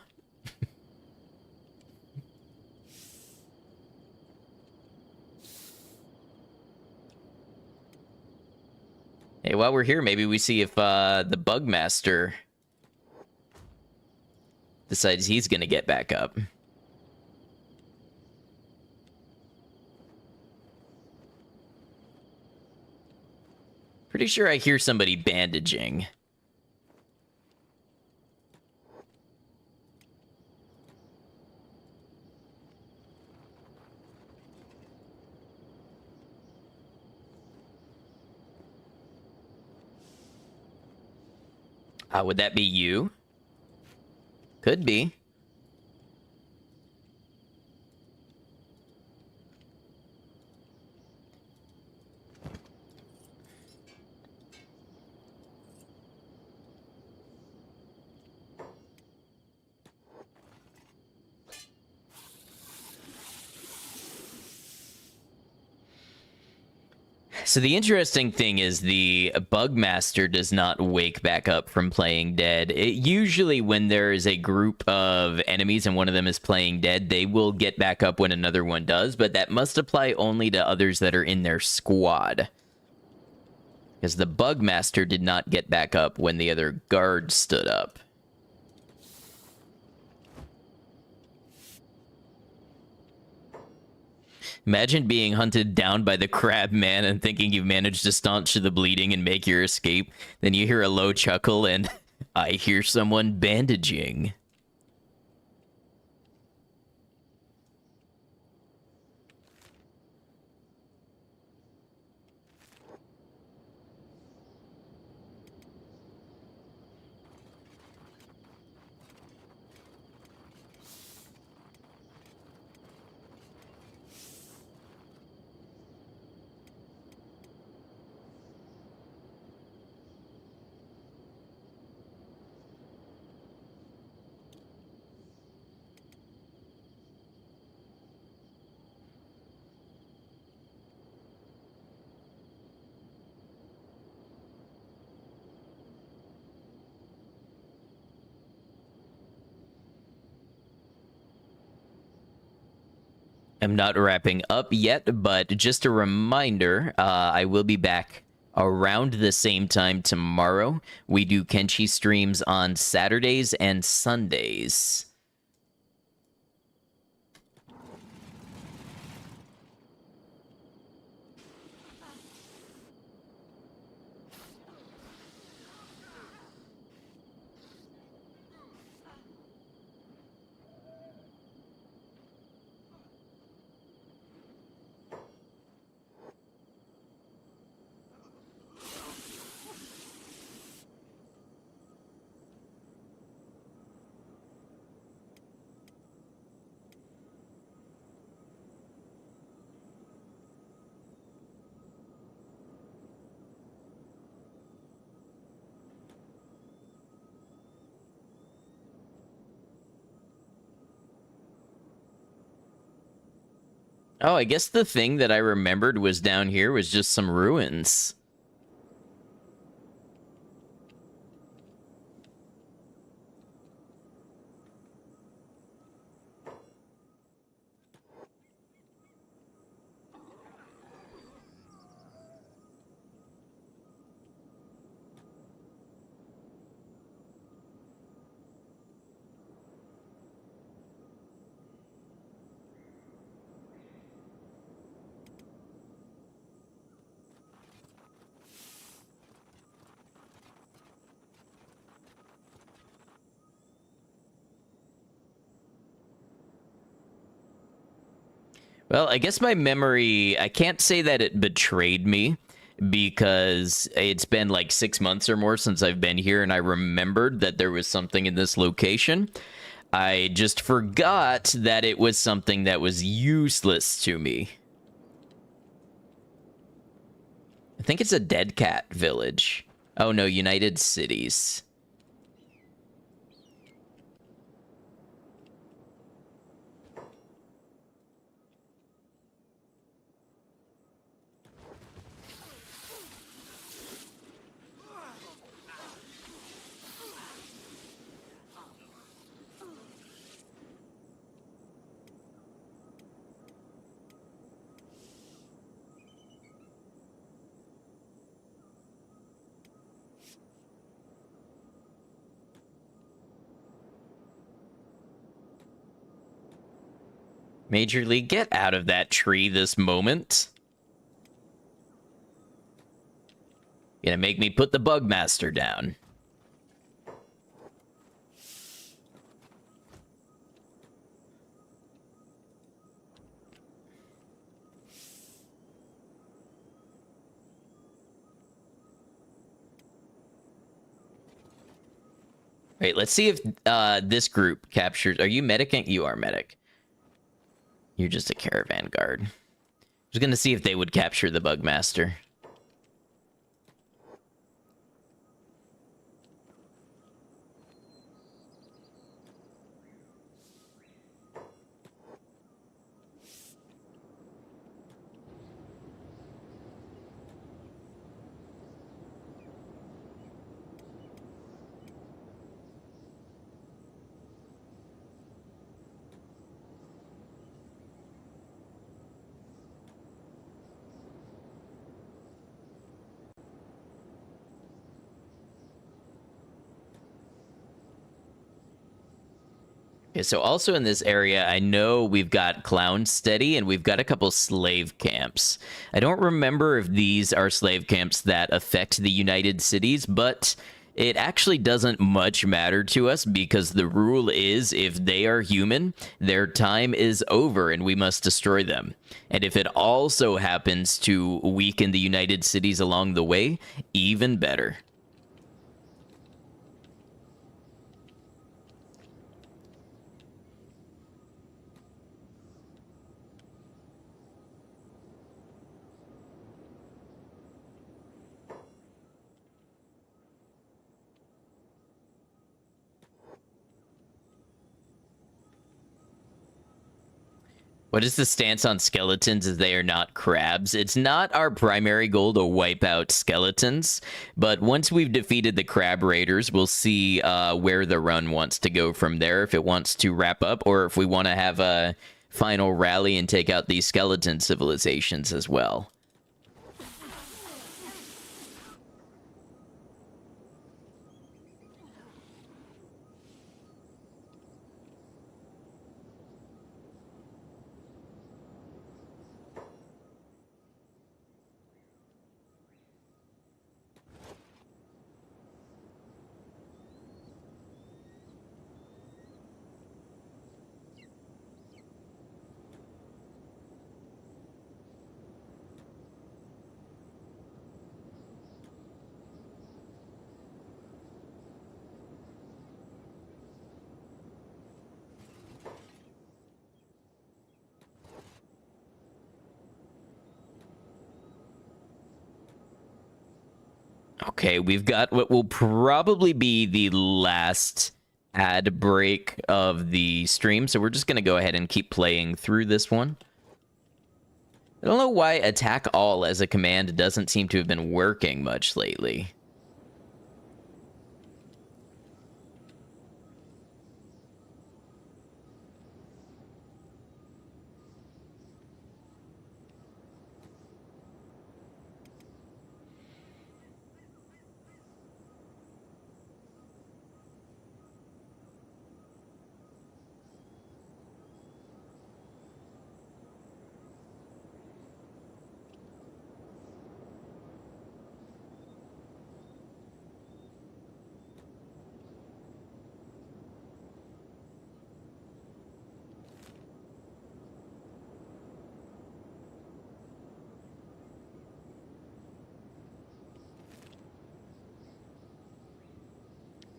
Hey, while we're here, maybe we see if the Bugmaster decides he's gonna get back up. Pretty sure I hear somebody bandaging. Would that be you? Could be. So the interesting thing is the Bugmaster does not wake back up from playing dead. Usually when there is a group of enemies and one of them is playing dead, they will get back up when another one does, but that must apply only to others that are in their squad. Because the Bugmaster did not get back up when the other guard stood up. Imagine being hunted down by the Crabman and thinking you've managed to staunch the bleeding and make your escape. Then you hear a low chuckle and I hear someone bandaging. I'm not wrapping up yet, but just a reminder, I will be back around the same time tomorrow. We do Kenshi streams on Saturdays and Sundays. Oh, I guess the thing that I remembered was down here was just some ruins. Well, I guess my memory, I can't say that it betrayed me because it's been like 6 months or more since I've been here, and I remembered that there was something in this location. I just forgot that it was something that was useless to me. I think it's a dead cat village. Oh no, United Cities. Major League, get out of that tree this moment. Gonna make me put the Bugmaster down. Wait, let's see if this group captures... Are you medic? You are medic. You're just a caravan guard. I was gonna see if they would capture the Bugmaster. Okay, so also in this area, I know we've got Clown Steady and we've got a couple slave camps. I don't remember if these are slave camps that affect the United Cities, but it actually doesn't much matter to us because the rule is if they are human, their time is over and we must destroy them. And if it also happens to weaken the United Cities along the way, even better. What is the stance on skeletons as they are not crabs? It's not our primary goal to wipe out skeletons, but once we've defeated the crab raiders, we'll see where the run wants to go from there, if it wants to wrap up, or if we want to have a final rally and take out these skeleton civilizations as well. Okay, we've got what will probably be the last ad break of the stream, so we're just going to go ahead and keep playing through this one. I don't know why attack all as a command doesn't seem to have been working much lately.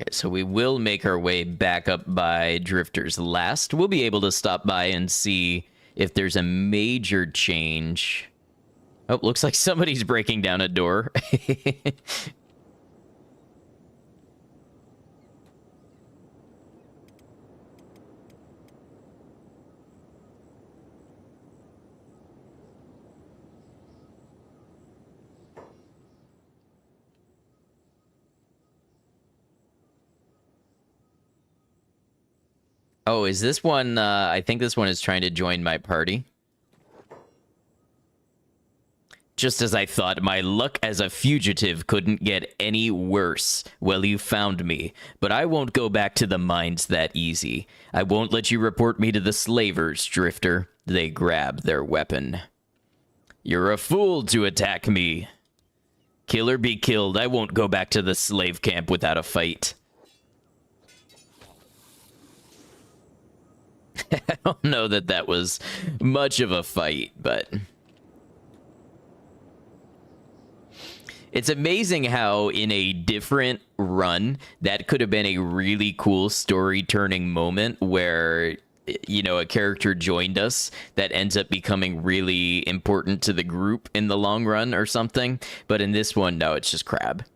Okay, so we will make our way back up by Drifter's Last. We'll be able to stop by and see if there's a major change. Oh, looks like somebody's breaking down a door. Oh, is this one? I think this one is trying to join my party. Just as I thought, my luck as a fugitive couldn't get any worse. Well, you found me, but I won't go back to the mines that easy. I won't let you report me to the slavers, Drifter. They grab their weapon. You're a fool to attack me. Kill or be killed. I won't go back to the slave camp without a fight. I don't know that that was much of a fight, but... It's amazing how in a different run, that could have been a really cool story-turning moment where, you know, a character joined us that ends up becoming really important to the group in the long run or something. But in this one, no, it's just Crab.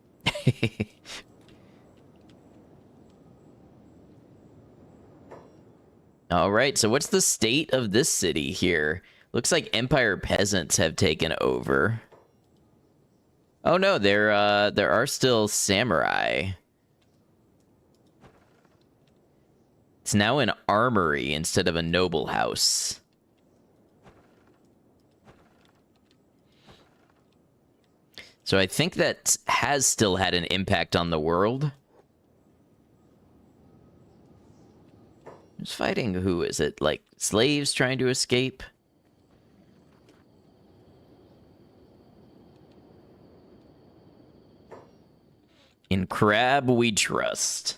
All right, so what's the state of this city here? Looks like Empire peasants have taken over. Oh no, there are still samurai. It's now an armory instead of a noble house. So I think that has still had an impact on the world. Who's fighting who? Is it like slaves trying to escape? In Crab we trust.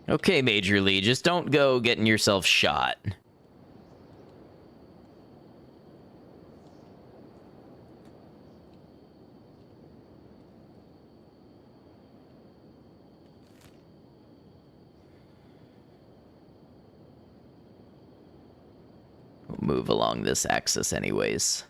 Okay, Major Lee, just don't go getting yourself shot. We'll move along this axis anyways.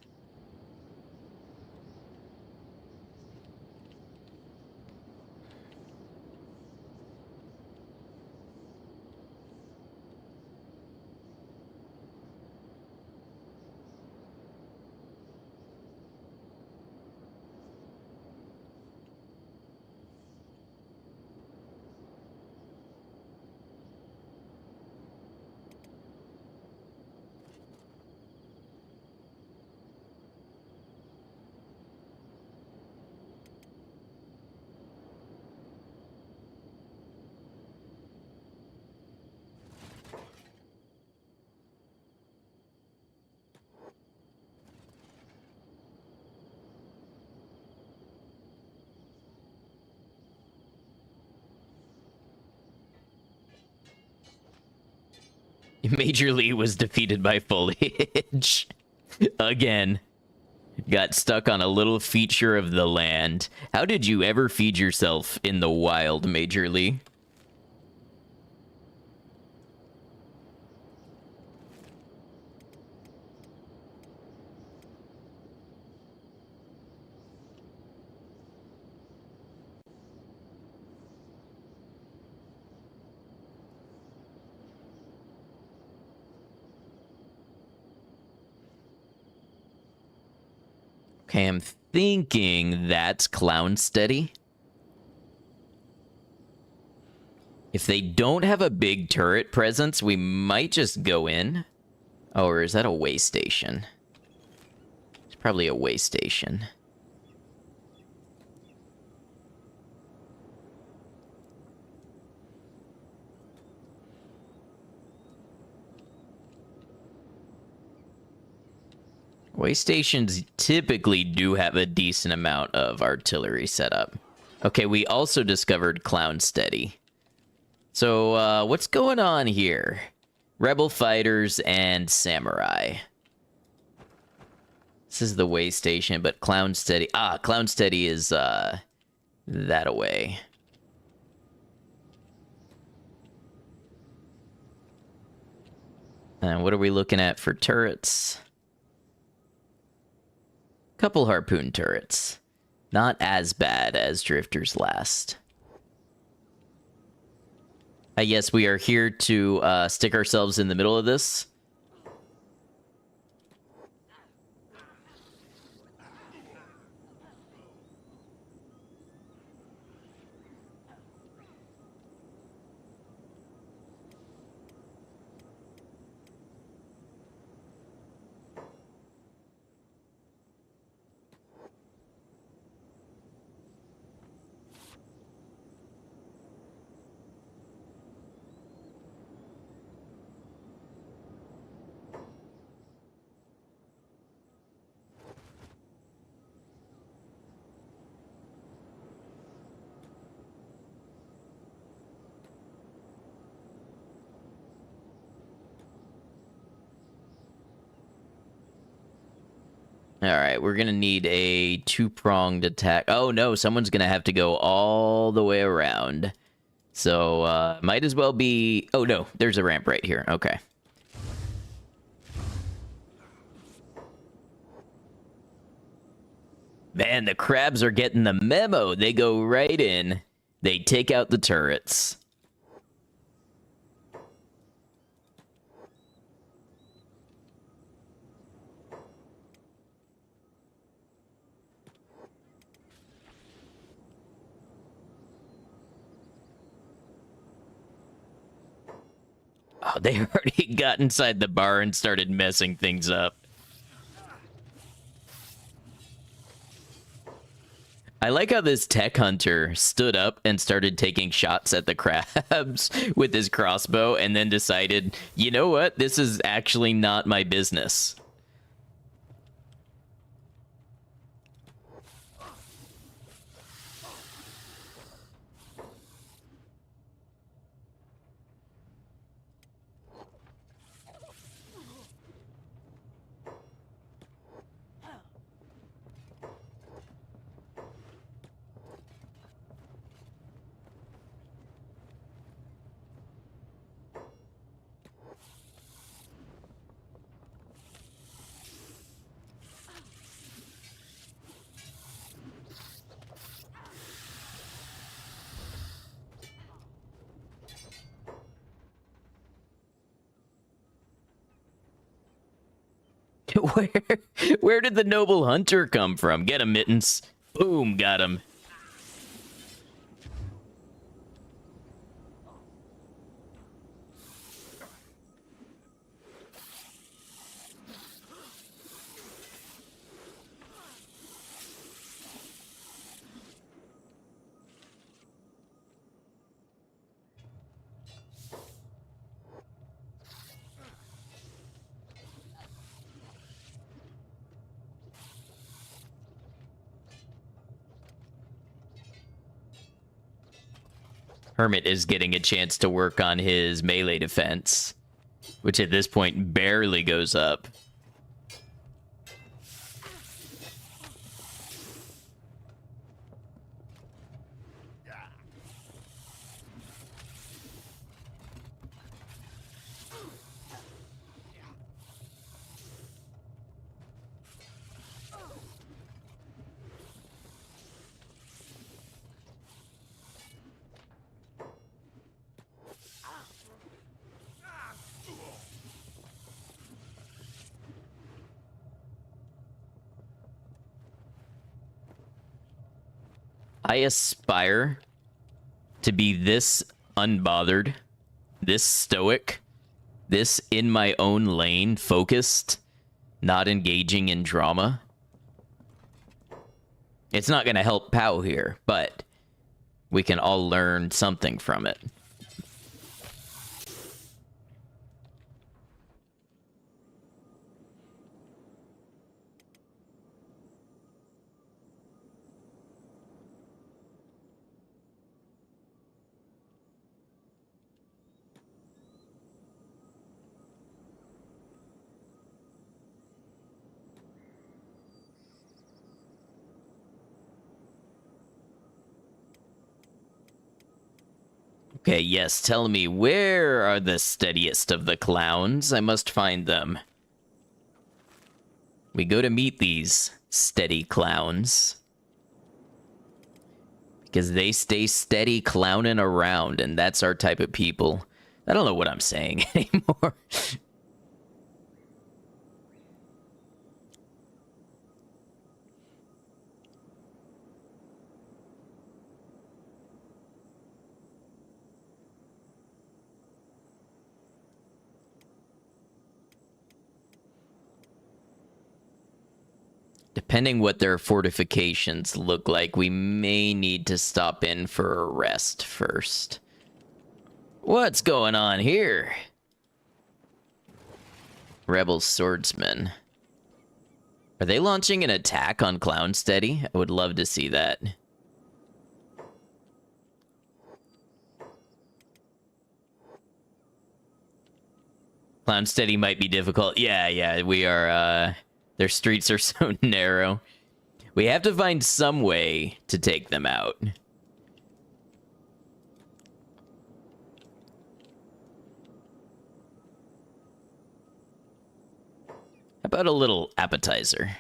Major Lee was defeated by foliage. Again. Got stuck on a little feature of the land. How did you ever feed yourself in the wild, Major Lee? Okay, I'm thinking that's Clown Steady. If they don't have a big turret presence, we might just go in. Oh, or is that a way station? It's probably a way station. Way stations typically do have a decent amount of artillery set up. Okay, we also discovered Clown Steady. So, what's going on here? Rebel fighters and samurai. This is the way station, but Clown Steady... Ah, Clown Steady is, that away. And what are we looking at for turrets? Couple harpoon turrets. Not as bad as Drifter's Last. I guess we are here to stick ourselves in the middle of this. Alright, we're gonna need a two-pronged attack. Oh no, someone's gonna have to go all the way around. So, might as well be... Oh no, there's a ramp right here. Okay. Man, the crabs are getting the memo. They go right in. They take out the turrets. Oh, they already got inside the bar and started messing things up. I like how this tech hunter stood up and started taking shots at the crabs with his crossbow and then decided, you know what, this is actually not my business. Where, where did the noble hunter come from? Get him, Mittens. Boom, got him. Hermit is getting a chance to work on his melee defense, which at this point barely goes up. I aspire to be this unbothered, this stoic, this in my own lane focused, not engaging in drama. It's not going to help Pow here, but we can all learn something from it. Okay, yes, tell me, where are the steadiest of the clowns? I must find them. We go to meet these steady clowns. Because they stay steady clowning around, and that's our type of people. I don't know what I'm saying anymore. Depending what their fortifications look like, we may need to stop in for a rest first. What's going on here? Rebel swordsmen. Are they launching an attack on Clownsteady? I would love to see that. Clownsteady might be difficult. Yeah, we are, their streets are so narrow. We have to find some way to take them out. How about a little appetizer?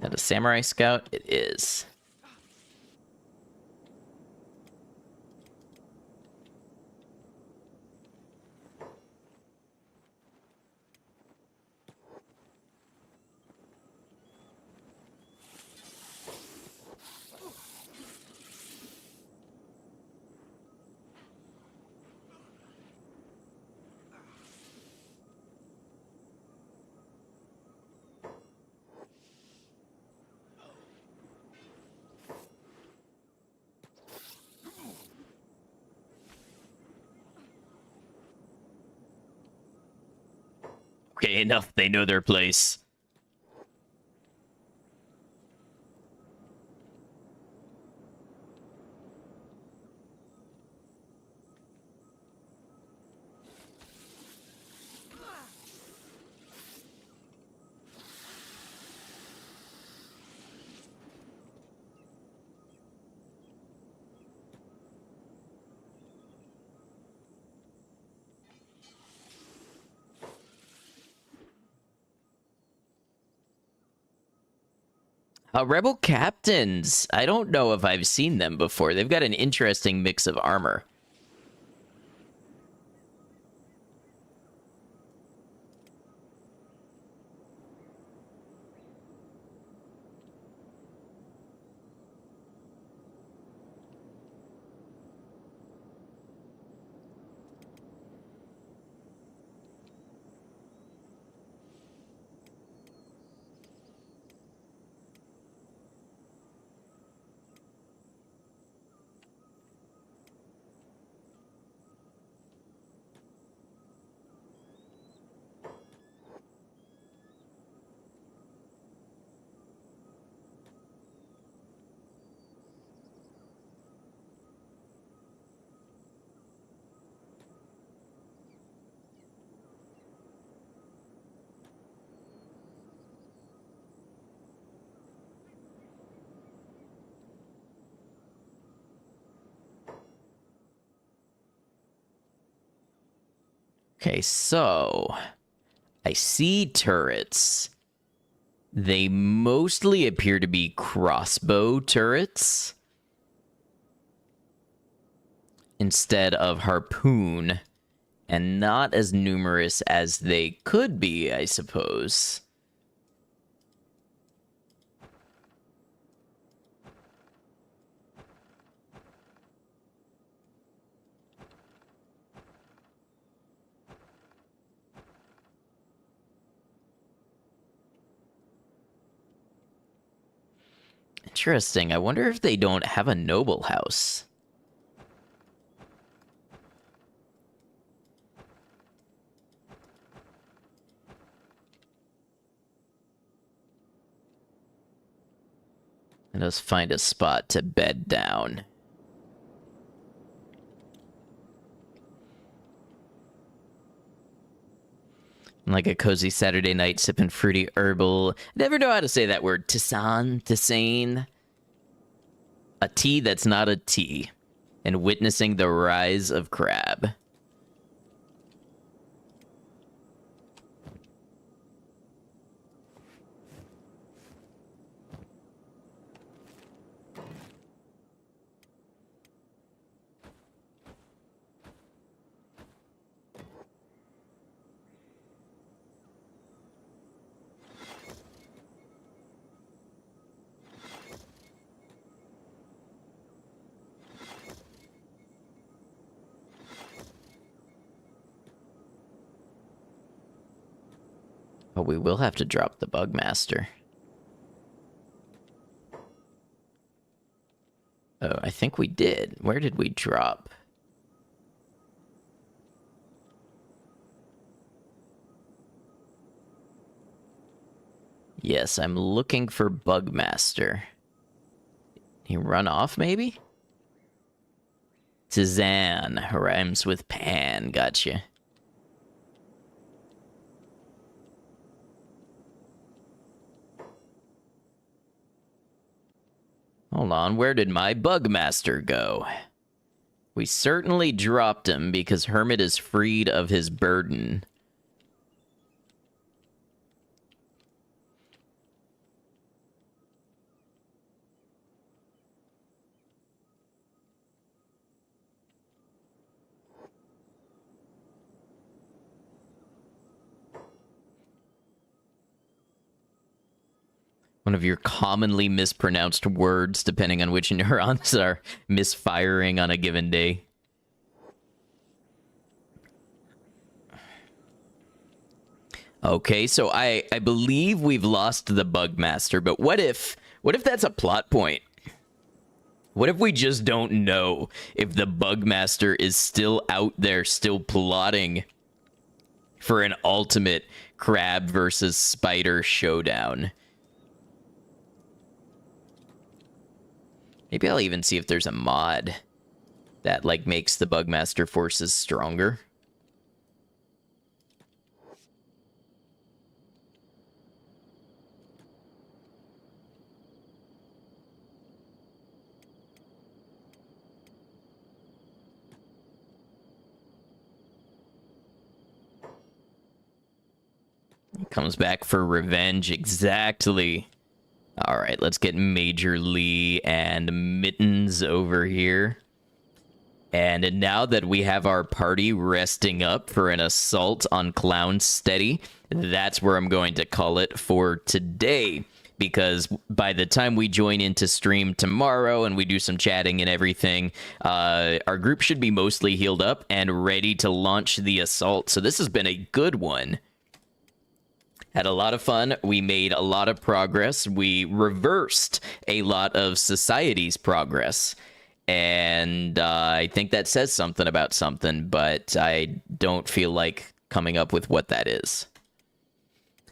That a samurai scout? It is. Okay, enough. They know their place. Rebel captains. I don't know if I've seen them before. They've got an interesting mix of armor. Okay, so I see turrets. They mostly appear to be crossbow turrets instead of harpoon, and not as numerous as they could be, I suppose. Interesting. I wonder if they don't have a noble house. Let us find a spot to bed down. Like a cozy Saturday night sipping fruity herbal. Never know how to say that word. Tisane. A tea that's not a tea. And witnessing the rise of crab. But we will have to drop the Bugmaster. Oh, I think we did. Where did we drop? Yes, I'm looking for Bugmaster. He run off, maybe? Tizan rhymes with pan. Gotcha. Hold on, where did my Bugmaster go? We certainly dropped him because Hermit is freed of his burden. One of your commonly mispronounced words, depending on which neurons are misfiring on a given day. Okay, so I believe we've lost the Bugmaster, but what if that's a plot point? What if we just don't know if the Bugmaster is still out there, still plotting for an ultimate crab versus spider showdown? Maybe I'll even see if there's a mod that, like, makes the Bugmaster forces stronger. He comes back for revenge, exactly. All right, let's get Major Lee and Mittens over here. And now that we have our party resting up for an assault on Clown Steady, that's where I'm going to call it for today. Because by the time we join into stream tomorrow and we do some chatting and everything, our group should be mostly healed up and ready to launch the assault. So this has been a good one. Had a lot of fun. We made a lot of progress. We reversed a lot of society's progress. And I think that says something about something, but I don't feel like coming up with what that is.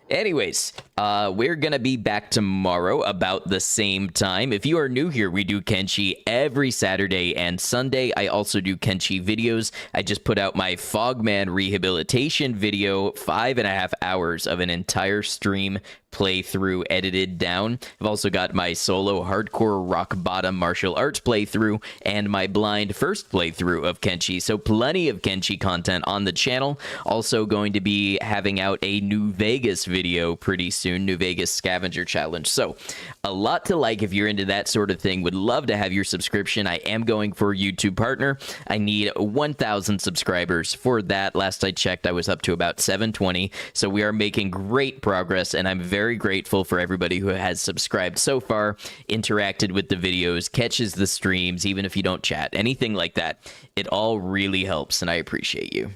Anyways, We're going to be back tomorrow about the same time. If you are new here, we do Kenshi every Saturday and Sunday. I also do Kenshi videos. I just put out my Fogman rehabilitation video, 5.5 hours of an entire stream playthrough edited down. I've also got my solo hardcore rock bottom martial arts playthrough and my blind first playthrough of Kenshi. So plenty of Kenshi content on the channel. Also going to be having out a New Vegas video pretty soon, New Vegas scavenger challenge. So a lot to like if you're into that sort of thing. Would love to have your subscription. I am going for YouTube partner. I need 1,000 subscribers for that. Last I checked, I was up to about 720. So we are making great progress, and I'm very grateful for everybody who has subscribed so far, interacted with the videos, catches the streams, even if you don't chat, anything like that. It all really helps, and I appreciate you.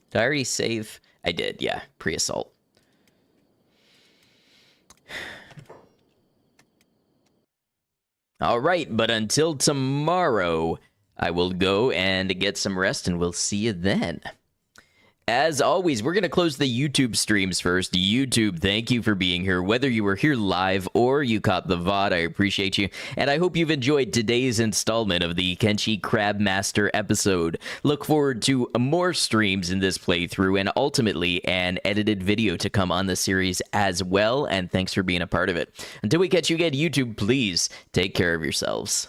Did I already save? I did, yeah. Pre-assault. All right, but until tomorrow, I will go and get some rest, and we'll see you then. As always, we're going to close the YouTube streams first. YouTube, thank you for being here. Whether you were here live or you caught the VOD, I appreciate you. And I hope you've enjoyed today's installment of the Kenshi Crabmaster episode. Look forward to more streams in this playthrough and ultimately an edited video to come on the series as well. And thanks for being a part of it. Until we catch you again, YouTube, please take care of yourselves.